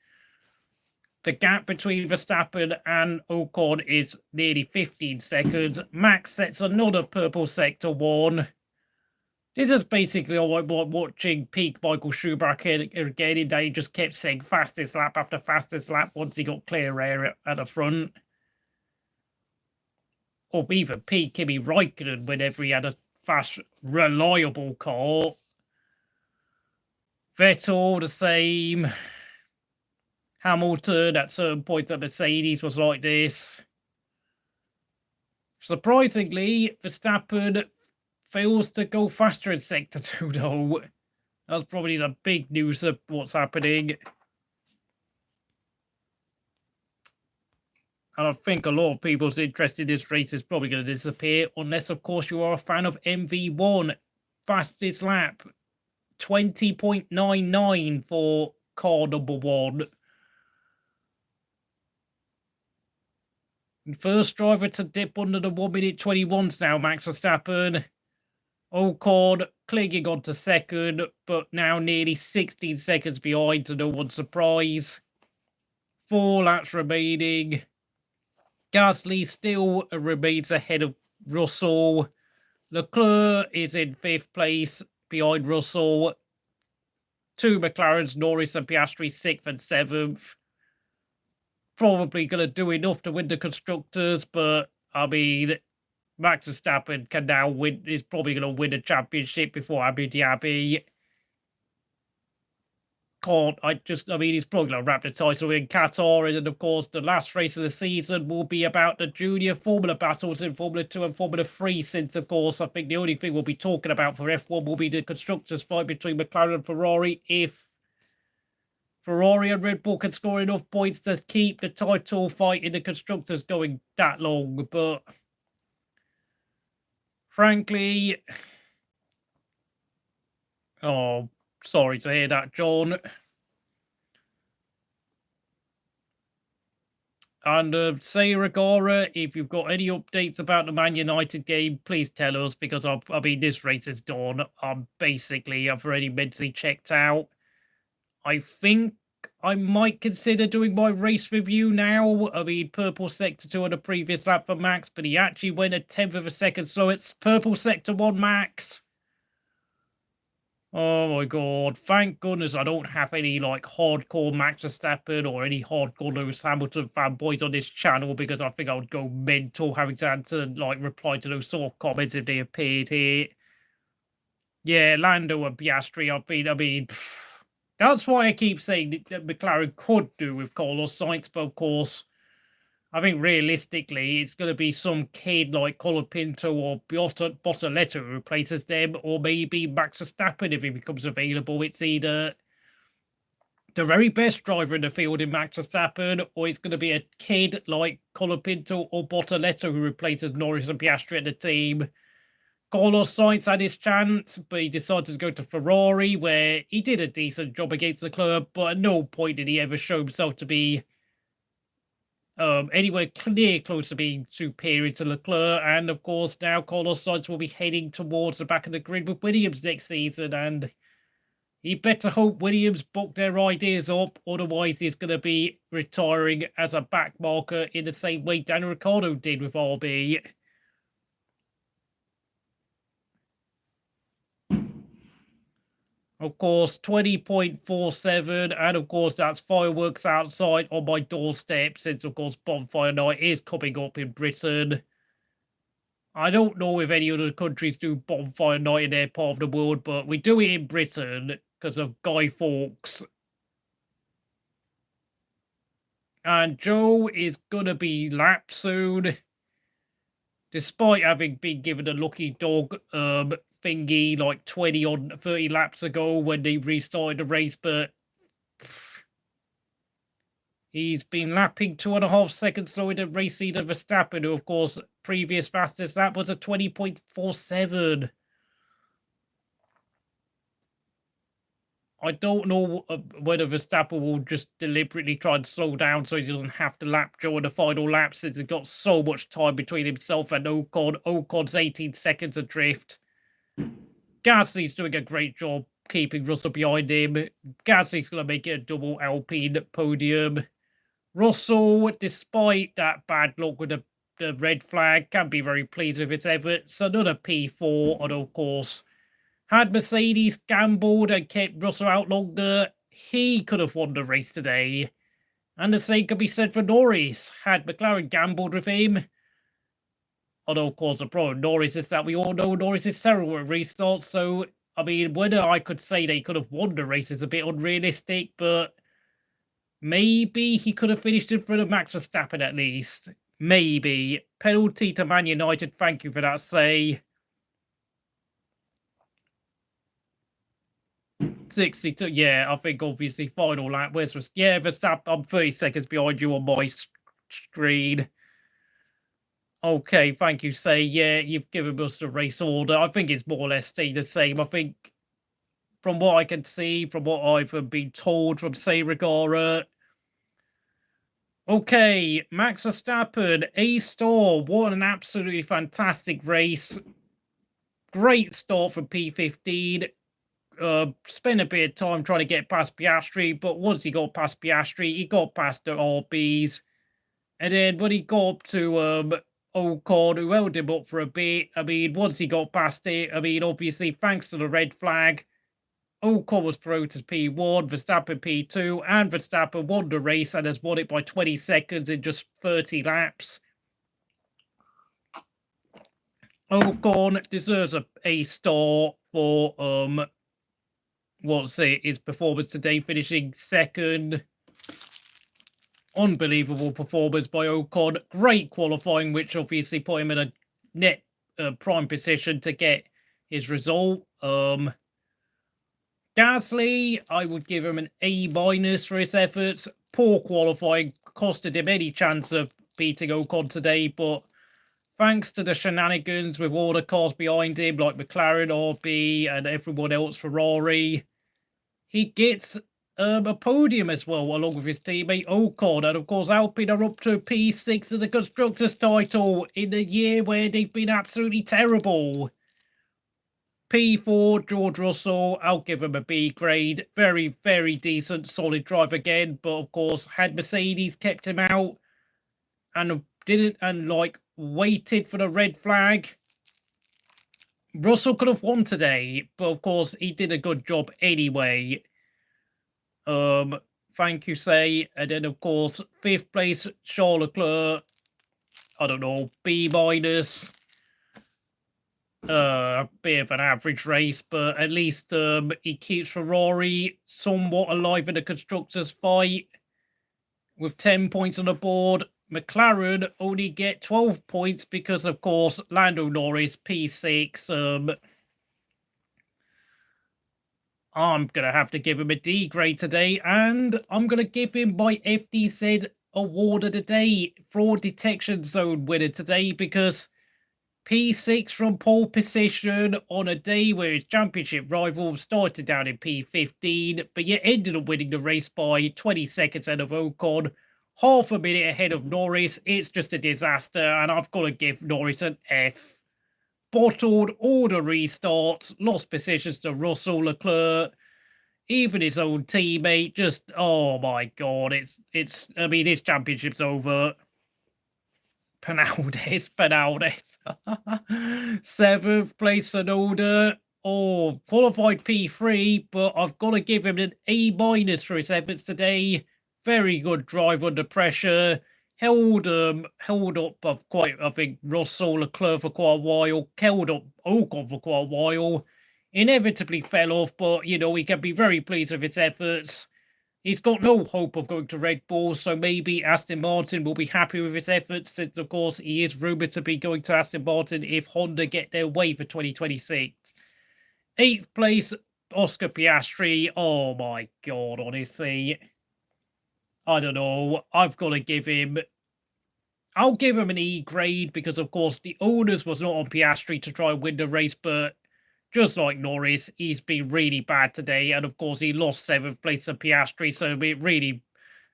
Speaker 1: the gap between Verstappen and Ocon is nearly 15 seconds. Max sets another purple sector 1. This is basically like watching peak Michael Schumacher again, in that he just kept saying fastest lap after fastest lap once he got clear air at the front. Or even peak Kimi Raikkonen whenever he had a fast, reliable car. Vettel, the same. Hamilton, at certain points at Mercedes, was like this. Surprisingly, Verstappen fails to go faster in Sector 2, though. That's probably the big news of what's happening. And I think a lot of people's interest in this race is probably going to disappear, unless, of course, you are a fan of MV1. Fastest lap, 20.99 for car number 1. First driver to dip under the 1 minute 21s now, Max Verstappen. Ocon clinging on to second, but now nearly 16 seconds behind to no one's surprise. 4 laps remaining. Gasly still remains ahead of Russell. Leclerc is in 5th place behind Russell. 2 McLarens, Norris and Piastri, 6th and 7th. Probably going to do enough to win the constructors, but I mean, Max Verstappen can now win. Is probably going to win the championship before Abu Dhabi. He's probably going to wrap the title in Qatar, and then of course the last race of the season will be about the junior Formula battles in Formula 2 and Formula 3. Since of course I think the only thing we'll be talking about for F1 will be the constructors fight between McLaren and Ferrari, if Ferrari and Red Bull can score enough points to keep the title fight in the constructors going that long. But frankly, Oh, sorry to hear that, John. And say, Regora, if you've got any updates about the Man United game, please tell us, because I mean, this race is done. I've already mentally checked out. I think I might consider doing my race review now. I mean, Purple Sector 2 on the previous lap for Max, but he actually went a 10th of a second slow. It's Purple Sector 1 Max. Oh my god, thank goodness I don't have any like hardcore Max Verstappen or any hardcore Lewis Hamilton fanboys on this channel, because I think I would go mental having to answer, like, reply to those sort of comments if they appeared here. Yeah, Lando and Piastri, I mean, that's why I keep saying that McLaren could do with Carlos Sainz, but of course, I think realistically, it's going to be some kid like Colapinto or Bottas who replaces them, or maybe Max Verstappen if he becomes available. It's either the very best driver in the field in Max Verstappen, or it's going to be a kid like Colapinto or Bottas who replaces Norris and Piastri at the team. Carlos Sainz had his chance, but he decided to go to Ferrari, where he did a decent job against Leclerc, but at no point did he ever show himself to be anywhere close to being superior to Leclerc. And of course, now Carlos Sainz will be heading towards the back of the grid with Williams next season, and he better hope Williams book their ideas up, otherwise he's going to be retiring as a back marker in the same way Daniel Ricciardo did with RB. Of course, 20.47, and of course, that's fireworks outside on my doorstep, since, of course, Bonfire Night is coming up in Britain. I don't know if any other countries do Bonfire Night in their part of the world, but we do it in Britain because of Guy Fawkes. And Zhou is going to be lapped soon, despite having been given a lucky dog thingy like 20 or 30 laps ago when they restarted the race, but he's been lapping 2.5 seconds slower than race leader Verstappen, who, of course, previous fastest lap was a 20.47. I don't know whether Verstappen will just deliberately try and slow down so he doesn't have to lap Zhou in the final lap, since he's got so much time between himself and Ocon. Ocon's 18 seconds adrift. Gasly's doing a great job keeping Russell behind him. Gasly's going to make it a double Alpine podium. Russell, despite that bad luck with the red flag, can be very pleased with his efforts. Another P4, and of course, had Mercedes gambled and kept Russell out longer, he could have won the race today. And the same could be said for Norris. Had McLaren gambled with him, although, of course, the problem with Norris is that we all know Norris is terrible at restarts, so, I mean, whether I could say they could have won the race is a bit unrealistic, but maybe he could have finished in front of Max Verstappen at least. Maybe. Penalty to Man United, thank you for that say. 62, yeah, I think obviously final lap. Yeah, Verstappen, I'm 30 seconds behind you on my screen. Okay, thank you, Say. Yeah, you've given us the race order. I think it's more or less stayed the same. I think, from what I can see, from what I've been told from Say Regara. Okay, Max Verstappen, A-star. What an absolutely fantastic race. Great start from P15. Spent a bit of time trying to get past Piastri, but once he got past Piastri, he got past the RBs. And then when he got up to Ocon, who held him up for a bit, I mean, once he got past it, I mean, obviously, thanks to the red flag, Ocon was promoted to P1, Verstappen P2, and Verstappen won the race and has won it by 20 seconds in just 30 laps. Ocon deserves a A-star for his performance today, finishing second. Unbelievable performance by Ocon. Great qualifying, which obviously put him in a net prime position to get his result. Gasly, I would give him an A- for his efforts. Poor qualifying, costed him any chance of beating Ocon today, but thanks to the shenanigans with all the cars behind him, like McLaren, RB, and everyone else, Ferrari, he gets a podium as well, along with his teammate Ocon. And of course, Alpine are up to P6 of the Constructors' title in the year where they've been absolutely terrible. P4, George Russell, I'll give him a B grade. Very, very decent, solid drive again. But of course, had Mercedes kept him out and waited for the red flag, Russell could have won today. But of course, he did a good job anyway. Thank you, Say. And then of course, 5th place, Charles Leclerc. I don't know, B minus. A bit of an average race, but at least he keeps Ferrari somewhat alive in the constructors fight with 10 points on the board. McLaren only get 12 points because, of course, Lando Norris P6. I'm gonna have to give him a D grade today, and I'm gonna give him my FDZ award of the day, fraud detection zone winner today, because P6 from pole position on a day where his championship rival started down in P15, but yet ended up winning the race by 20 seconds ahead of Ocon, half a minute ahead of Norris. It's just a disaster, and I've got to give Norris an F. Bottled all the restarts, lost positions to Russell, Leclerc, even his own teammate. Just, oh my God, I mean, his championship's over. Penalties. 7th place, Tsunoda. Oh, qualified P3, but I've got to give him an A minus for his efforts today. Very good drive under pressure. Held up I think Russell, Leclerc for quite a while. Held up Ocon for quite a while. Inevitably fell off, but you know, he can be very pleased with his efforts. He's got no hope of going to Red Bull, so maybe Aston Martin will be happy with his efforts, since, of course, he is rumoured to be going to Aston Martin if Honda get their way for 2026. 8th place, Oscar Piastri. Oh, my God, honestly. I don't know. I've got to give him... I'll give him an E grade because, of course, the onus was not on Piastri to try and win the race, but... just like Norris, he's been really bad today. And of course, he lost 7th place to Piastri. So it really,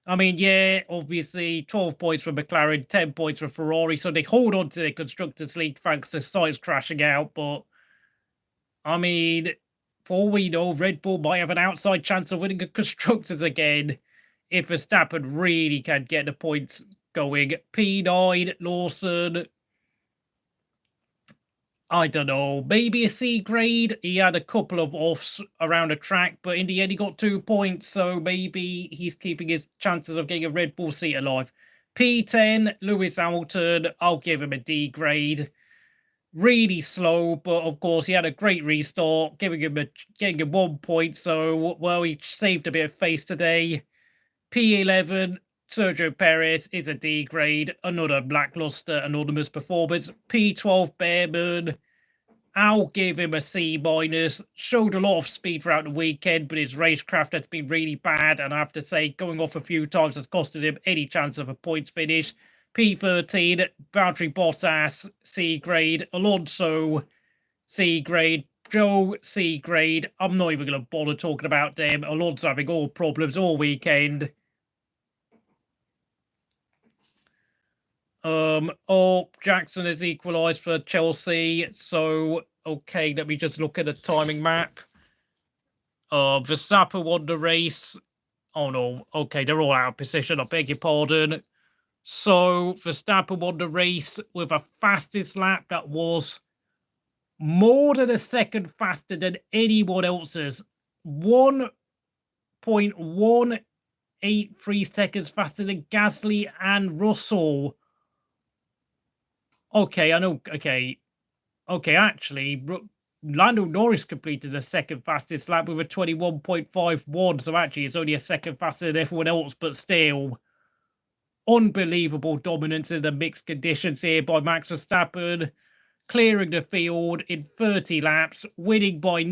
Speaker 1: I mean, yeah, obviously 12 points for McLaren, 10 points for Ferrari. So they hold on to the Constructors' League thanks to Sainz crashing out. But, I mean, for all we know, Red Bull might have an outside chance of winning the Constructors again if Verstappen really can get the points going. P9, Lawson. I don't know, maybe a C grade. He had a couple of offs around the track, but in the end he got 2 points, so maybe he's keeping his chances of getting a Red Bull seat alive. P10, Lewis Hamilton, I'll give him a D grade. Really slow, but of course he had a great restart, getting him 1 point, so, well, he saved a bit of face today. P11, Sergio Perez is a D grade, another lackluster, anonymous performance. P12, Behrman, I'll give him a C minus. Showed a lot of speed throughout the weekend, but his racecraft has been really bad, and I have to say, going off a few times has costed him any chance of a points finish. P13, Valtteri Bottas, C grade. Alonso, C grade. Zhou, C grade. I'm not even going to bother talking about them. Alonso having all problems all weekend. Jackson has equalised for Chelsea. So, okay, let me just look at the timing map. Verstappen won the race. Oh, no. Okay, they're all out of position. I beg your pardon. So, Verstappen won the race with a fastest lap that was more than a second faster than anyone else's. 1.183 seconds faster than Gasly and Russell. Okay, I know. Okay, actually, Lando Norris completed the second fastest lap with a 21.51. So actually, it's only a second faster than everyone else, but still, unbelievable dominance in the mixed conditions here by Max Verstappen, clearing the field in 30 laps, winning by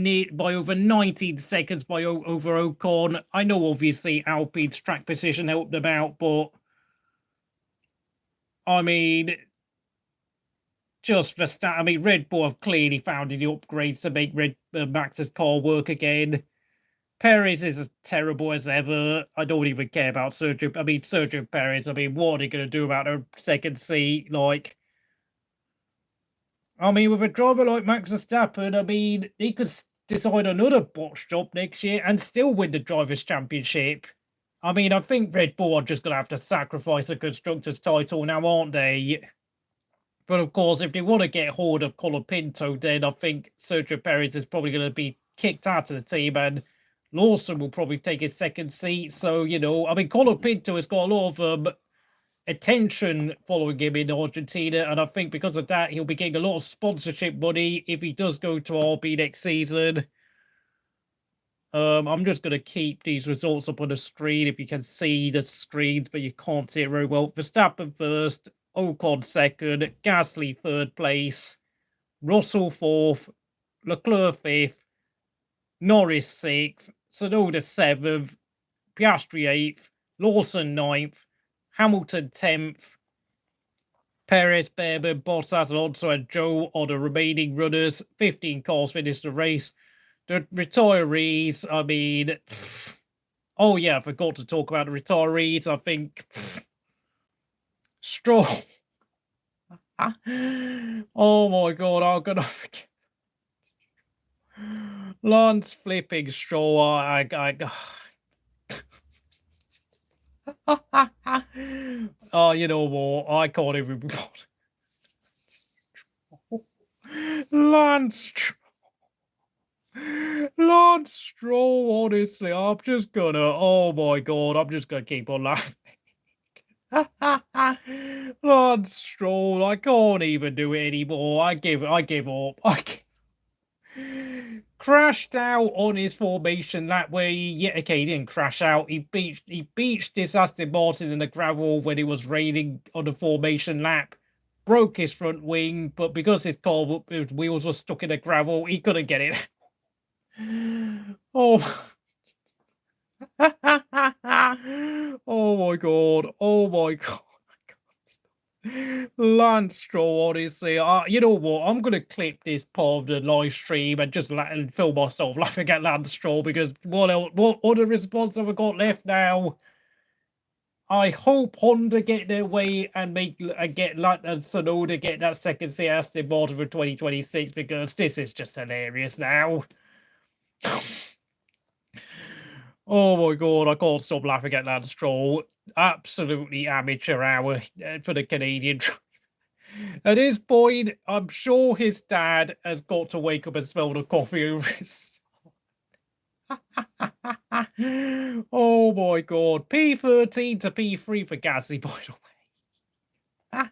Speaker 1: over 19 seconds over Ocon. I know, obviously, Alpine's track position helped them out, but I mean, just Verstappen. I mean, Red Bull have clearly found the upgrades to make Max's car work again. Perez is as terrible as ever. I don't even care about Sergio. I mean, Sergio Perez. I mean, what are they going to do about a second seat? Like, I mean, with a driver like Max Verstappen, I mean, he could decide another botch job next year and still win the Drivers' Championship. I mean, I think Red Bull are just going to have to sacrifice the Constructors' title now, aren't they? But of course, if they want to get hold of Colapinto, then I think Sergio Perez is probably going to be kicked out of the team, and Lawson will probably take his second seat. So, you know, I mean, Colapinto has got a lot of attention following him in Argentina, and I think because of that, he'll be getting a lot of sponsorship money if he does go to RB next season. I'm just going to keep these results up on the screen if you can see the screens, but you can't see it very well. Verstappen first, Ocon second, Gasly third place, Russell fourth, Leclerc fifth, Norris sixth, Tsunoda seventh, Piastri eighth, Lawson ninth, Hamilton 10th, Perez, Behrman, Bottas, Alonso, and Zhou are the remaining runners. 15 cars finished the race. The retirees, I mean, oh yeah, I forgot to talk about the retirees. I think Stroll. Oh my god, I'm gonna forget. Lance flipping Stroll. Oh, you know what? I can't even. Lance Stroll, honestly, I'm just gonna. Oh my god, I'm just gonna keep on laughing. Lance Stroll, I can't even do it anymore. I give up. Crashed out on his formation that way. Yeah, okay, he didn't crash out. He beached this Aston Martin in the gravel when it was raining on the formation lap. Broke his front wing, but because his wheels were stuck in the gravel, he couldn't get it. Oh. Oh my god. Oh my god. Lance Stroll, honestly. You know what? I'm going to clip this part of the live stream and just film myself laughing at Lance Stroll, because what other response have I got left now? I hope Honda get their way and get Tsunoda get that second seat Aston Martin for 2026, because this is just hilarious now. Oh my god, I can't stop laughing at Lance Stroll. Absolutely amateur hour for the Canadian. At this point, I'm sure his dad has got to wake up and smell the coffee over his. Oh my god. P13 to P3 for Gasly, by the way.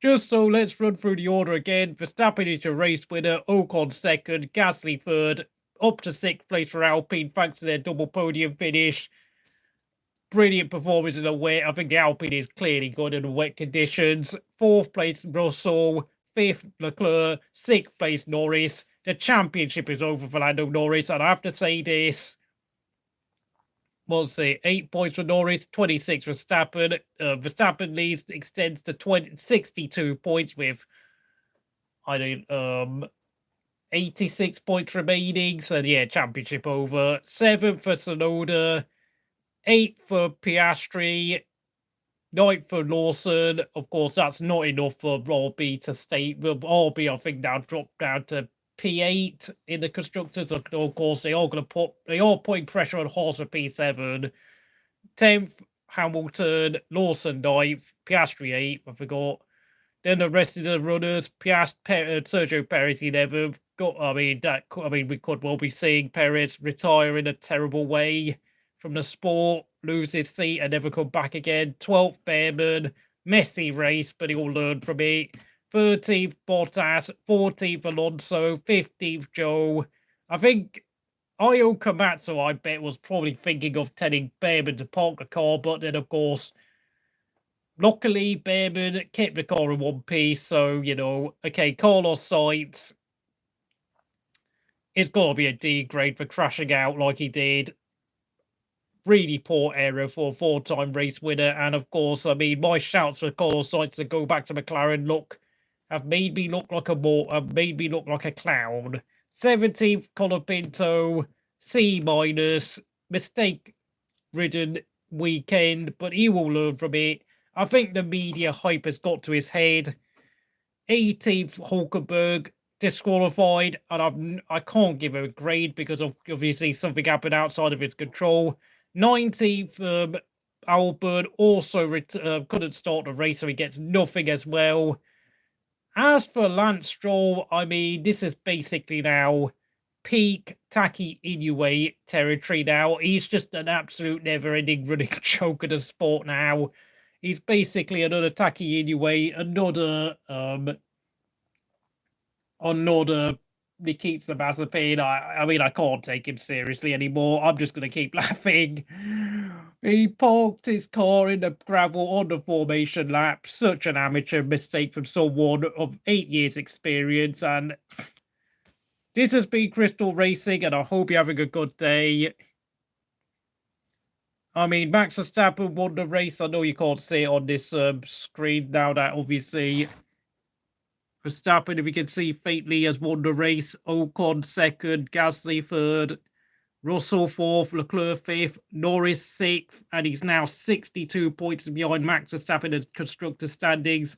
Speaker 1: Just so let's run through the order again. Verstappen is your race winner, Ocon second, Gasly third, up to 6th place for Alpine thanks to their double podium finish. Brilliant performance in the wet. I think the Alpine is clearly good in the wet conditions. 4th place Russell, 5th Leclerc, 6th place Norris. The championship is over for Lando Norris, and I have to say this. We'll see, 8 points for Norris, 26 for Verstappen. Verstappen leads extends to 62 points with 86 points remaining. So yeah, championship over. 7th for Tsunoda, 8th for Piastri, 9th for Lawson. Of course, that's not enough for RB to stay. RB, I think, now dropped down to P8 in the constructors. Of course, they are putting pressure on Haas for P7. 10th, Hamilton, Lawson 9th, Piastri 8th, I forgot. Then the rest of the runners, Sergio Perez 11th. We could well be seeing Perez retire in a terrible way from the sport, lose his seat and never come back again. 12th, Behrman, messy race, but he'll learn from it. 13th, Bottas, 14th, Alonso, 15th, Zhou. I think Io Komatsu, I bet, was probably thinking of telling Behrman to park the car, but then, of course, luckily, Behrman kept the car in one piece, so, you know, okay, Carlos Sainz, it's got to be a D grade for crashing out like he did. Really poor error for a 4-time race winner, and of course, I mean, my shouts for Carlos Sainz to go back to McLaren. Look, have made me look like a clown. 17th Colapinto, C minus, mistake-ridden weekend, but he will learn from it. I think the media hype has got to his head. 18th Hulkenberg disqualified, and I can't give him a grade because obviously something happened outside of his control. 19th Albon also couldn't start the race, so he gets nothing as well. As for Lance Stroll, I mean, this is basically now peak Taki Inoue territory now. He's just an absolute never-ending running joke of the sport now. He's basically another Taki Inoue, another Nikita Mazepin. I mean, I can't take him seriously anymore. I'm just going to keep laughing. He parked his car in the gravel on the formation lap. Such an amateur mistake from someone of 8 years' experience. And this has been Crystal Racing, and I hope you're having a good day. I mean, Max Verstappen won the race. I know you can't see it on this screen now that obviously Verstappen, if you can see faintly, has won the race. Ocon second, Gasly third, Russell fourth, Leclerc fifth, Norris sixth, and he's now 62 points behind Max Verstappen in the constructor standings.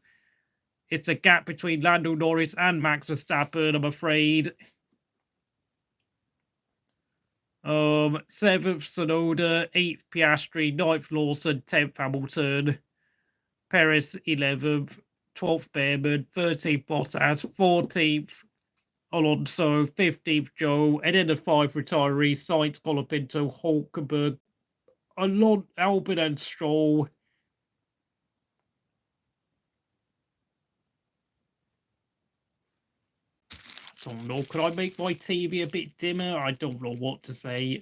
Speaker 1: It's a gap between Lando Norris and Max Verstappen, I'm afraid. 7th Tsunoda, 8th Piastri, 9th Lawson, 10th Hamilton, Perez 11th, 12th Behrman, 13th Bottas, 14th Alonso, 15th Zhou, and then the 5 retirees, Sainz, Colapinto, Hulkenberg, Albon and Stroll. I don't know, could I make my TV a bit dimmer? I don't know what to say.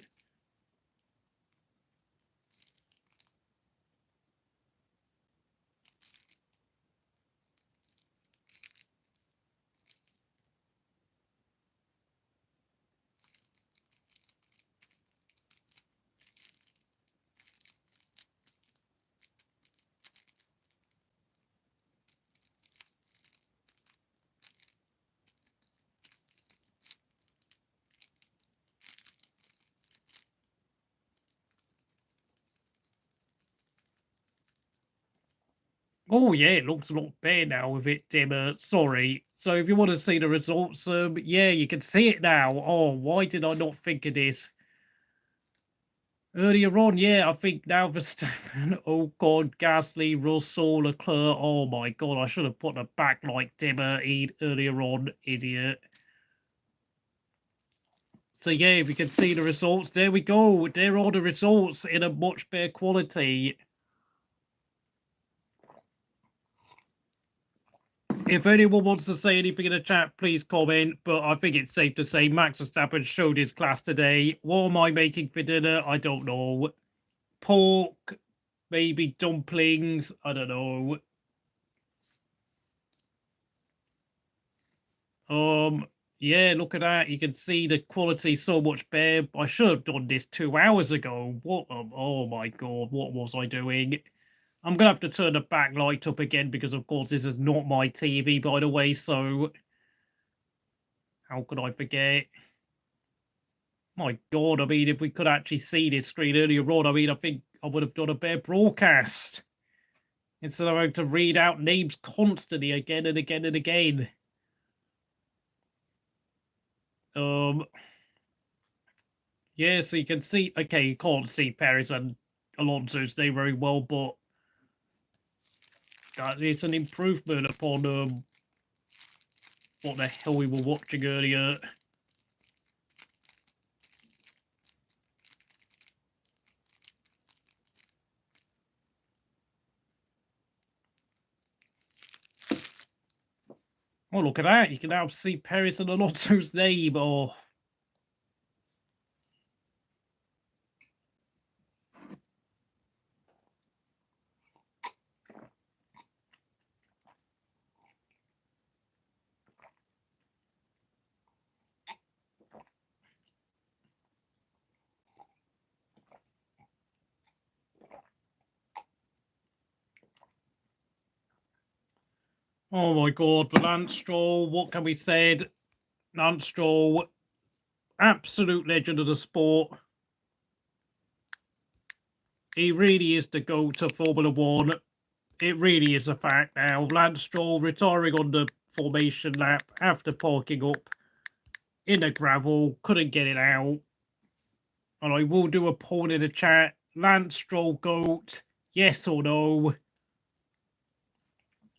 Speaker 1: Oh yeah, it looks a lot better now with it dimmer. Sorry. So if you want to see the results, yeah, you can see it now. Oh, why did I not think of this? Earlier on, yeah, I think now Verstappen, Ocon, Gasly, Russell, Leclerc. Oh my god, I should have put the backlight dimmer earlier on, idiot. So yeah, if you can see the results, there we go. There are the results in a much better quality. If anyone wants to say anything in the chat, please comment. But I think it's safe to say Max Verstappen showed his class today. What am I making for dinner? I don't know. Pork, maybe dumplings. I don't know. Yeah, look at that. You can see the quality so much better. I should have done this 2 hours ago. What? Oh my god, what was I doing? I'm gonna have to turn the backlight up again because, of course, this is not my TV, by the way. So, how could I forget? My god, I mean, if we could actually see this screen earlier on, I mean, I think I would have done a better broadcast instead of having to read out names constantly again and again and again. Yeah, so you can see, okay, you can't see Perez and Alonso's name very well, but that is an improvement upon what the hell we were watching earlier. Oh, look at that. You can now see Perez and Alonso's name. Oh. Oh my God, but Lance Stroll, what can we say? Lance Stroll, absolute legend of the sport. He really is the GOAT of Formula One. It really is a fact now. Lance Stroll retiring on the formation lap after parking up in the gravel, couldn't get it out. And I will do a poll in the chat. Lance Stroll GOAT, yes or no?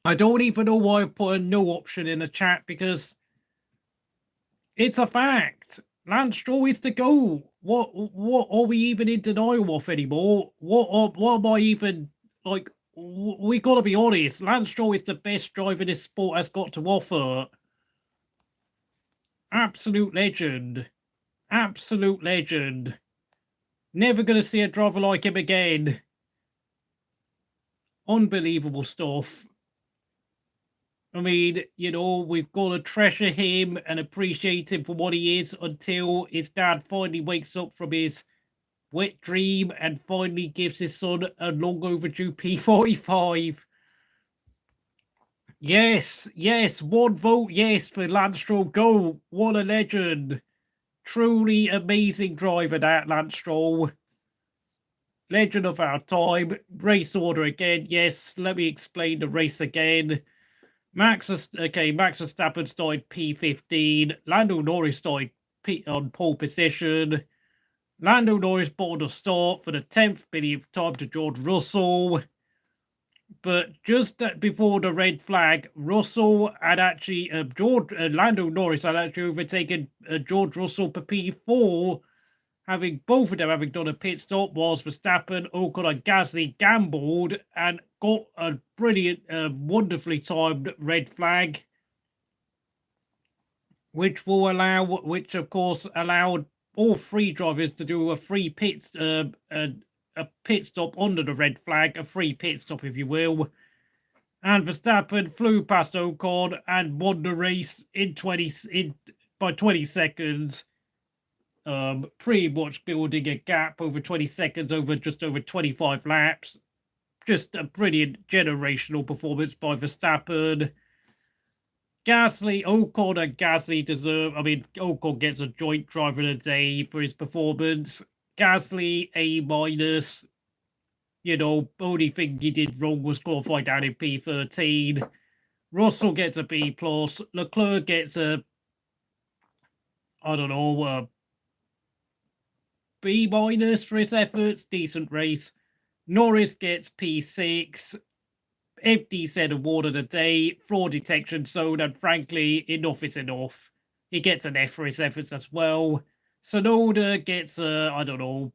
Speaker 1: I don't even know why I've put a no option in the chat because it's a fact. Lance Stroll is the GOAT. What are we even in denial of anymore? What am I even like? We got to be honest. Lance Stroll is the best driver this sport has got to offer. Absolute legend. Absolute legend. Never going to see a driver like him again. Unbelievable stuff. I mean, you know, we've got to treasure him and appreciate him for what he is until his dad finally wakes up from his wet dream and finally gives his son a long overdue P45. Yes, yes, one vote yes for Lance Stroll. Go, what a legend. Truly amazing driver, that Lance Stroll. Legend of our time. Race order again. Yes, let me explain the race again. Max Verstappen started P15. Lando Norris started on pole position. Lando Norris bought a start for the 10th millionth time to George Russell. But just before the red flag, Russell had actually, Lando Norris had actually overtaken George Russell for P4, having both of them having done a pit stop, whilst Verstappen, Ocon and Gasly gambled and got a brilliant, wonderfully timed red flag, which of course allowed all three drivers to do a free pit, a pit stop under the red flag, a free pit stop, if you will. And Verstappen flew past Ocon and won the race by 20 seconds. Pretty much building a gap over 20 seconds over just over 25 laps. Just a brilliant generational performance by Verstappen. Ocon and Gasly deserve, I mean, Ocon gets a joint driver of the day for his performance. Gasly, A-. You know, only thing he did wrong was qualify down in P13. Russell gets a B+. Leclerc gets a, I don't know, B- for his efforts. Decent race. Norris gets P6. FD said award of the day, fraud detection zone, and frankly, enough is enough. He gets an F for his efforts as well. Tsunoda gets a, I don't know,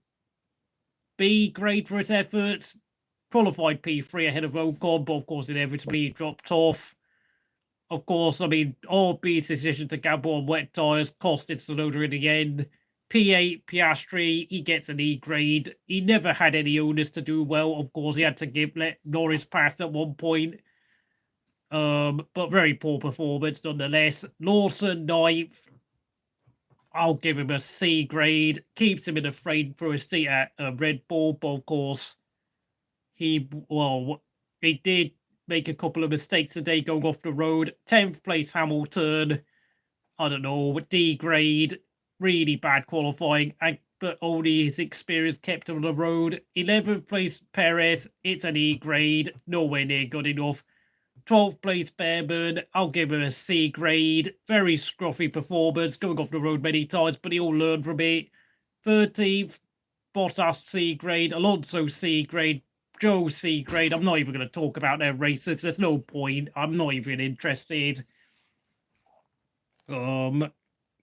Speaker 1: B grade for his efforts. Qualified P3 ahead of Ocon, but of course, inevitably dropped off. Of course, I mean, RB's decision to gamble on wet tyres costed Tsunoda in the end. P8, Piastri, he gets an E grade. He never had any onus to do well. Of course, he had to let Norris pass at one point. But very poor performance nonetheless. Lawson, 9th. I'll give him a C grade. Keeps him in the frame for a seat at Red Bull, but of course, he did make a couple of mistakes today going off the road. 10th place Hamilton. I don't know, D grade. Really bad qualifying, but only his experience kept him on the road. 11th place Perez. It's an E grade. Nowhere near good enough. 12th place Bearman. I'll give him a C grade. Very scruffy performance, going off the road many times, but he'll learn from it. 13th, Bottas C grade. Alonso C grade. Zhou C grade. I'm not even going to talk about their races. There's no point. I'm not even interested.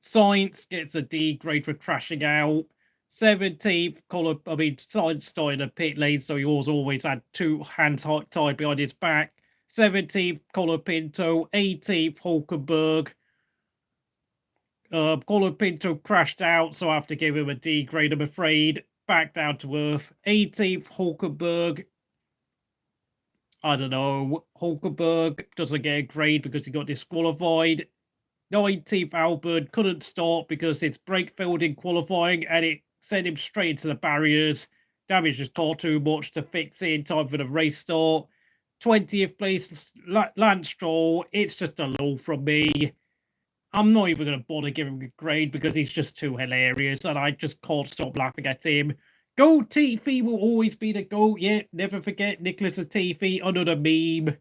Speaker 1: Sainz gets a D grade for crashing out. 17th, Sainz started a pit lane, so he always had two hands tied behind his back. 17th, Colapinto. 18th, Hulkenberg. Colapinto crashed out, so I have to give him a D grade, I'm afraid. Back down to earth. 18th, Hulkenberg. I don't know. Hulkenberg doesn't get a grade because he got disqualified. 19th, Albon couldn't start because his brake failed in qualifying and it sent him straight into the barriers. Damaged his car too much to fix it in time for the race start. 20th place, Lance Stroll. It's just a low from me. I'm not even going to bother giving him a grade because he's just too hilarious and I just can't stop laughing at him. Goat Latifi will always be the GOAT. Yeah, never forget Nicholas Latifi. Another meme.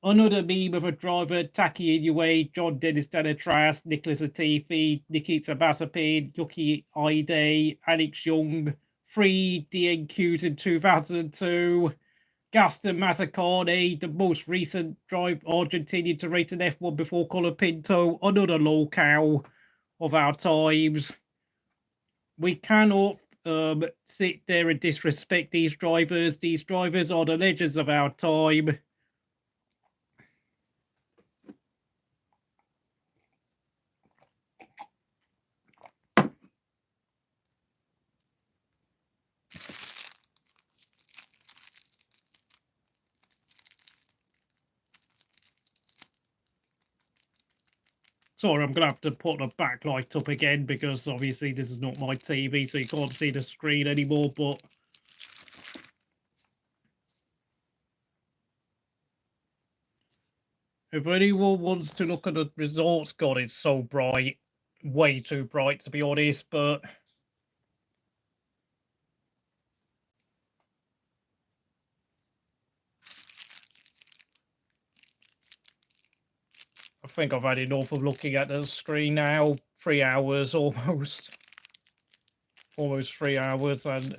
Speaker 1: Another meme of a driver, Taki Inoue, John Dennis Denatras, Nicholas Latifi, Nikita Mazepin, Yuki Aide, Alex Young, 3 DNQs in 2002. Gaston Mazzacane, the most recent Argentinian to race an F1 before Colapinto, another locale of our times. We cannot sit there and disrespect these drivers. These drivers are the legends of our time. Sorry, I'm going to have to put the backlight up again because obviously this is not my TV, so you can't see the screen anymore, but if anyone wants to look at the results, God, it's so bright. Way too bright, to be honest, but I think I've had enough of looking at the screen now. 3 hours almost. Almost 3 hours, and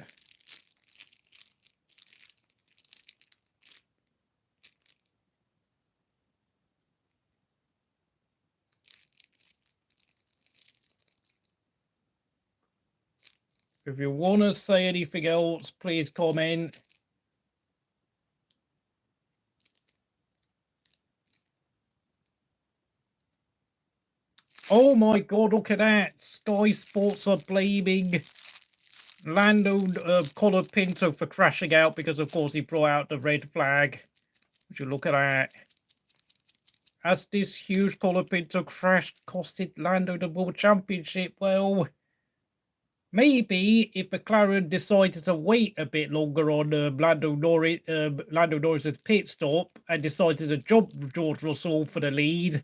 Speaker 1: if you want to say anything else, please comment. Oh my God, look at that. Sky Sports are blaming Lando Colapinto for crashing out because, of course, he brought out the red flag. Would you look at that? As this huge Colapinto crash costed Lando the World Championship, well, maybe if McLaren decided to wait a bit longer on Lando Norris's pit stop and decided to jump George Russell for the lead,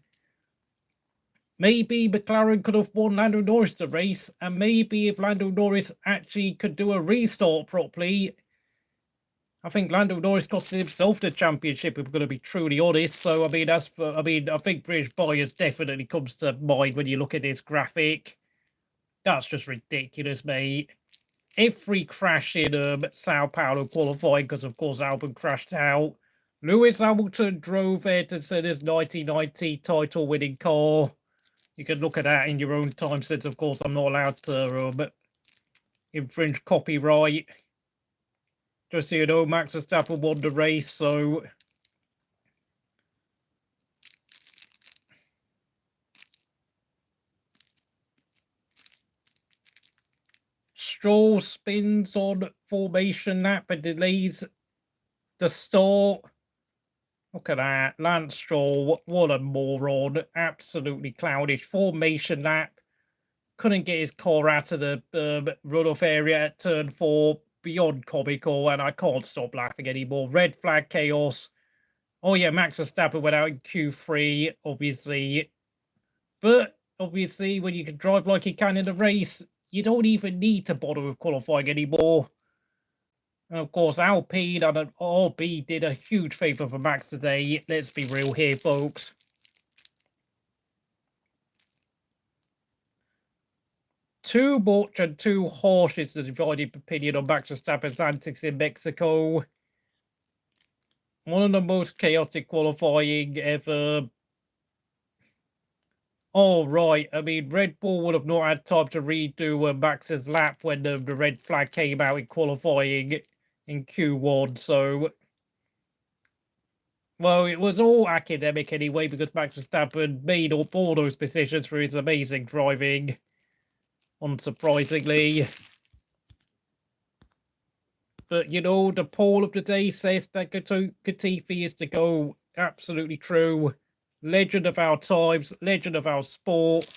Speaker 1: maybe McLaren could have won Lando Norris the race, and maybe if Lando Norris actually could do a restart properly, I think Lando Norris costed himself the championship, if we're going to be truly honest. So, I mean, I think British bias definitely comes to mind when you look at this graphic. That's just ridiculous, mate. Every crash in Sao Paulo qualifying, because, of course, Albon crashed out. Lewis Hamilton drove Ayrton's 1990 title-winning car. You can look at that in your own time, since, of course, I'm not allowed to infringe copyright. Just so you know, Max Verstappen won the race, so Stroll spins on formation lap and delays the start. Look at that. Lance Stroll, what a moron. Absolutely clownish. Formation lap. Couldn't get his car out of the runoff area at turn 4. Beyond comical, and I can't stop laughing anymore. Red flag chaos. Oh yeah, Max Verstappen went out in Q3, obviously. But obviously, when you can drive like he can in the race, you don't even need to bother with qualifying anymore. And of course, Alpine and RB did a huge favour for Max today. Let's be real here, folks. Too much and too harsh is the divided opinion on Max Verstappen's antics in Mexico. One of the most chaotic qualifying ever. Oh, right. I mean, Red Bull would have not had time to redo Max's lap when the red flag came out in qualifying in Q1. So, well, it was all academic anyway, because Max Verstappen made up all those positions through his amazing driving. Unsurprisingly. But, you know, the poll of the day says that Latifi is to go. Absolutely true. Legend of our times. Legend of our sport.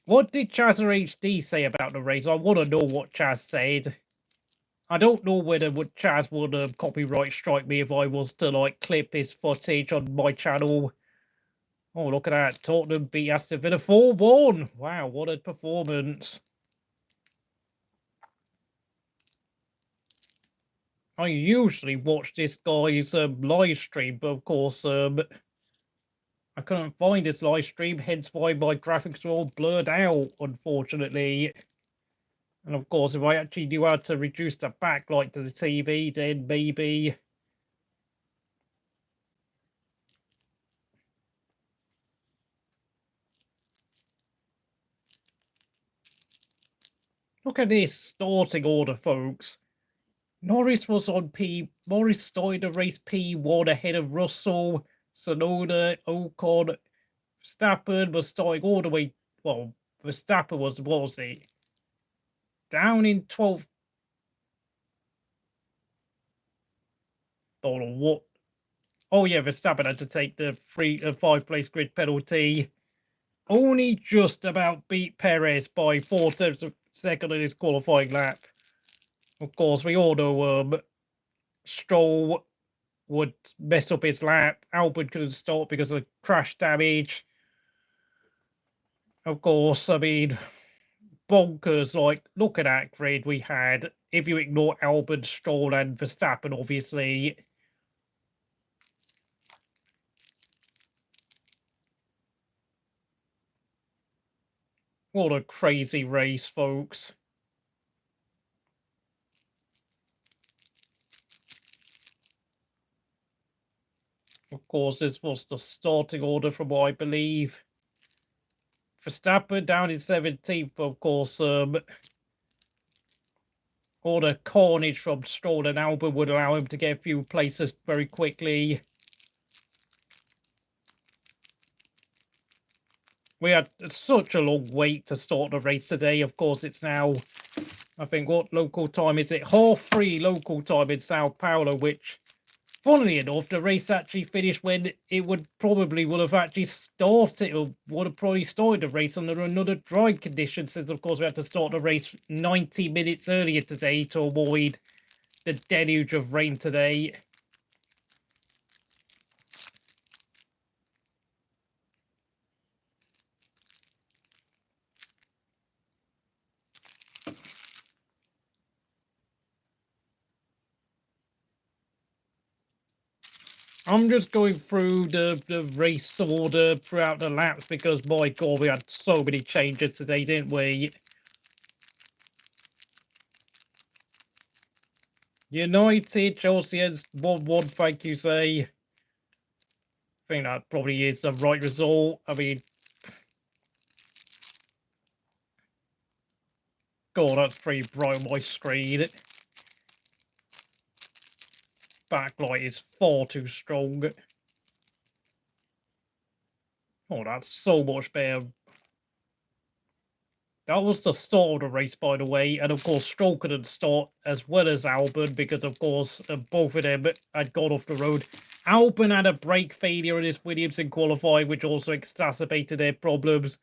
Speaker 1: What did Chazzer HD say about the race? I want to know what Chaz said. I don't know whether Chaz would copyright strike me if I was to like clip this footage on my channel. Oh, look at that. Tottenham beat Aston Villa 4-1. Wow, what a performance. I usually watch this guy's live stream, but of course, I couldn't find his live stream, hence why my graphics were all blurred out, unfortunately. And of course, if I actually knew how to reduce the backlight to the TV, then maybe... Look at this starting order, folks. Norris was on P. Norris started the race P1 ahead of Russell, Tsunoda, Ocon. Verstappen was starting all the way. Well, Verstappen was he? Down in 12th. Hold on, what? Oh, yeah, Verstappen had to take the 5-place grid penalty. Only just about beat Perez by 4/10 of a second in his qualifying lap. Of course, we all know Stroll would mess up his lap. Albon couldn't stop because of crash damage. Of course, I mean, bonkers. Like, look at that grid we had. If you ignore Albon, Stroll, and Verstappen, obviously. What a crazy race, folks. Of course, this was the starting order from what I believe. Verstappen down in 17th, of course. All the carnage from Stroll and Albon would allow him to get a few places very quickly. We had such a long wait to start the race today. Of course, it's now, I think, what local time is it? 3:30 local time in Sao Paulo, which, funnily enough, the race actually finished when it would have actually started, or would have probably started the race under another dry condition, since, of course, we had to start the race 90 minutes earlier today to avoid the deluge of rain today. I'm just going through the race order throughout the laps because, my God, we had so many changes today, didn't we? United, Chelsea has 1-1, thank you, say. I think that probably is the right result. I mean, God, that's pretty bright on my screen. Backlight is far too strong. Oh, that's so much better. That was the start of the race, by the way. And, of course, Stroll couldn't start as well as Albon because, of course, both of them had gone off the road. Albon had a brake failure in his Williams in qualifying, which also exacerbated their problems.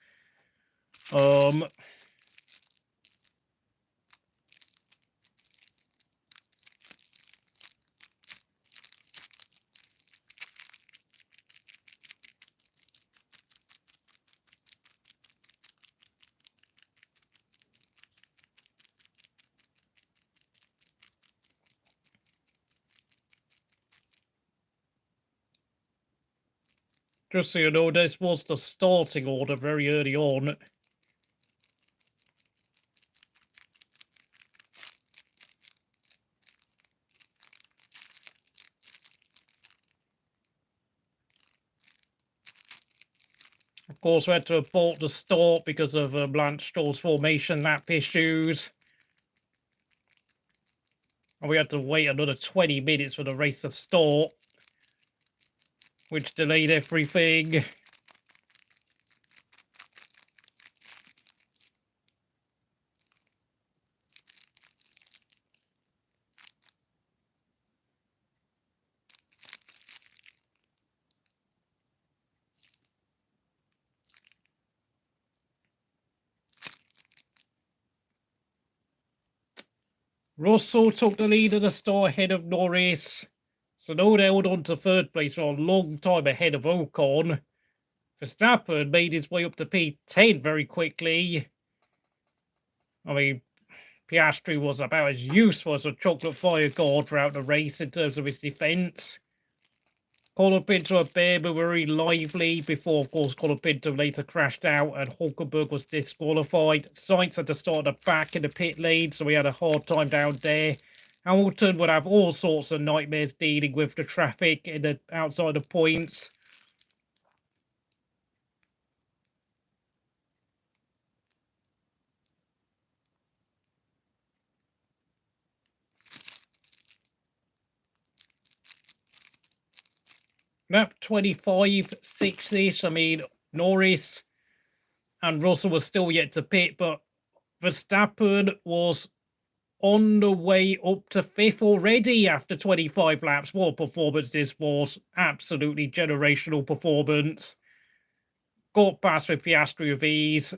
Speaker 1: Just so you know, this was the starting order very early on. Of course, we had to abort the start because of Lance Stroll's formation lap issues. And we had to wait another 20 minutes for the race to start, which delayed everything. Russell took the lead at the start ahead of Norris. Tsunoda held on to third place for a long time ahead of Ocon. Verstappen made his way up to P10 very quickly. I mean, Piastri was about as useful as a chocolate fire guard throughout the race in terms of his defence. Colapinto and Bear were very lively before, of course, Colapinto later crashed out and Hulkenberg was disqualified. Sainz had to start at the back in the pit lane, so we had a hard time down there. Hamilton would have all sorts of nightmares dealing with the traffic in the outside of points. Lap 25, 6-ish. I mean, Norris and Russell were still yet to pit, but Verstappen was on the way up to 5th already after 25 laps. What a performance this was. Absolutely generational performance. Got past with Piastri with ease.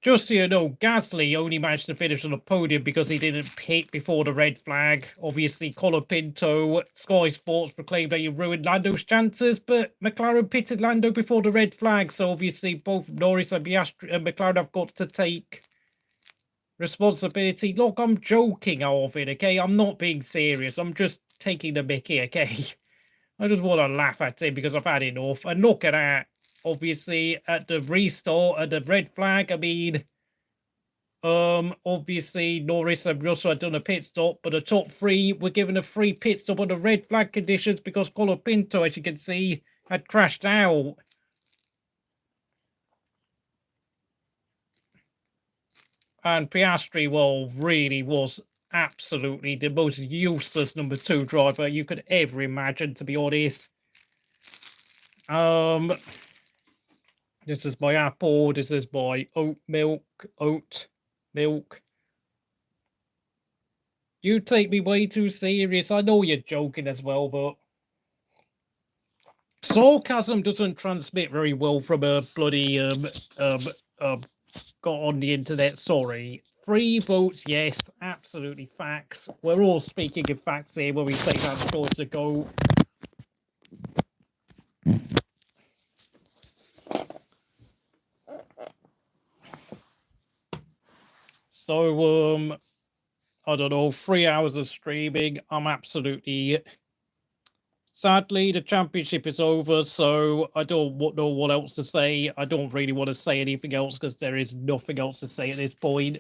Speaker 1: Just so you know, Gasly only managed to finish on the podium because he didn't pit before the red flag. Obviously, Colapinto, Sky Sports proclaimed that he ruined Lando's chances, but McLaren pitted Lando before the red flag, so obviously both Norris and Piastri and McLaren have got to take responsibility. Look, I'm joking off it, okay? I'm not being serious. I'm just taking the mickey, okay? I just want to laugh at it because I've had enough. And look at that. Obviously, at the restart, at the red flag, I mean, obviously, Norris and Russell had done a pit stop, but the top three were given a free pit stop on the red flag conditions because Colapinto, as you can see, had crashed out. And Piastri, well, really was absolutely the most useless number 2 driver you could ever imagine, to be honest. This is my apple. This is my oat milk. You take me way too serious. I know you're joking as well, but sarcasm doesn't transmit very well from a bloody got on the internet. Sorry. 3 votes, yes, absolutely facts. We're all speaking in facts here when we say that choice to go. So, I don't know, 3 hours of streaming. I'm absolutely... Sadly, the championship is over, so I don't know what else to say. I don't really want to say anything else because there is nothing else to say at this point.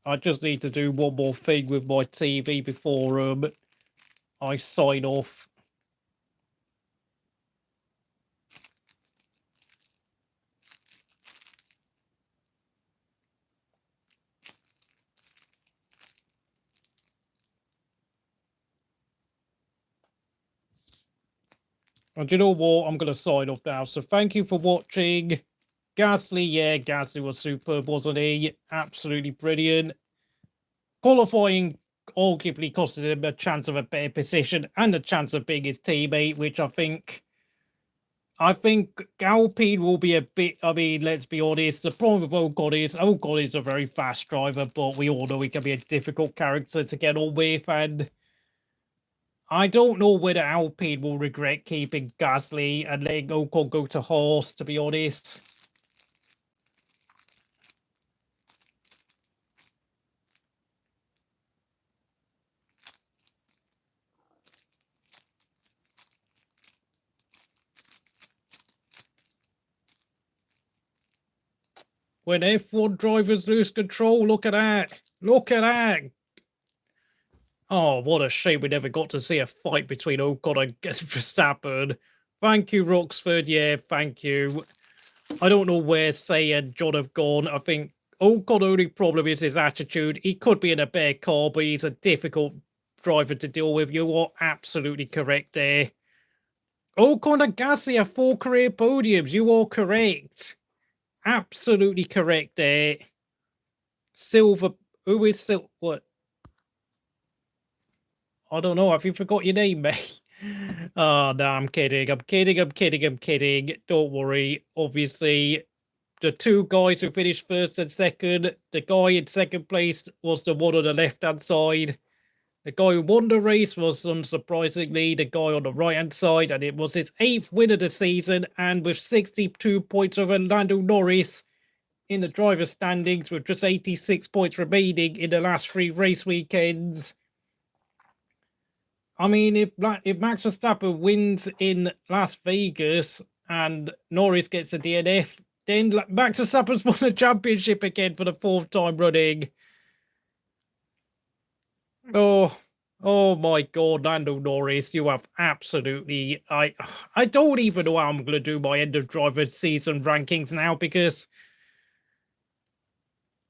Speaker 1: I just need to do one more thing with my TV before I sign off. And you know what? I'm going to sign off now. So thank you for watching. Gasly, yeah, Gasly was superb, wasn't he? Absolutely brilliant. Qualifying arguably costed him a chance of a better position and a chance of being his teammate, which I think Alpine will be a bit, I mean, let's be honest, the problem with Ocon is a very fast driver, but we all know he can be a difficult character to get on with, and I don't know whether Alpine will regret keeping Gasly and letting Ocon go to Haas, to be honest. When F1 drivers lose control, look at that. Look at that. Oh, what a shame we never got to see a fight between Ocon and Verstappen. Thank you, Roxford. Yeah, thank you. I don't know where Say and John have gone. I think Ocon's only problem is his attitude. He could be in a better car, but he's a difficult driver to deal with. You are absolutely correct there. Ocon and Gasly have 4 career podiums. You are correct. Absolutely correct there. Silver. Who is Silver? What? I don't know. Have you forgot your name, mate? Oh, no, I'm kidding. I'm kidding. Don't worry. Obviously, the two guys who finished first and second. The guy in second place was the one on the left-hand side. The guy who won the race was, unsurprisingly, the guy on the right-hand side, and it was his 8th win of the season, and with 62 points over Lando Norris in the driver's standings, with just 86 points remaining in the last 3 race weekends. I mean, if Max Verstappen wins in Las Vegas and Norris gets a DNF, then Max Verstappen's won the championship again for the 4th time running. Oh my God, Lando Norris, you have absolutely... I don't even know how I'm going to do my end of driver season rankings now, because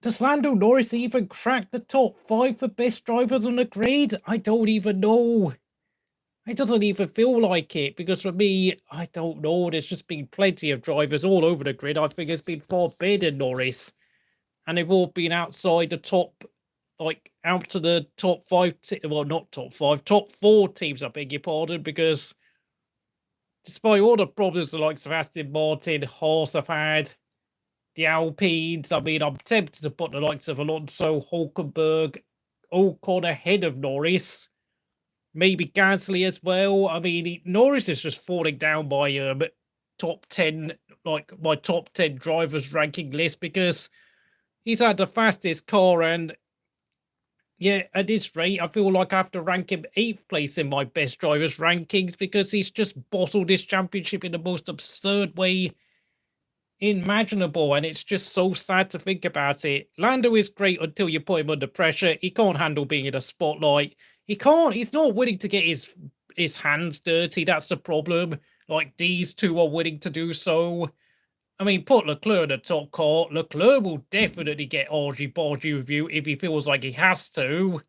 Speaker 1: does Lando Norris even crack the top 5 for best drivers on the grid? I don't even know. It doesn't even feel like it, because for me, I don't know. There's just been plenty of drivers all over the grid. I think it's been far better than Norris. And they've all been outside the top, like, out to the top 5, well, not top 5, top 4 teams, I beg your pardon, because despite all the problems the likes of Aston Martin, Haas have had, the Alpines, I mean, I'm tempted to put the likes of Alonso, Hulkenberg, Ocon ahead of Norris. Maybe Gasly as well. I mean, Norris is just falling down by top 10, like my top 10 drivers ranking list, because he's had the fastest car, and yeah, at this rate, I feel like I have to rank him 8th place in my best drivers rankings, because he's just bottled this championship in the most absurd way imaginable, and it's just so sad to think about it. Lando is great until you put him under pressure. He can't handle being in a spotlight. He's not willing to get his hands dirty. That's the problem. Like, these two are willing to do so. I mean, put Leclerc in the top car. Leclerc will definitely get argy-bargy with you if he feels like he has to.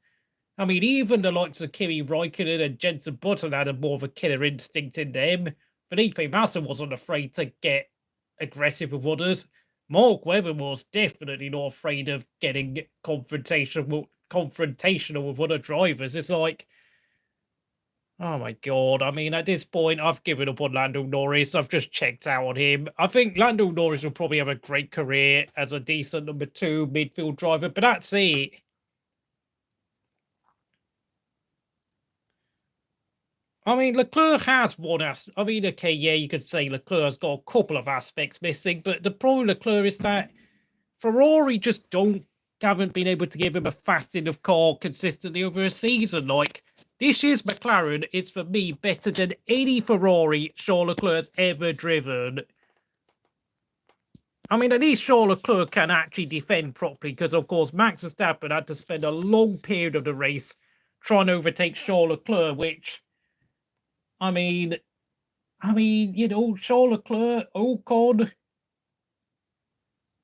Speaker 1: I mean, even the likes of Kimi Räikkönen and Jenson Button had more of a killer instinct in them. Felipe Massa wasn't afraid to get aggressive with others. Mark Webber was definitely not afraid of getting confrontational with other drivers. It's like, oh my God. I mean, at this point, I've given up on Lando Norris. I've just checked out on him. I think Lando Norris will probably have a great career as a decent number 2 midfield driver, but that's it. I mean, Leclerc has one aspect. I mean, okay, yeah, you could say Leclerc's got a couple of aspects missing, but the problem with Leclerc is that Ferrari just haven't been able to give him a fast enough car consistently over a season. Like, this year's McLaren is, for me, better than any Ferrari Charles Leclerc's ever driven. I mean, at least Charles Leclerc can actually defend properly, because, of course, Max Verstappen had to spend a long period of the race trying to overtake Charles Leclerc, which, I mean, you know, Charles Leclerc, Ocon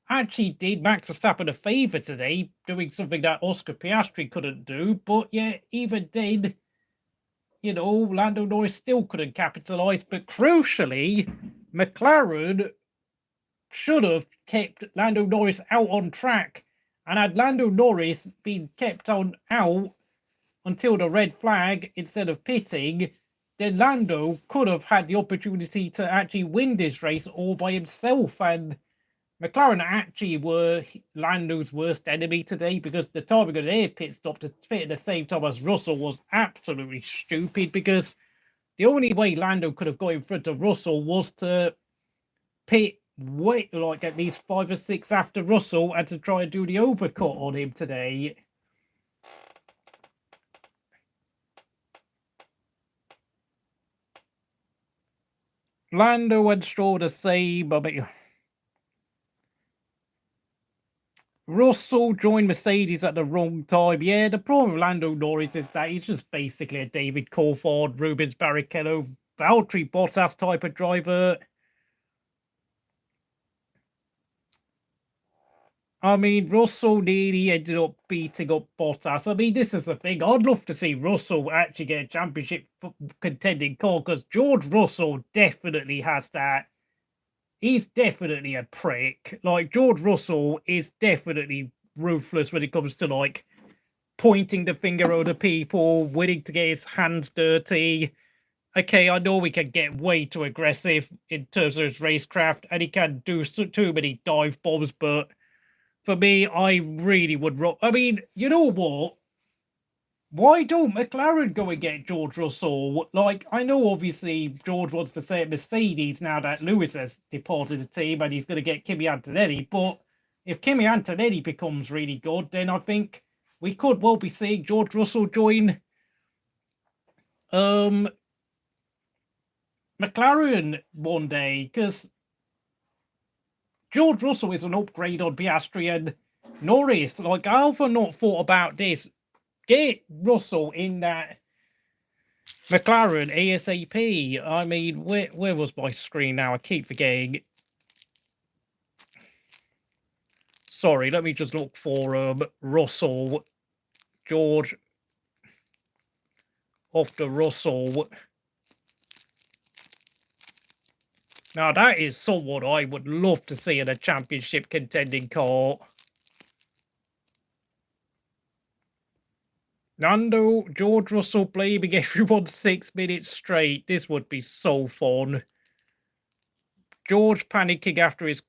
Speaker 1: actually did Max Verstappen a favour today, doing something that Oscar Piastri couldn't do. But yeah, even then, you know, Lando Norris still couldn't capitalise. But crucially, McLaren should have kept Lando Norris out on track. And had Lando Norris been kept out until the red flag instead of pitting, then Lando could have had the opportunity to actually win this race all by himself. And McLaren actually were Lando's worst enemy today, because the timing of their pit stop to pit at the same time as Russell was absolutely stupid, because the only way Lando could have got in front of Russell was to pit like at least 5 or 6 after Russell and to try and do the overcut on him today. Lando and Stroll the same. I mean, Russell joined Mercedes at the wrong time. Yeah, the problem with Lando Norris is that he's just basically a David Coulthard, Rubens Barrichello, Valtteri Bottas type of driver. I mean, Russell nearly ended up beating up Bottas. I mean, this is the thing. I'd love to see Russell actually get a championship contending car, because George Russell definitely has that. He's definitely a prick. Like, George Russell is definitely ruthless when it comes to, like, pointing the finger at other people, willing to get his hands dirty. okay, I know we can get way too aggressive in terms of his racecraft, and he can do too many dive bombs, but for me, I really would... I mean, you know what? Why don't McLaren go and get George Russell? Like, I know obviously George wants to stay at Mercedes now that Lewis has departed the team and he's going to get Kimi Antonelli, but if Kimi Antonelli becomes really good, then I think we could well be seeing George Russell join McLaren one day, because George Russell is an upgrade on Piastri and Norris. Like, Alpha not thought about this. Get Russell in that McLaren ASAP. I mean, where was my screen now? I keep forgetting. Sorry, let me just look for Russell. George after Russell. Now, that is someone I would love to see in a championship contending car. Nando, George Russell blaming everyone 6 minutes straight. This would be so fun. George panicking after his...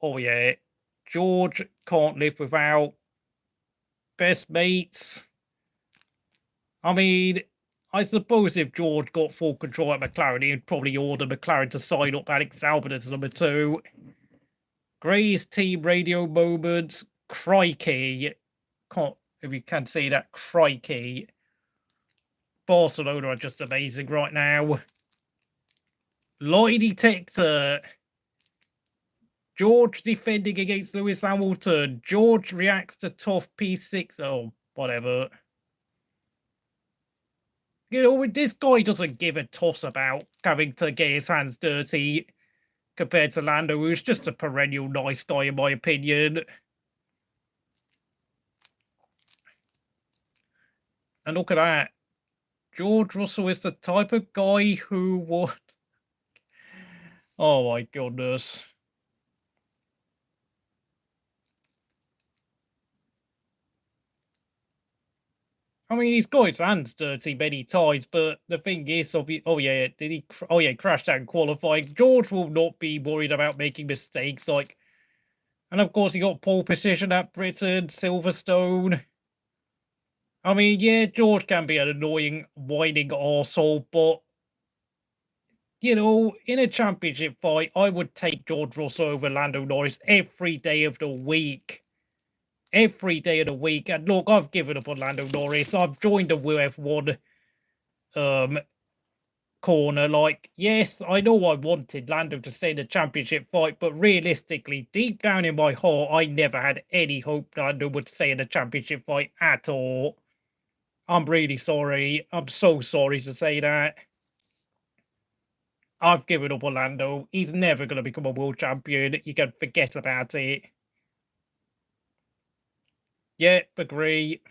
Speaker 1: Oh, yeah. George can't live without best mates. I mean, I suppose if George got full control at McLaren, he'd probably order McLaren to sign up Alex Albon as number 2. Gray's team radio moments. Crikey. Can't... If you can say that, crikey. Barcelona are just amazing right now. Lie detector. George defending against Lewis Hamilton. George reacts to tough P6. Oh, whatever. You know, this guy doesn't give a toss about having to get his hands dirty compared to Lando, who's just a perennial nice guy, in my opinion. And look at that. George Russell is the type of guy who would... Oh my goodness. I mean, he's got his hands dirty many times, but the thing is, oh yeah, did he? Oh yeah, crashed out in qualifying. George will not be worried about making mistakes, like, and of course he got pole position at Britain, Silverstone. I mean, yeah, George can be an annoying, whining arsehole, but you know, in a championship fight, I would take George Russell over Lando Norris every day of the week. Every day of the week. And look, I've given up on Lando Norris. I've joined the WF1 corner. Like, yes, I know I wanted Lando to stay in the championship fight, but realistically, deep down in my heart, I never had any hope Lando would stay in the championship fight at all. I'm really sorry. I'm so sorry to say that. I've given up on Lando. He's never going to become a world champion. You can forget about it. Yep, agree.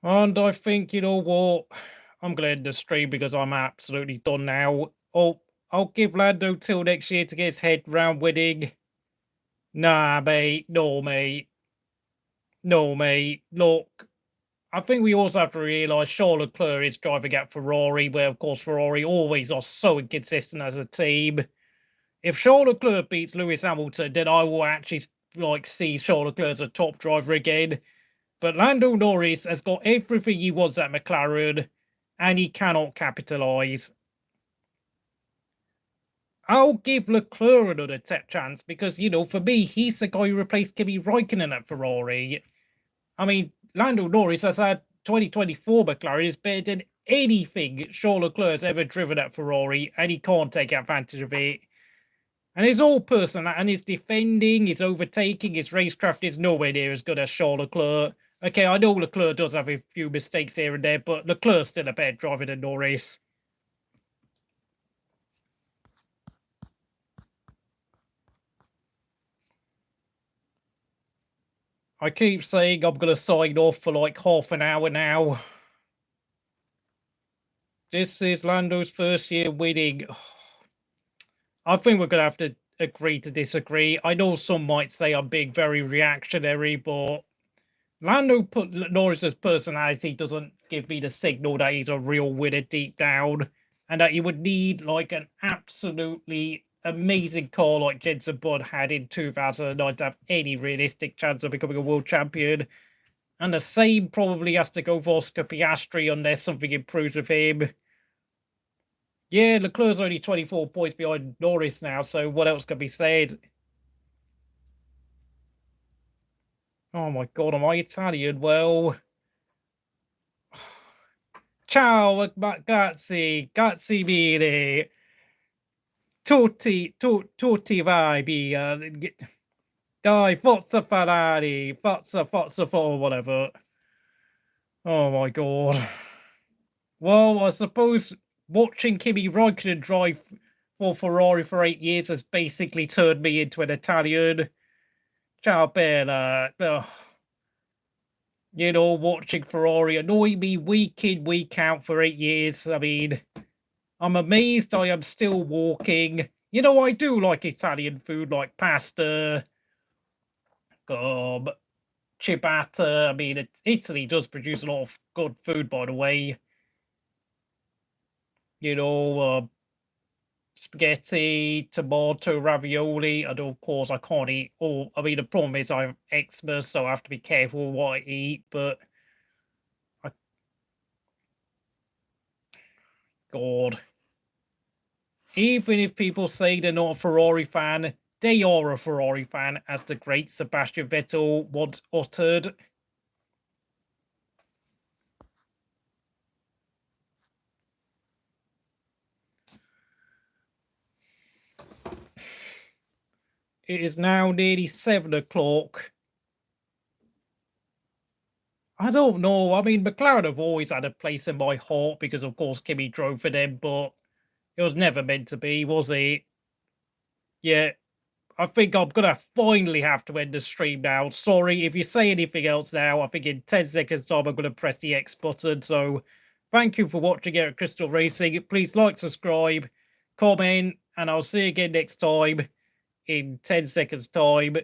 Speaker 1: And I think, you know what? I'm going to end the stream because I'm absolutely done now. Oh, I'll give Lando till next year to get his head round winning. Nah, mate. No, mate. No, mate. Look, I think we also have to realise Charles Leclerc is driving at Ferrari, where, of course, Ferrari always are so inconsistent as a team. If Charles Leclerc beats Lewis Hamilton, then I will actually, like, see Charles Leclerc as a top driver again. But Lando Norris has got everything he wants at McLaren, and he cannot capitalise. I'll give Leclerc another chance because, you know, for me, he's the guy who replaced Kimi Raikkonen at Ferrari. I mean, Lando Norris has had 2024 McLaren is better than anything Charles Leclerc has ever driven at Ferrari, and he can't take advantage of it. And his whole person, and his defending, his overtaking, his racecraft is nowhere near as good as Charles Leclerc. Okay, I know Leclerc does have a few mistakes here and there, but Leclerc's still a better driver than Norris. I keep saying I'm going to sign off for like half an hour now. This is Lando's first year winning. I think we're going to have to agree to disagree. I know some might say I'm being very reactionary, but Norris's personality doesn't give me the signal that he's a real winner deep down, and that you would need like an absolutely amazing car like Jenson Button had in 2009 to have any realistic chance of becoming a world champion. And the same probably has to go for Oscar Piastri unless something improves with him. Yeah, Leclerc's only 24 points behind Norris now, so what else can be said? Oh my god, am I Italian? Well, ciao, grazie, grazie mille. Tutti vai via. Dai, Forza Ferrari, Forza, whatever. Oh my god. Well, I suppose watching Kimi Räikkönen drive for Ferrari for 8 years has basically turned me into an Italian. Ciao, Bella. You know, watching Ferrari annoy me week in, week out for 8 years. I mean, I'm amazed I am still walking. You know, I do like Italian food like pasta, ciabatta. I mean, Italy does produce a lot of good food, by the way. You know, spaghetti, tomato, ravioli. And of course, I can't eat all. I mean, the problem is I have eczema, so I have to be careful what I eat. But God, even if people say they're not a Ferrari fan, they are a Ferrari fan, as the great Sebastian Vettel once uttered. It is now nearly 7 o'clock. I don't know. I mean, McLaren have always had a place in my heart because, of course, Kimi drove for them, but it was never meant to be, was it? Yeah, I think I'm going to finally have to end the stream now. Sorry, if you say anything else now, I think in 10 seconds time I'm going to press the X button. So thank you for watching here at Crystal Racing. Please like, subscribe, comment, and I'll see you again next time in 10 seconds time.